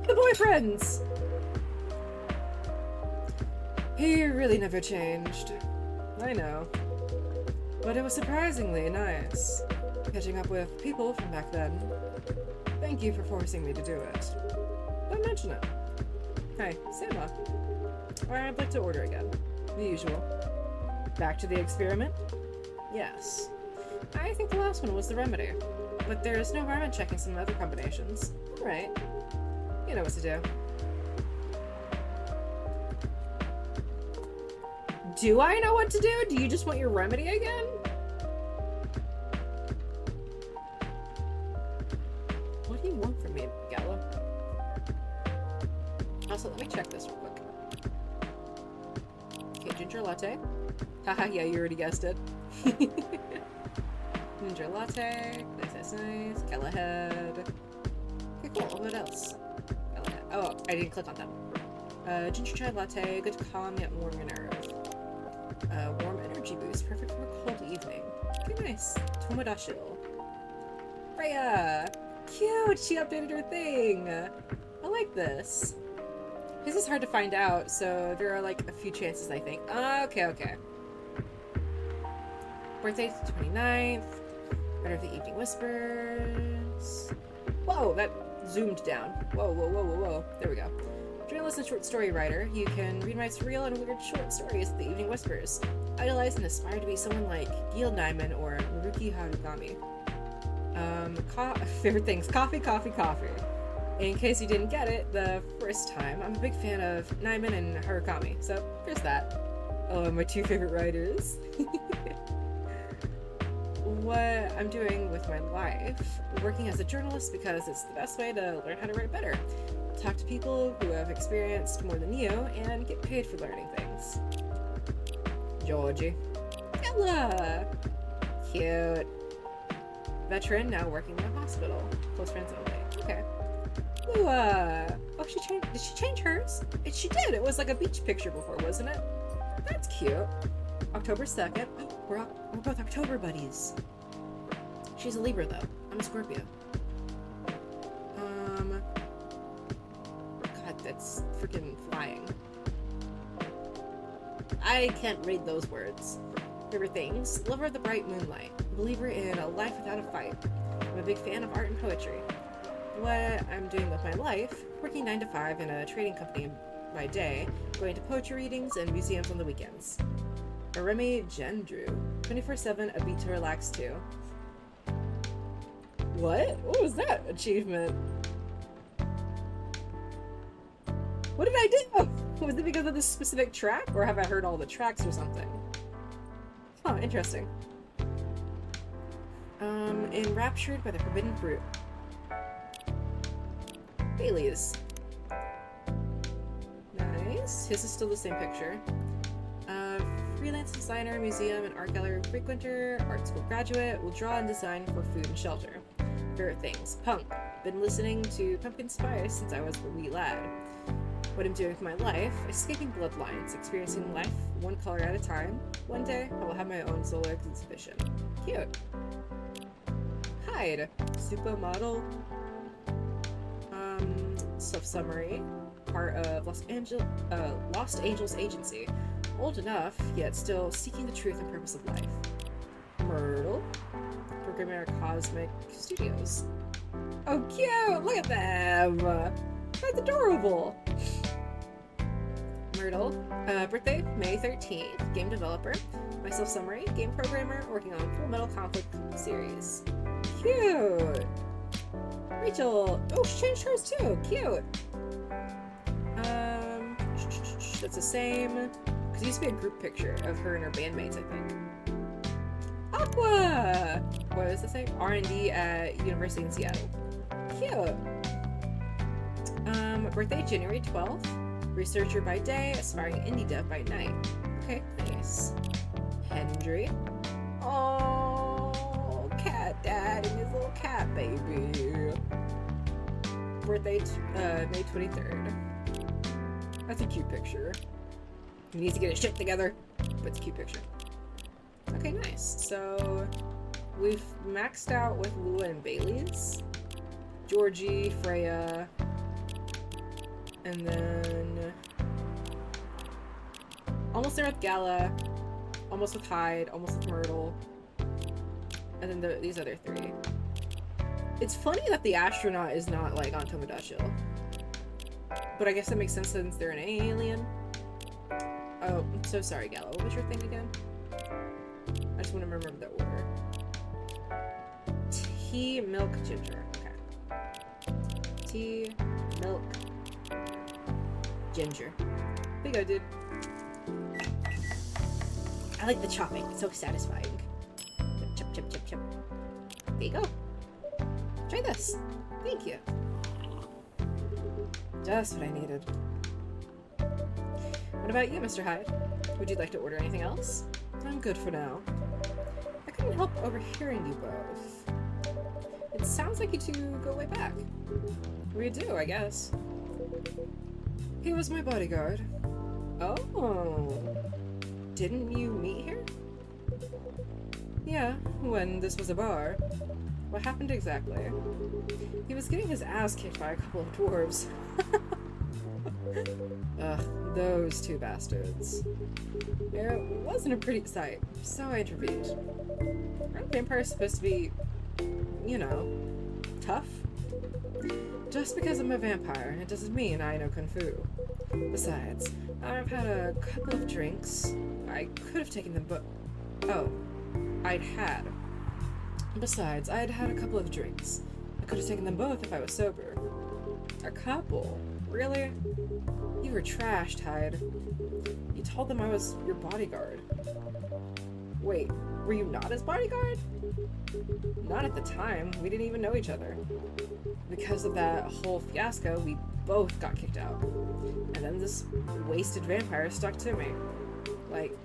The boyfriends. He really never changed. I know. But it was surprisingly nice. Catching up with people from back then. Thank you for forcing me to do it. Don't mention it. Hey, Sama. I'd like to order again. The usual. Back to the experiment? Yes. I think the last one was the remedy. But there's no harm in checking some other combinations. Alright. You know what to do. Do I know what to do? Do you just want your remedy again? What do you want from me, Gala? Also, let me check this real quick. Okay, ginger latte. Haha, yeah, you already guessed it. Ginger latte. Nice. Galahad. Okay, cool. What else? Galahad. Oh, I didn't click on them. Ginger chai latte. Good to calm yet warm your nerve. Warm energy boost. Perfect for a cold evening. Okay, nice. Tomodashil. Freya! Cute! She updated her thing! I like this. This is hard to find out, so there are like a few chances, I think. Okay. Birthday 29th. Writer of the Evening Whispers. Whoa, that zoomed down. Whoa. There we go. Journalist and short story writer, you can read my surreal and weird short stories at the Evening Whispers. Idolize and aspire to be someone like Gil Nyman or Maruki Harugami. Favorite things, coffee. In case you didn't get it the first time, I'm a big fan of Nyman and Harukami, so there's that. Oh, my 2 favorite writers. What I'm doing with my life, working as a journalist because it's the best way to learn how to write better. Talk to people who have experienced more than you and get paid for learning things. Georgie. Ella! Cute. Veteran, now working in a hospital. Close friends only. Okay. Lua! Oh, did she change hers? She did! It was like a beach picture before, wasn't it? That's cute. October 2nd. We're both October buddies. She's a Libra, though. I'm a Scorpio. God, that's freaking flying. I can't read those words. Favorite things. Lover of the bright moonlight. Believer in a life without a fight. I'm a big fan of art and poetry. What I'm doing with my life, working 9 to 5 in a trading company by day, going to poetry readings and museums on the weekends. Remy Gendrew. 24/7, a beat to relax to. What? What was that achievement? What did I do? Was it because of this specific track, or have I heard all the tracks or something? Huh, interesting. Enraptured by the forbidden fruit. Bailey's. Nice. His is still the same picture. Freelance designer, museum and art gallery frequenter, art school graduate, will draw and design for food and shelter. Favorite things. Punk. Been listening to Pumpkin Spice since I was a wee lad. What I'm doing with my life, escaping bloodlines, experiencing life one color at a time. One day, I will have my own solo exhibition. Cute. Hyde. Supermodel. Self-summary. Part of Lost Angels Agency. Old enough, yet still seeking the truth and purpose of life. Myrtle. Programmer at Cosmic Studios. Oh, cute! Look at them! That's adorable! Myrtle. Birthday, May 13th. Game developer. My self-summary. Game programmer. Working on Full Metal Conflict series. Cute! Rachel. Oh, she changed hers too. Cute. That's the same. Because it used to be a group picture of her and her bandmates, I think. Aqua! What does that say? R&D at University in Seattle. Cute. Birthday, January 12th. Researcher by day, aspiring indie dev by night. Okay, nice. Hendry. Oh, cat dad and his little cat baby. Birthday, May 23rd. That's a cute picture. He needs to get his shit together, but it's a cute picture. Okay, nice. So, we've maxed out with Lua and Bailey's. Georgie, Freya, and then almost there with Gala, almost with Hyde, almost with Myrtle, and then these other three. It's funny that the astronaut is not like on Tomodachi, but I guess that makes sense since they're an alien. Oh, I'm so sorry, Gala. What was your thing again? I just want to remember the order. Tea, milk, ginger. Okay. Tea, milk, ginger. There you go, dude. I like the chopping. It's so satisfying. Chop, chop, chop, chop. There you go. Try this. Thank you. Just what I needed. What about you, Mr. Hyde? Would you like to order anything else? I'm good for now. I couldn't help overhearing you both. It sounds like you two go way back. We do, I guess. He was my bodyguard. Oh. Didn't you meet here? Yeah, when this was a bar. What happened exactly? He was getting his ass kicked by a couple of dwarves. Ugh, those two bastards. It wasn't a pretty sight, so I intervened. Aren't vampires supposed to be, you know, tough? Just because I'm a vampire, it doesn't mean I know Kung Fu. Besides, I've had a couple of drinks. I could have taken them Oh, I'd had. Besides, I'd had a couple of drinks. I could have taken them both if I was sober. A couple? Really? You were trashed, Hyde. You told them I was your bodyguard. Wait, were you not his bodyguard? Not at the time. We didn't even know each other. Because of that whole fiasco, we both got kicked out. And then this wasted vampire stuck to me. Like,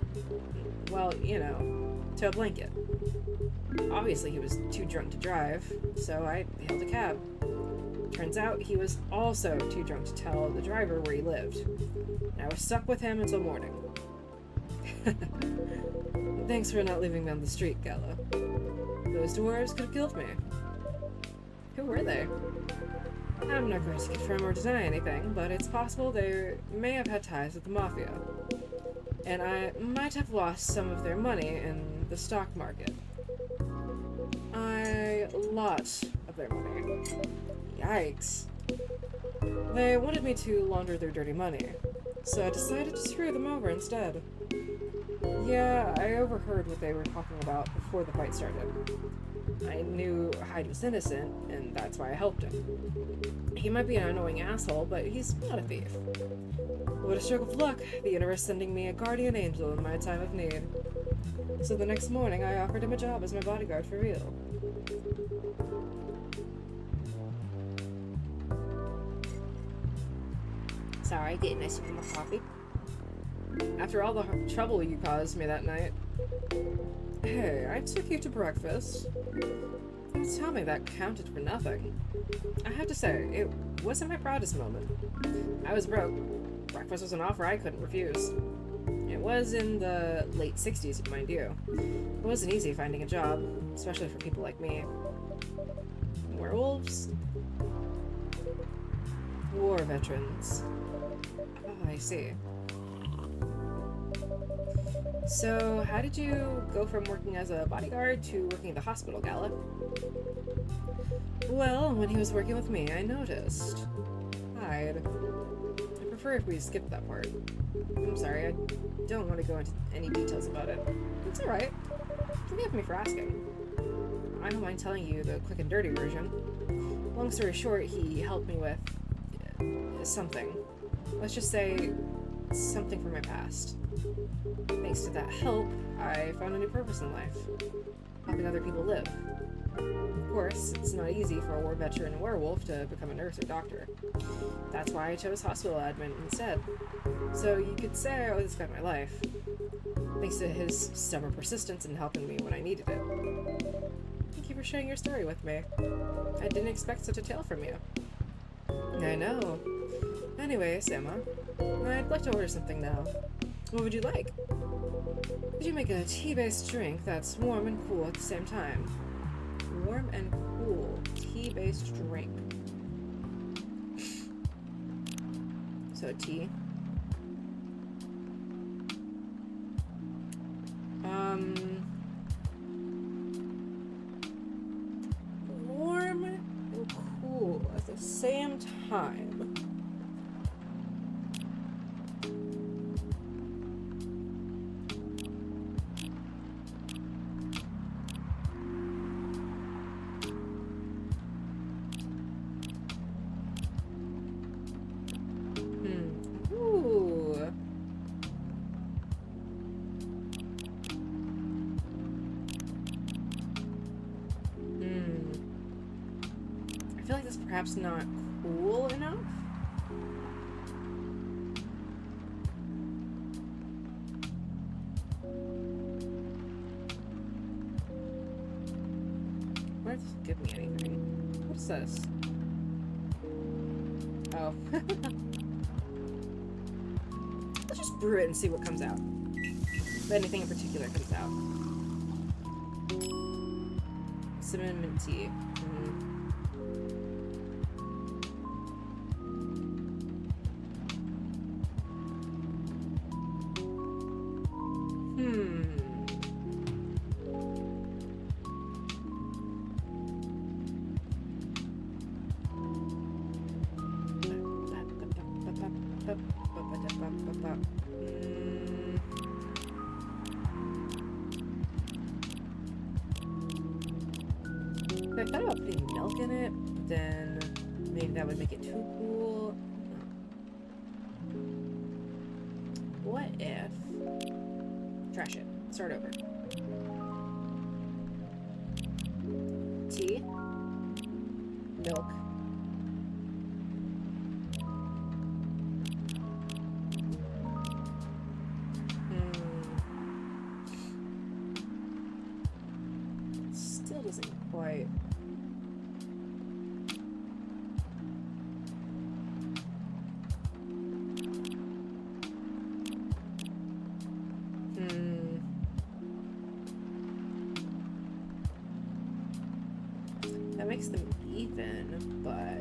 Well, you know, to a blanket. Obviously, he was too drunk to drive, so I hailed a cab. Turns out he was also too drunk to tell the driver where he lived. And I was stuck with him until morning. Thanks for not leaving me on the street, Gala. Those dwarves could have killed me. Who were they? I'm not going to confirm or deny anything, but it's possible they may have had ties with the Mafia. And I might have lost some of their money in the stock market. A lot of their money. Yikes. They wanted me to launder their dirty money, so I decided to screw them over instead. Yeah, I overheard what they were talking about before the fight started. I knew Hyde was innocent, and that's why I helped him. He might be an annoying asshole, but he's not a thief. What a stroke of luck, the universe sending me a guardian angel in my time of need. So the next morning, I offered him a job as my bodyguard for real. Sorry, getting a sip of my coffee. After all the trouble you caused me that night. Hey, I took you to breakfast. You tell me that counted for nothing. I have to say, it wasn't my proudest moment. I was broke. Breakfast was an offer I couldn't refuse. It was in the late 60s, mind you. It wasn't easy finding a job, especially for people like me. Werewolves? War veterans. Oh, I see. So, how did you go from working as a bodyguard to working at the hospital, Gala? Well, when he was working with me, I noticed. Hyde. I prefer if we skip that part. I'm sorry, I don't want to go into any details about it. It's alright. Forgive me for asking. I don't mind telling you the quick and dirty version. Long story short, he helped me with something. Let's just say something from my past. Thanks to that help, I found a new purpose in life. Helping other people live. Of course, it's not easy for a war veteran werewolf to become a nurse or doctor. That's why I chose hospital admin instead. So you could say I owe this guy my life. Thanks to his stubborn persistence in helping me when I needed it. Thank you for sharing your story with me. I didn't expect such a tale from you. I know. Anyways, Emma, I'd like to order something now. What would you like? Could you make a tea-based drink that's warm and cool at the same time? Warm and cool. Tea-based drink. So tea. Warm and cool at the same time. I feel like that's perhaps not cool enough. Why does it give me anything? What is this? Oh. Let's just brew it and see what comes out. If anything in particular comes out. Cinnamon mint tea. I thought about putting milk in it, but then maybe that would make it too cool. What if... Trash it. Start over. Tea. Milk. still doesn't quite... That makes them even, but...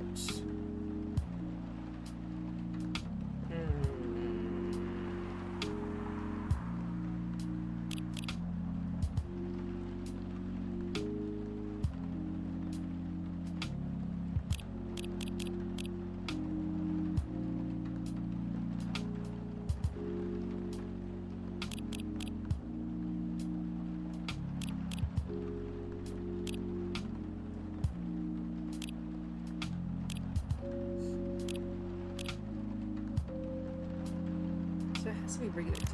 So it has to be regular too.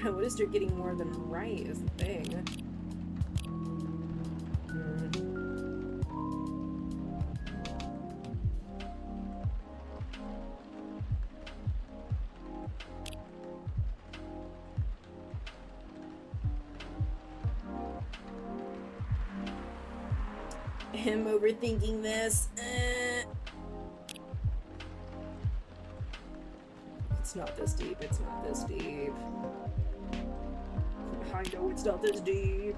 What is there getting more than right is the thing. Him overthinking this. It's not this deep. It's not this deep. I know it's not this deep.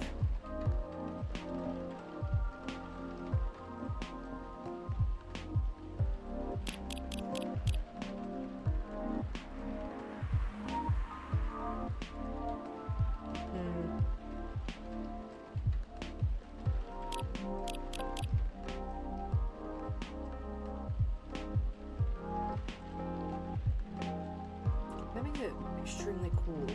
That makes it extremely cool.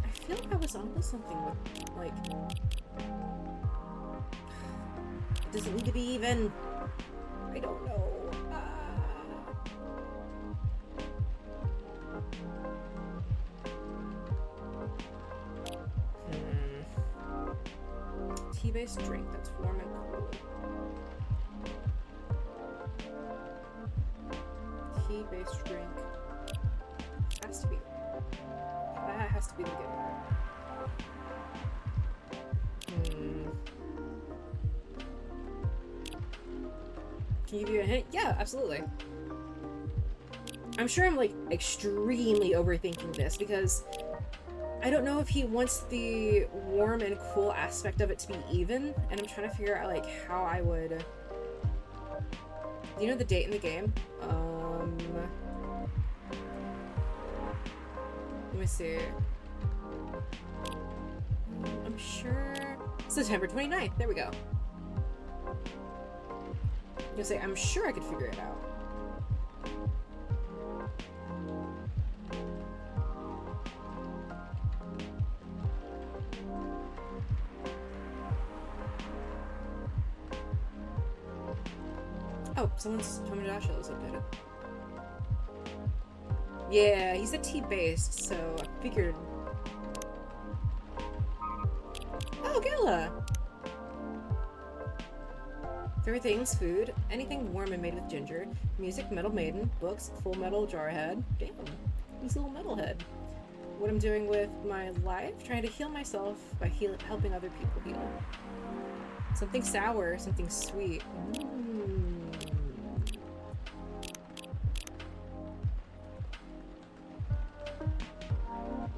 I feel like I was onto something with, like... It doesn't need to be even. I don't know. Tea-based drink that's warm and cool. Tea-based drink. Has to be. That has to be the good one. Can you give you a hint? Yeah, absolutely. I'm sure I'm like extremely overthinking this because I don't know if he wants the warm and cool aspect of it to be even, and I'm trying to figure out like how I would. Do you know the date in the game? Let me see. I'm sure September 29th. There we go. I'm gonna say I'm sure I could figure it out. Oh, someone's Tomodachi is updated. Yeah, he's a tea-based, so I figured. Oh, Gala! Favorite things: food, anything warm and made with ginger, music, metal maiden, books, full metal jarhead. Damn, he's a little metalhead. What I'm doing with my life: trying to heal myself by helping other people heal. Something sour, something sweet.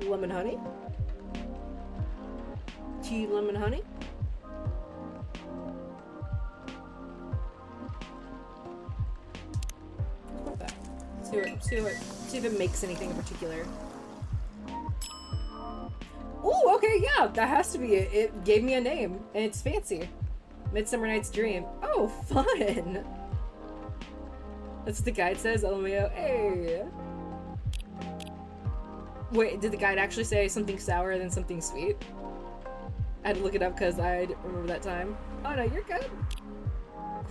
Lemon honey? Tea lemon honey? What's that? See if it makes anything in particular. Oh, okay, yeah, that has to be it. It gave me a name, and it's fancy. Midsummer Night's Dream. Oh, fun! That's what the guide says, LMAO. Hey! Wait, did the guide actually say something sour than something sweet? I had to look it up because I remember that time. Oh no, you're good.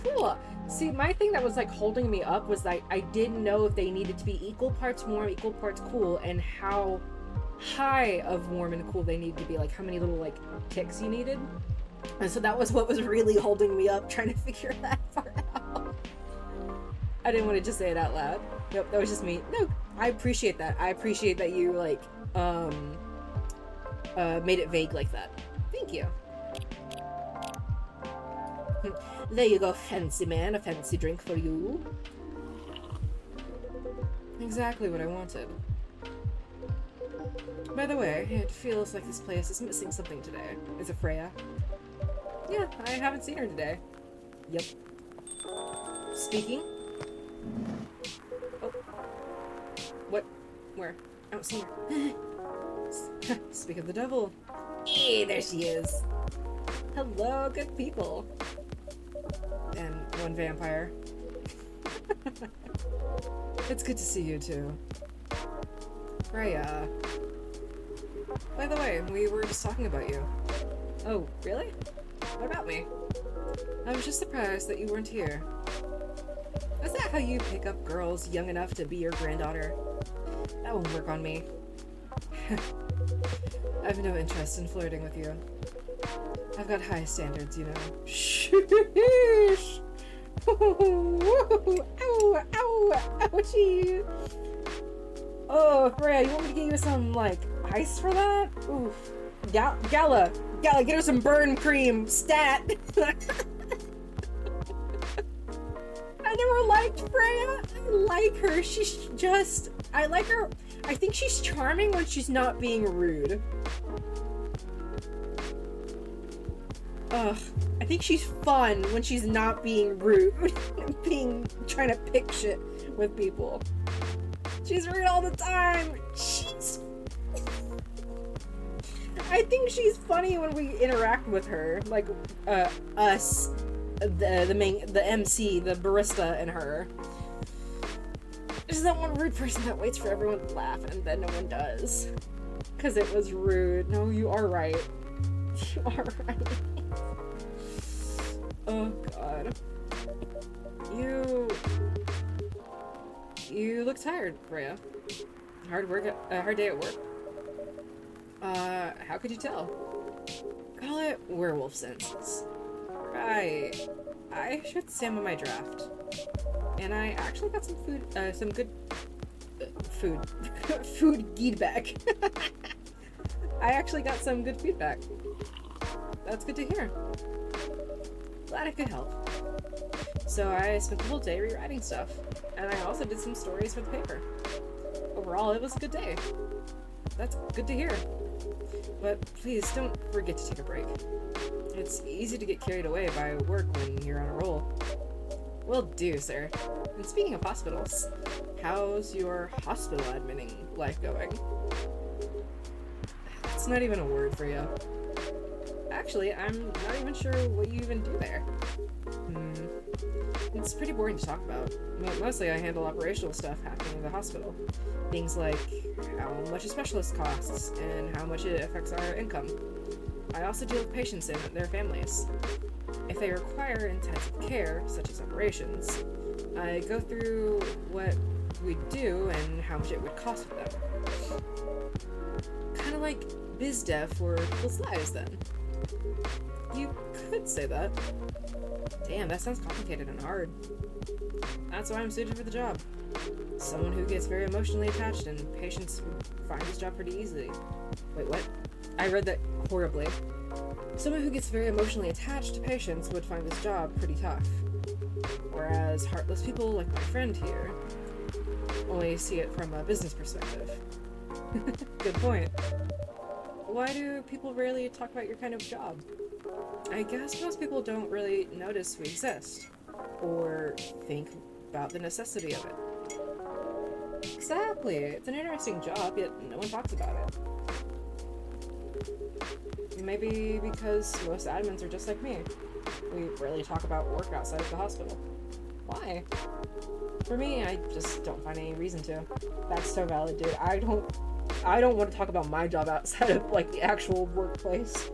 Cool. See, my thing that was like holding me up was like I didn't know if they needed to be equal parts warm, equal parts cool, and how high of warm and cool they needed to be. Like how many little like ticks you needed. And so that was what was really holding me up, trying to figure that part out. I didn't want to just say it out loud. Nope, that was just me. No, I appreciate that. I appreciate that you like made it vague like that. Thank you. There you go, fancy man. A fancy drink for you. Exactly what I wanted. By the way, it feels like this place is missing something today. Is it Freya? Yeah, I haven't seen her today. Yep. Speaking? Oh. What? Where? I don't see her. Speak of the devil. Hey, there she is. Hello, good people. And one vampire. It's good to see you too. Freya. By the way, we were just talking about you. Oh, really? What about me? I was just surprised that you weren't here. Is that how you pick up girls young enough to be your granddaughter? That won't work on me. I've no interest in flirting with you. I've got high standards, you know. Sheesh! Ow! Ow! Ouchie! Oh, Freya, you want me to get you some, like, ice for that? Oof. Gala, get her some burn cream, stat! I never liked Freya. I like her. She's just... I like her. I think she's charming when she's not being rude. Ugh. I think she's fun when she's not being rude. Trying to pick shit with people. She's rude all the time. I think she's funny when we interact with her. Like, us. The MC, the barista, and her. There's that one rude person that waits for everyone to laugh and then no one does. Because it was rude. No, you are right. You are right. Oh, God. You look tired, Freya. Hard day at work? How could you tell? Call it werewolf senses. Right. I should stand by my draft. And I actually got some food, some good food feedback. I actually got some good feedback. That's good to hear. Glad I could help. So I spent the whole day rewriting stuff, and I also did some stories for the paper. Overall, it was a good day. That's good to hear. But please don't forget to take a break. It's easy to get carried away by work when you're on a roll. Will do, sir. And speaking of hospitals, how's your hospital admitting life going? That's not even a word for you. Actually, I'm not even sure what you even do there. It's pretty boring to talk about. Mostly I handle operational stuff happening in the hospital. Things like how much a specialist costs and how much it affects our income. I also deal with patients and their families. If they require intensive care, such as operations, I go through what we do and how much it would cost for them. Kind of like biz dev for people's lives, then. You could say that. Damn, that sounds complicated and hard. That's why I'm suited for the job. Someone who gets very emotionally attached, and patients would find this job pretty easily. Wait, what? I read that horribly. Someone who gets very emotionally attached to patients would find this job pretty tough. Whereas heartless people like my friend here only see it from a business perspective. Good point. Why do people rarely talk about your kind of job? I guess most people don't really notice we exist, or think about the necessity of it. Exactly. It's an interesting job, yet no one talks about it. Maybe because most admins are just like me. We rarely talk about work outside of the hospital. Why? For me, I just don't find any reason to. That's so valid, dude. I don't want to talk about my job outside of, like, the actual workplace.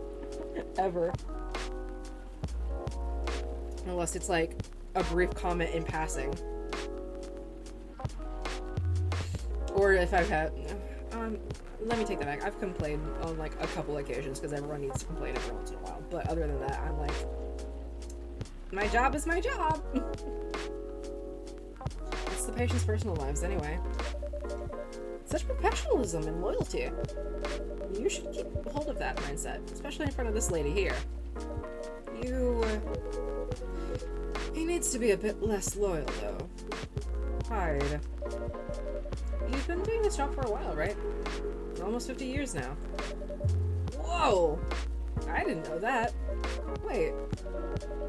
Ever. Unless it's, like, a brief comment in passing. Or if I've had... let me take that back. I've complained on, like, a couple occasions, because everyone needs to complain every once in a while. But other than that, I'm like... My job is my job! It's the patient's personal lives, anyway. Such professionalism and loyalty. You should keep hold of that mindset, especially in front of this lady here. He needs to be a bit less loyal, though. Hyde. You've been doing this job for a while, right? Almost 50 years now. Whoa! I didn't know that. Wait.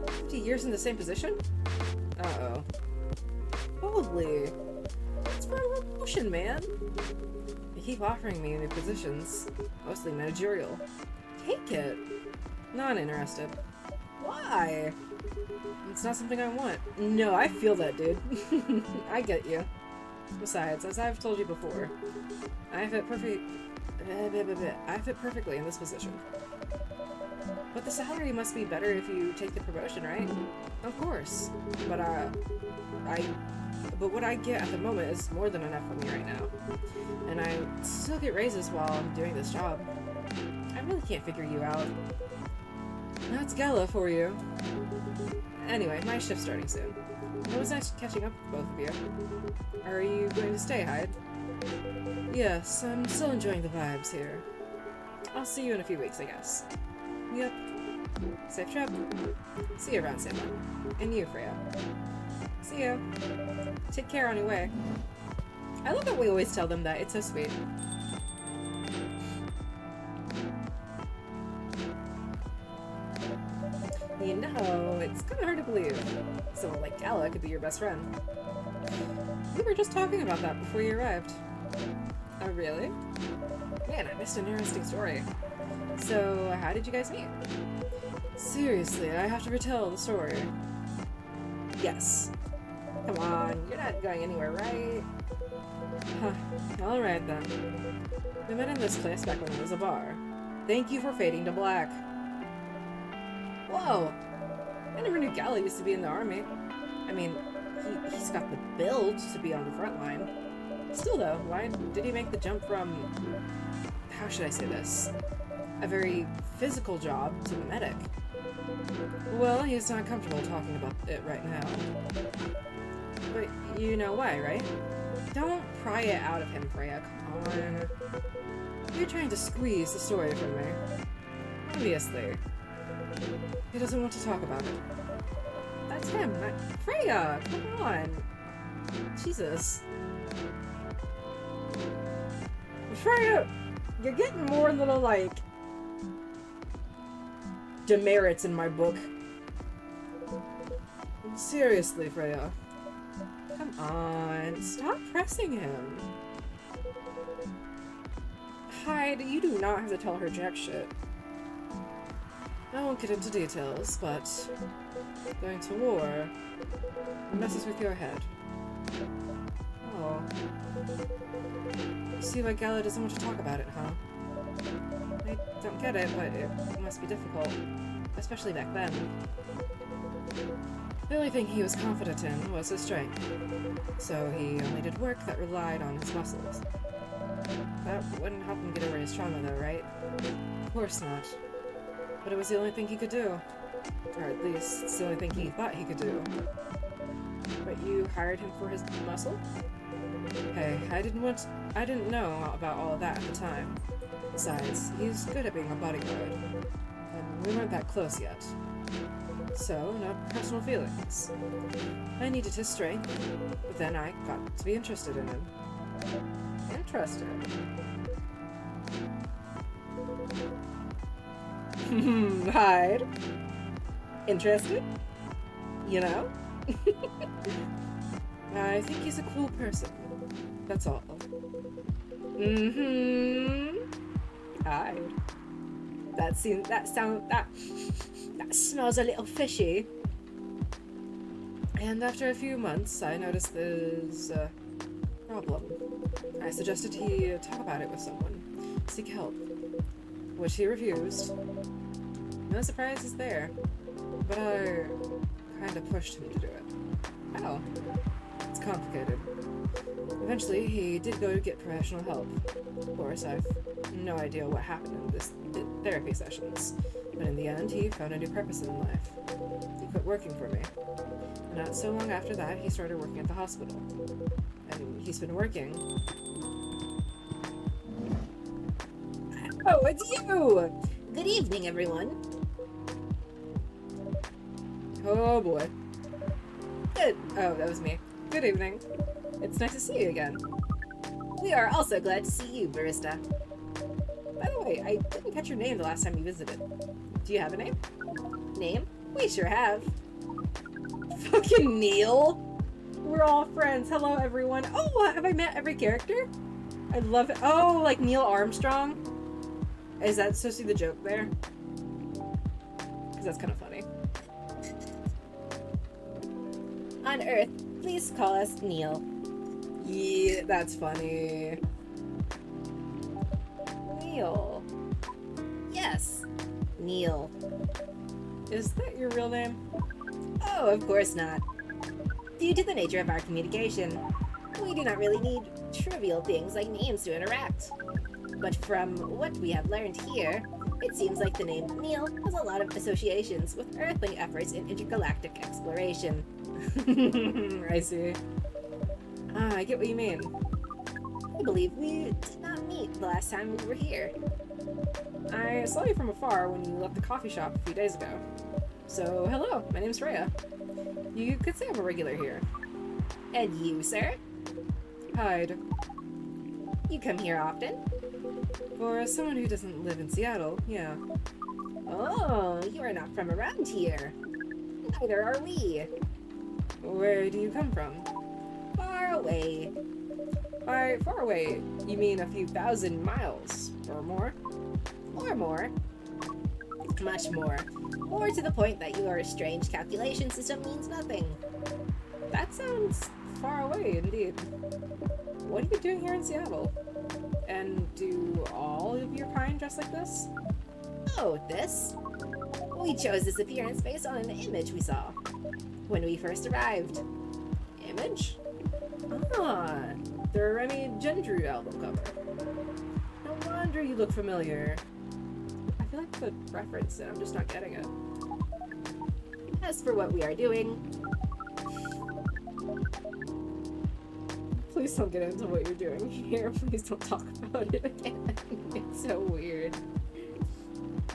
50 years in the same position? Uh-oh. Holy. It's for a promotion, man. They keep offering me new positions. Mostly managerial. Take it. Not interested. Why? It's not something I want. No, I feel that, dude. I get you. Besides, as I've told you before, I fit perfectly in this position. But the salary must be better if you take the promotion, right? Of course. But what I get at the moment is more than enough for me right now. And I still get raises while I'm doing this job. I really can't figure you out. That's Gala for you. Anyway, my shift's starting soon. It was nice catching up with both of you. Are you going to stay, Hyde? Yes, I'm still enjoying the vibes here. I'll see you in a few weeks, I guess. Yep. Safe trip. See you around, Salem. And you, Freya. See you. Take care on your way. I love that we always tell them that. It's so sweet. You know, it's kind of hard to believe. Someone like Gala could be your best friend. We were just talking about that before you arrived. Oh, really? Man, I missed an interesting story. So, how did you guys meet? Seriously, I have to retell the story. Yes. Come on, you're not going anywhere, right? Huh. Alright then. We met in this place back when it was a bar. Thank you for fading to black. Whoa! I never knew Gala used to be in the army. I mean, he's got the build to be on the front line. Still though, why did he make the jump from... how should I say this? A very physical job to medic? Well, he's not comfortable talking about it right now. But you know why, right? Don't pry it out of him, Freya. Come on. You're trying to squeeze the story from me. Obviously. He doesn't want to talk about it. That's him. Freya! Come on! Jesus. Freya! You're getting more little, like... demerits in my book. Seriously, Freya. Come on. Stop pressing him. Hyde, you do not have to tell her jack shit. I won't get into details, but going to war messes with your head. Oh. You see why Gala doesn't want to talk about it, huh? I don't get it, but it must be difficult. Especially back then. The only thing he was confident in was his strength. So he only did work that relied on his muscles. That wouldn't help him get over his trauma though, right? Of course not. But it was the only thing he could do. Or at least, it's the only thing he thought he could do. But you hired him for his muscle? Hey, I didn't know about all of that at the time. Besides, he's good at being a bodyguard. And we weren't that close yet. So, no personal feelings. I needed his strength, but then I got to be interested in him. Interested? Hyde. Interested? You know? I think he's a cool person. That's all. Hyde. That smells a little fishy. And after a few months, I noticed there's a problem. I suggested he talk about it with someone, seek help, which he refused. No surprises there, but I kinda pushed him to do it. How? It's complicated. Eventually, he did go to get professional help. Of course, I've no idea what happened in this therapy sessions, but in the end, he found a new purpose in life. He quit working for me. And not so long after that, he started working at the hospital. And he's been working. Oh, it's you! Good evening, everyone. Oh boy. Good. Oh, that was me. Good evening. It's nice to see you again. We are also glad to see you, Barista. By the way, I didn't catch your name the last time you visited. Do you have a name? Name? We sure have. Fucking Neil! We're all friends. Hello, everyone. Oh, have I met every character? I love it. Oh, like Neil Armstrong? Is that supposed to be the joke there? Because that's kind of funny. On Earth, please call us Neil. Yeah, that's funny. Neil. Yes, Neil. Is that your real name? Oh, of course not. Due to the nature of our communication, we do not really need trivial things like names to interact. But from what we have learned here, it seems like the name Neil has a lot of associations with Earthling efforts in intergalactic exploration. I see. Ah, I get what you mean. I believe we did not meet the last time we were here. I saw you from afar when you left the coffee shop a few days ago. So, hello, my name's Rhea. You could say I'm a regular here. And you, sir? Hyde. You come here often? For someone who doesn't live in Seattle, yeah. Oh, you are not from around here. Neither are we. Where do you come from? Far away. By far away, you mean a few thousand miles or more? Or more. Much more. More to the point that your strange calculation system means nothing. That sounds far away indeed. What are you doing here in Seattle? And do all of your kind dress like this? Oh, this? We chose this appearance based on an image we saw when we first arrived. Image? Ah, the Remy Gendry album cover. No wonder you look familiar. I feel like the reference, and I'm just not getting it. As for what we are doing, Please don't get into what you're doing here. Please don't talk about it again. It's so weird.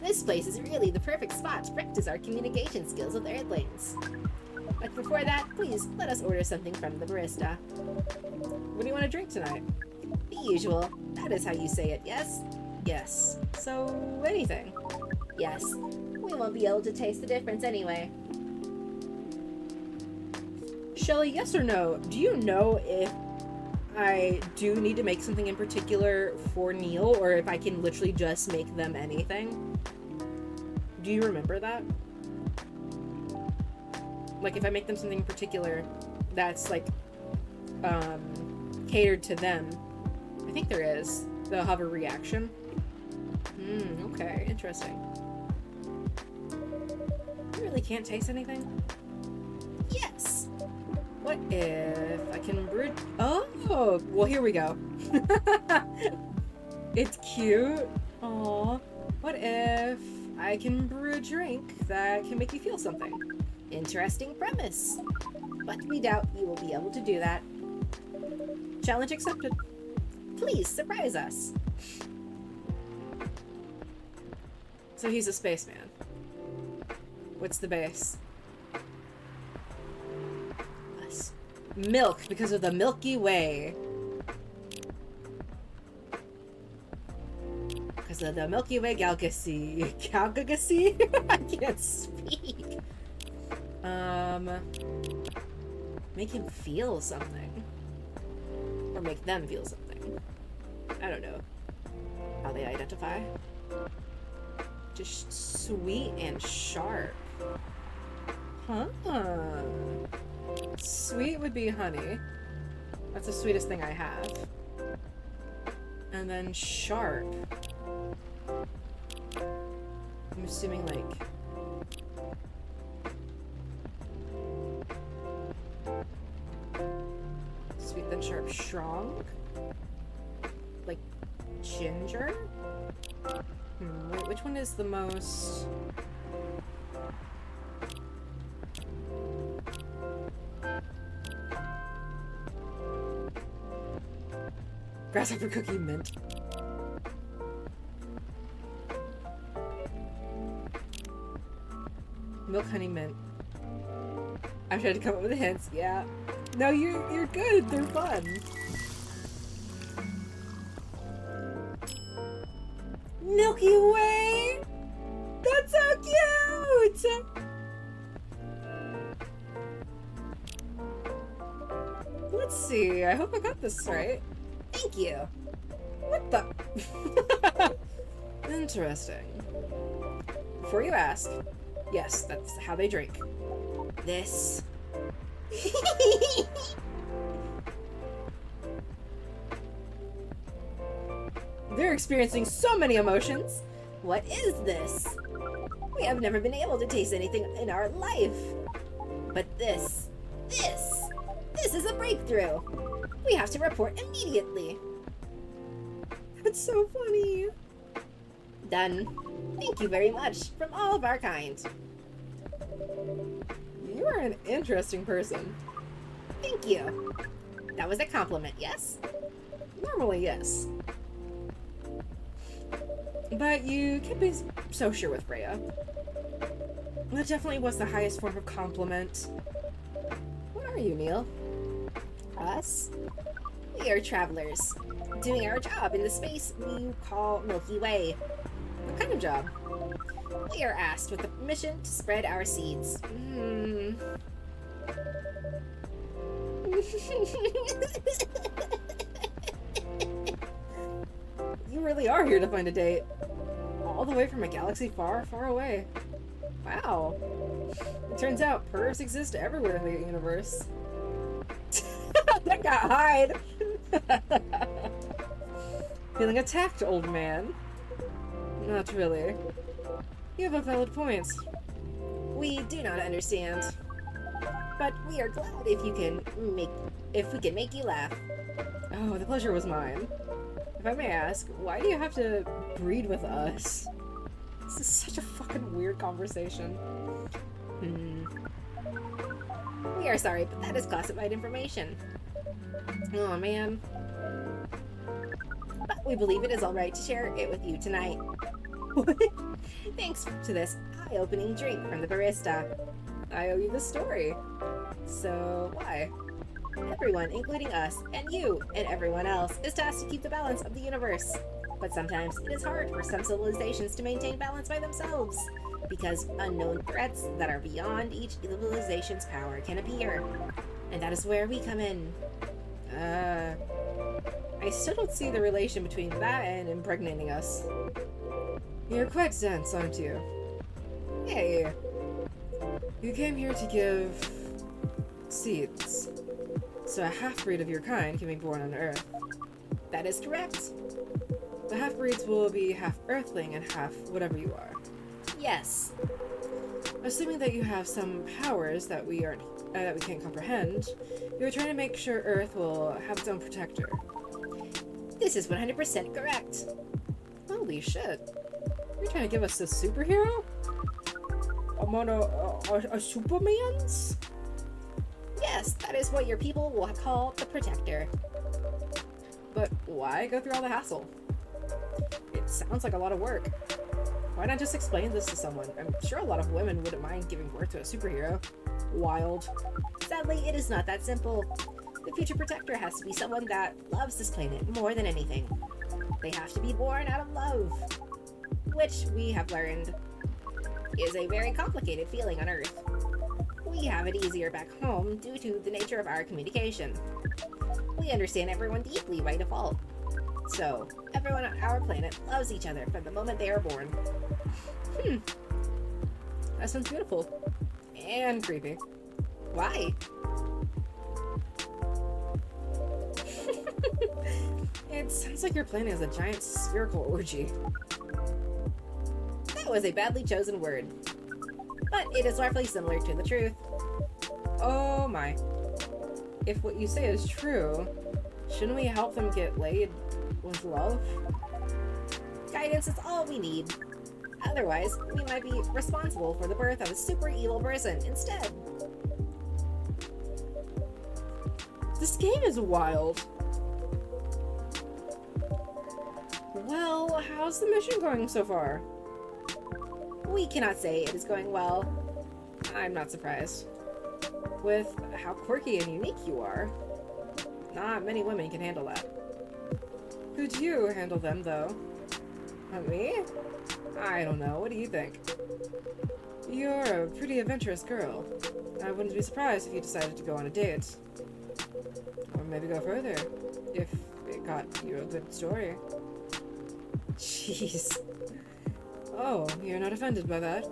this place is really the perfect spot to practice our communication skills with Earthlings. But before that, please let us order something from the barista. What do you want to drink tonight? The usual. That is how you say it, yes? Yes. So, anything. Yes. We won't be able to taste the difference anyway. Shelly, yes or no? Do you know if I do need to make something in particular for Neil, or if I can literally just make them anything? Do you remember that? Like, if I make them something in particular that's, like, catered to them. I think there is. They'll have a reaction. Okay, interesting. You really can't taste anything? Yes. What if I can brew... Oh! Well, here we go. It's cute. Aw. What if I can brew a drink that can make you feel something? Interesting premise. But we doubt you will be able to do that. Challenge accepted. Please surprise us. So he's a spaceman. What's the base? Us. Milk, because of the Milky Way. Because of the Milky Way galaxy. Galaxy? I can't speak. Make him feel something. Or make them feel something. I don't know how they identify. Just sweet and sharp. Huh. Sweet would be honey. That's the sweetest thing I have. And then sharp. I'm assuming like... Sweet then sharp. Strong? Like ginger? Wait, which one is the most... Grasshopper cookie mint. Milk honey mint. I'm trying to come up with hints. Yeah. No, you're good. They're fun. Milky Way. That's so cute. Let's see. I hope I got this right. Thank you. What the? Interesting. Before you ask, yes, that's how they drink. This. They're experiencing so many emotions. What is this? We have never been able to taste anything in our life. But this is a breakthrough. We have to report immediately. That's so funny. Done. Thank you very much from all of our kind. You are an interesting person. Thank you. That was a compliment, yes? Normally, yes. But you can't be so sure with Freya. That definitely was the highest form of compliment. What are you, Neil? Us? We are travelers, doing our job in the space we call Milky Way. What kind of job? We are asked with the mission to spread our seeds. You really are here to find a date. All the way from a galaxy far, far away. Wow. It turns out pervs exist everywhere in the universe. That got hide. Feeling attacked, old man? Not really. You have a valid point. We do not understand. But we are glad if we can make you laugh. Oh, the pleasure was mine. If I may ask, why do you have to breed with us? This is such a fucking weird conversation. We are sorry, but that is classified information. Oh, man. But we believe it is alright to share it with you tonight. Thanks to this eye-opening drink from the barista. I owe you the story. So, why? Everyone, including us, and you, and everyone else, is tasked to keep the balance of the universe. But sometimes it is hard for some civilizations to maintain balance by themselves, because unknown threats that are beyond each civilization's power can appear. And that is where we come in. I still don't see the relation between that and impregnating us. You're quite dense, aren't you? Hey. You came here to give seeds, so a half-breed of your kind can be born on Earth. That is correct. The half-breeds will be half Earthling and half whatever you are. Yes. Assuming that you have some powers that we can't comprehend, you're trying to make sure Earth will have its own protector. This is 100% correct. Holy shit. You're trying to give us a superhero? Among a Superman's? Yes, that is what your people will call the Protector. But why go through all the hassle? It sounds like a lot of work. Why not just explain this to someone? I'm sure a lot of women wouldn't mind giving birth to a superhero. Wild. Sadly, it is not that simple. The future Protector has to be someone that loves this planet more than anything. They have to be born out of love, which we have learned is a very complicated feeling on Earth. We have it easier back home due to the nature of our communication. We understand everyone deeply by default. So, everyone on our planet loves each other from the moment they are born. That sounds beautiful. And creepy. Why? It sounds like your plan is a giant spherical orgy. That was a badly chosen word. But it is roughly similar to the truth. Oh my. If what you say is true, shouldn't we help them get laid with love? Guidance is all we need. Otherwise, we might be responsible for the birth of a super evil person instead. This game is wild. Well, how's the mission going so far? We cannot say it is going well. I'm not surprised. With how quirky and unique you are, not many women can handle that. Could you handle them, though? Me? I don't know. What do you think? You're a pretty adventurous girl. I wouldn't be surprised if you decided to go on a date. Or maybe go further, if it got you a good story. Jeez. Oh, you're not offended by that?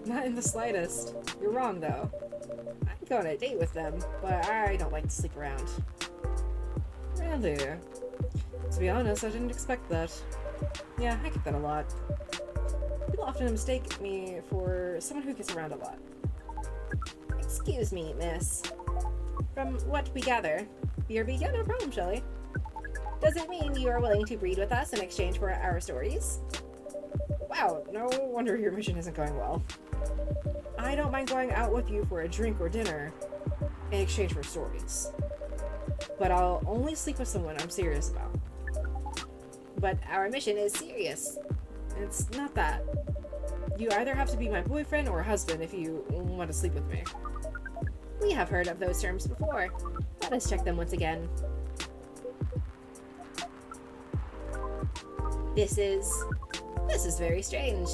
Not in the slightest. You're wrong, though. I'd go on a date with them, but I don't like to sleep around. Really? To be honest, I didn't expect that. Yeah, I get that a lot. People often mistake me for someone who gets around a lot. Excuse me, miss. From what we gather, BRB, yeah, no problem, Shelly. Does it mean you are willing to breed with us in exchange for our stories? Wow, no wonder your mission isn't going well. I don't mind going out with you for a drink or dinner in exchange for stories. But I'll only sleep with someone I'm serious about. But our mission is serious. It's not that. You either have to be my boyfriend or husband if you want to sleep with me. We have heard of those terms before. Let us check them once again. This is very strange.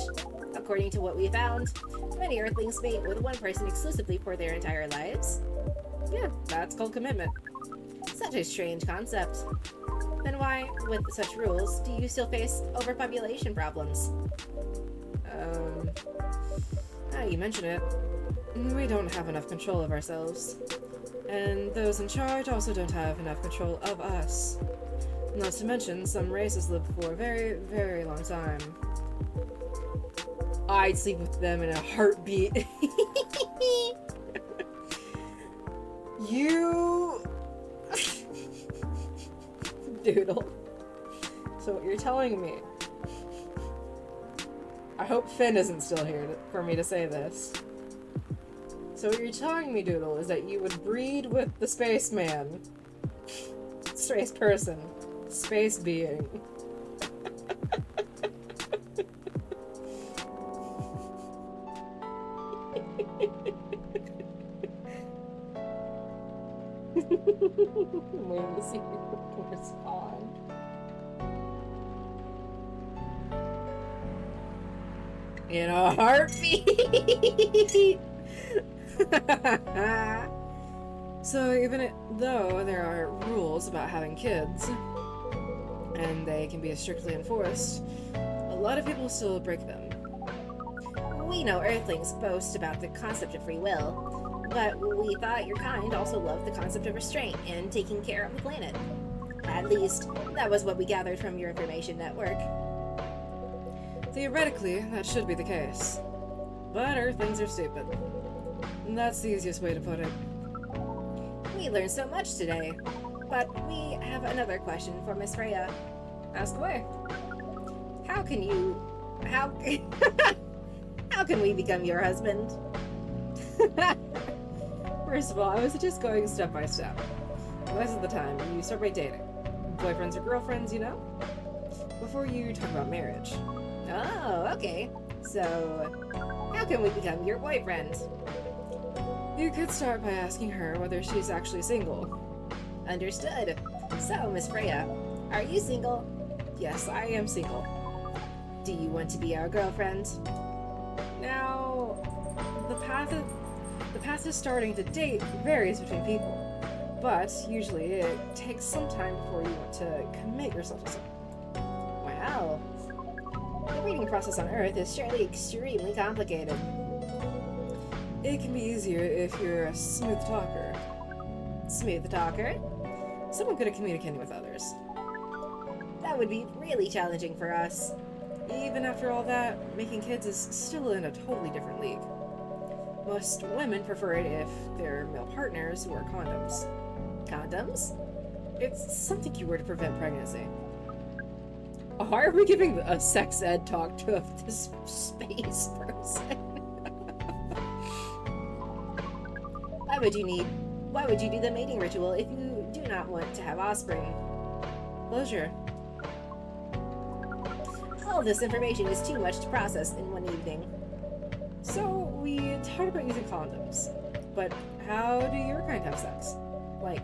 According to what we found, many Earthlings mate with one person exclusively for their entire lives. Yeah, that's called commitment. Such a strange concept. Then why, with such rules, do you still face overpopulation problems? Now you mention it, we don't have enough control of ourselves. And those in charge also don't have enough control of us. Not to mention, some races live for a very, very long time. I'd sleep with them in a heartbeat. You... Doodle. So what you're telling me... I hope Finn isn't still here for me to say this. So what you're telling me, Doodle, is that you would breed with the spaceman. Space person. Space being. Waiting to see you respond. In a heartbeat! So even though there are rules about having kids, and they can be strictly enforced, a lot of people still break them. We know Earthlings boast about the concept of free will, but we thought your kind also loved the concept of restraint and taking care of the planet. At least, that was what we gathered from your information network. Theoretically, that should be the case. But Earthlings are stupid. And that's the easiest way to put it. We learned so much today, but we have another question for Miss Freya. Ask away. How can we become your husband? First of all, I was just going step by step. Most of the time, you start by dating. Boyfriends or girlfriends, you know? Before you talk about marriage. Oh, okay. So, how can we become your boyfriend? You could start by asking her whether she's actually single. Understood. So, Miss Freya, are you single? Yes, I am single. Do you want to be our girlfriend? Now, the path to starting to date varies between people, but usually it takes some time before you want to commit yourself to someone. Wow. The mating process on Earth is surely extremely complicated. It can be easier if you're a smooth talker. Smooth talker? Someone good at communicating with others. That would be really challenging for us. Even after all that, making kids is still in a totally different league. Most women prefer it if their male partners wear condoms. Condoms? It's something you wear to prevent pregnancy. Why are we giving a sex ed talk to this space person? Why would you do the mating ritual if you do not want to have offspring? Closure. All this information is too much to process in one evening. So, we talked about using condoms. But how do your kind have sex? Like,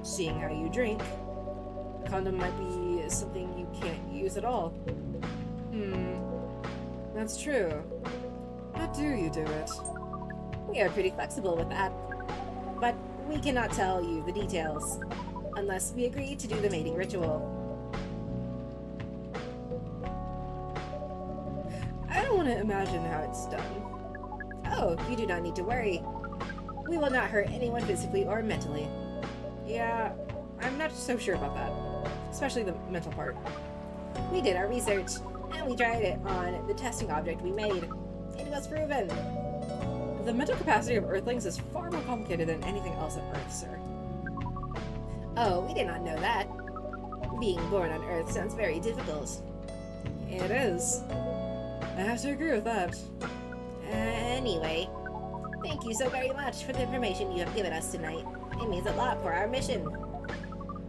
seeing how you drink. A condom might be something you can't use at all. That's true. How do you do it? We are pretty flexible with that. But we cannot tell you the details unless we agree to do the mating ritual. I don't want to imagine how it's done. Oh, you do not need to worry. We will not hurt anyone physically or mentally. Yeah, I'm not so sure about that. Especially the mental part. We did our research, and we tried it on the testing object we made. It was proven. The mental capacity of Earthlings is far more complicated than anything else on Earth, sir. Oh, we did not know that. Being born on Earth sounds very difficult. It is. I have to agree with that. Anyway, thank you so very much for the information you have given us tonight. It means a lot for our mission.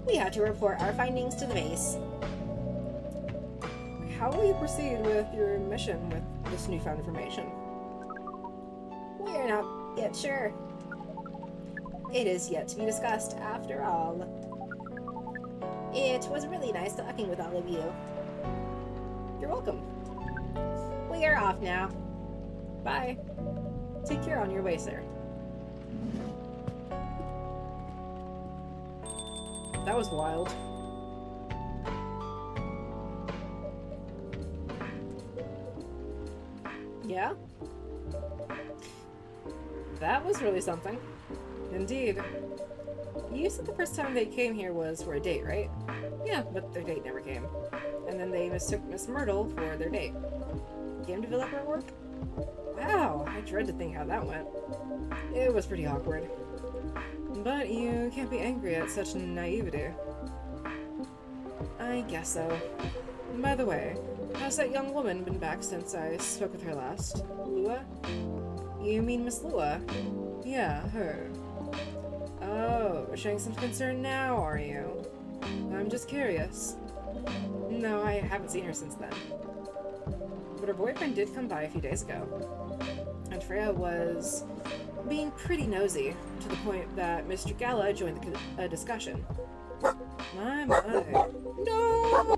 We have to report our findings to the base. How will you proceed with your mission with this newfound information? We are not yet sure. It is yet to be discussed, after all. It was really nice talking with all of you. You're welcome. We are off now. Bye. Take care on your way, sir. That was wild. Yeah? That was really something. Indeed. You said the first time they came here was for a date, right? Yeah, but their date never came. And then they mistook Miss Myrtle for their date. Game developer work? Wow, I dread to think how that went. It was pretty awkward. But you can't be angry at such naivety. I guess so. By the way, has that young woman been back since I spoke with her last? Lua? You mean Miss Lua? Yeah, her. Oh, showing some concern now, are you? I'm just curious. No, I haven't seen her since then. But her boyfriend did come by a few days ago. And Freya was being pretty nosy, to the point that Mr. Gala joined the discussion. My. No!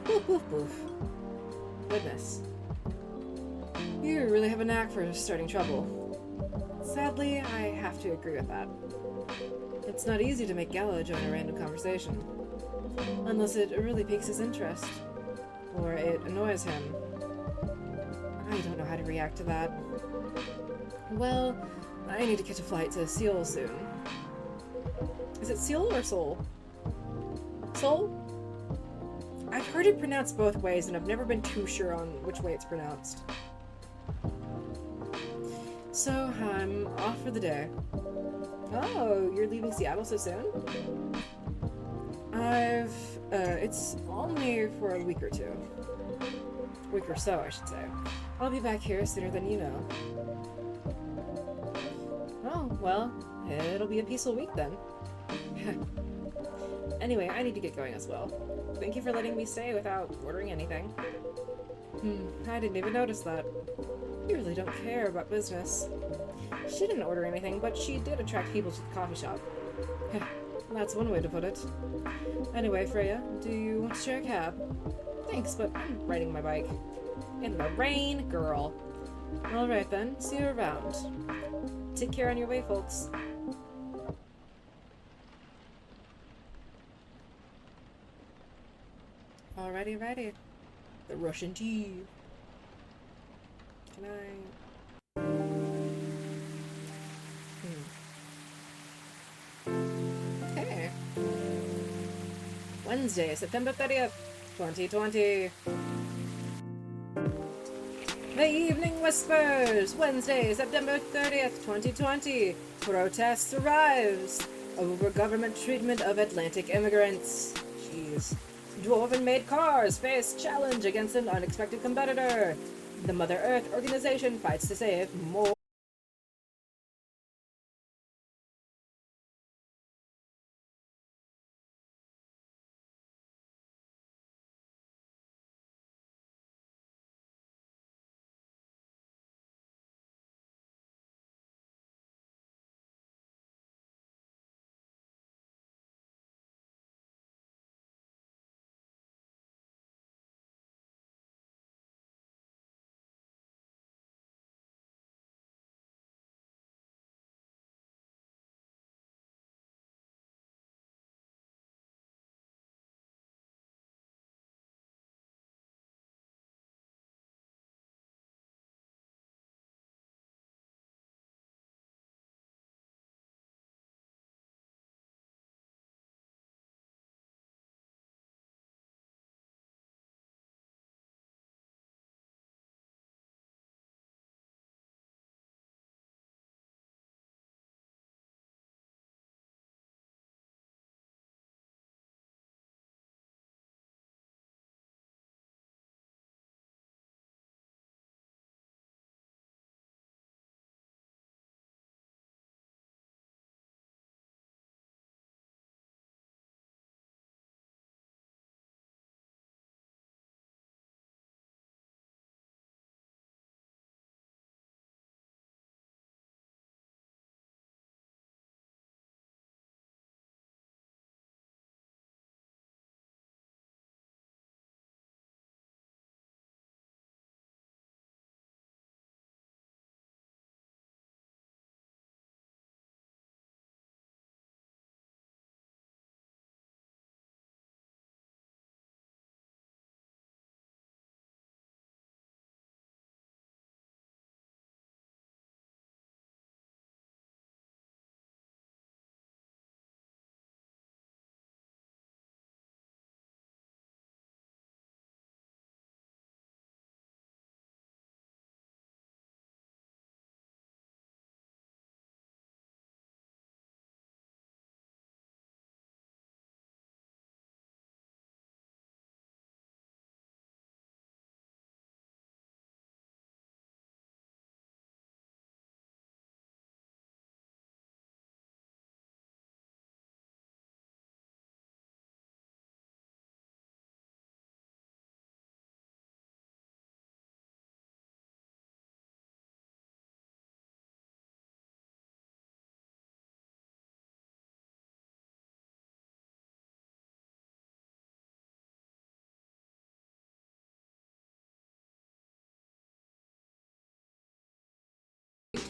Woof, woof, woof. Goodness. You really have a knack for starting trouble. Sadly, I have to agree with that. It's not easy to make Gala join a random conversation. Unless it really piques his interest. Or it annoys him. I don't know how to react to that. Well, I need to catch a flight to Seoul soon. Is it Seoul or Seoul? Seoul? I've heard it pronounced both ways, and I've never been too sure on which way it's pronounced. So, I'm off for the day. Oh, you're leaving Seattle so soon? It's only for a week or two. Week or so, I should say. I'll be back here sooner than you know. Oh, well, it'll be a peaceful week then. Anyway, I need to get going as well. Thank you for letting me stay without ordering anything. I didn't even notice that. You really don't care about business. She didn't order anything, but she did attract people to the coffee shop. That's one way to put it. Anyway, Freya, do you want to share a cab? Thanks, but I'm riding my bike. In the rain, girl. Alright then, see you around. Take care on your way, folks. Alrighty, righty. The Russian tea. Can I... Okay. Wednesday, September 30th, 2020. The Evening Whispers, Wednesday, September 30th, 2020. Protests arrives over government treatment of Atlantic immigrants. Jeez. Dwarven-made cars face challenge against an unexpected competitor. The Mother Earth organization fights to save more.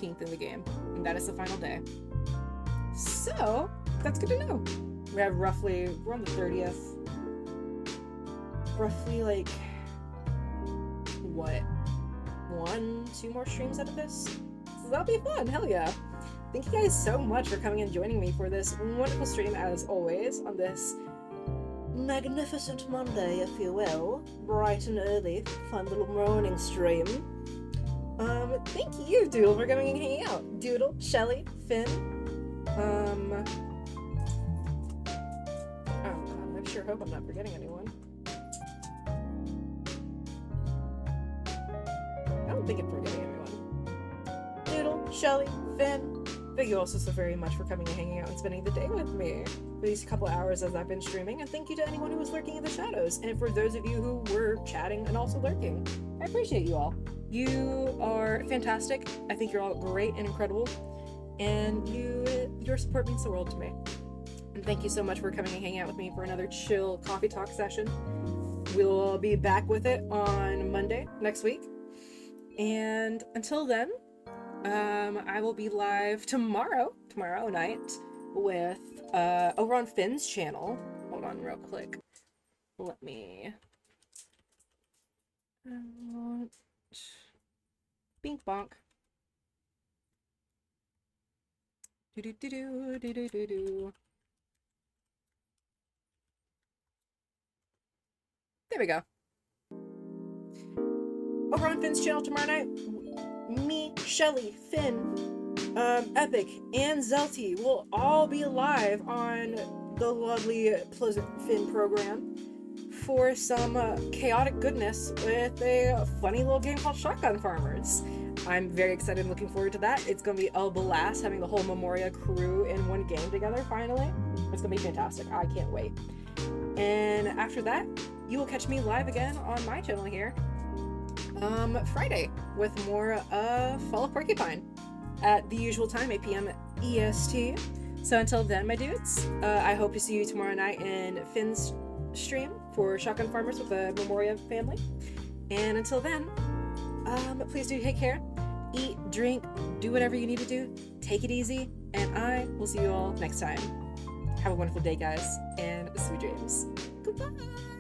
In the game, and that is the final day. So that's good to know. We're on the 30th. Roughly like what? 1-2 more streams out of this? So that'll be fun, hell yeah. Thank you guys so much for coming and joining me for this wonderful stream as always on this magnificent Monday, if you will. Bright and early, fun little morning stream. Thank you, Doodle, for coming and hanging out. Doodle, Shelly, Finn. Oh god, I sure hope I'm not forgetting anyone. I don't think I'm forgetting anyone. Doodle, Shelly, Finn. Thank you also so very much for coming and hanging out and spending the day with me for these couple hours as I've been streaming, and thank you to anyone who was lurking in the shadows, and for those of you who were chatting and also lurking. I appreciate you all. You are fantastic. I think you're all great and incredible, and your support means the world to me. And thank you so much for coming and hanging out with me for another chill coffee talk session. We'll be back with it on Monday next week. And until then, I will be live tomorrow night with over on Finn's channel. Hold on real quick. Let me bink bonk. Do do do do do do do do. There we go. Over on Finn's channel tomorrow night, me, Shelly, Finn, Epic, and Zelty will all be live on the lovely Pleasant Finn program for some chaotic goodness with a funny little game called Shotgun Farmers. I'm very excited and looking forward to that. It's going to be a blast having the whole Memoria crew in one game together finally. It's going to be fantastic. I can't wait. And after that, you will catch me live again on my channel here Friday with more Fall of Porcupine at the usual time, 8 p.m. EST. So until then, my dudes, I hope to see you tomorrow night in Finn's stream for Shotgun Farmers with the Memoria family. And until then, please do take care, eat, drink, do whatever you need to do, take it easy, and I will see you all next time. Have a wonderful day, guys, and sweet dreams. Goodbye!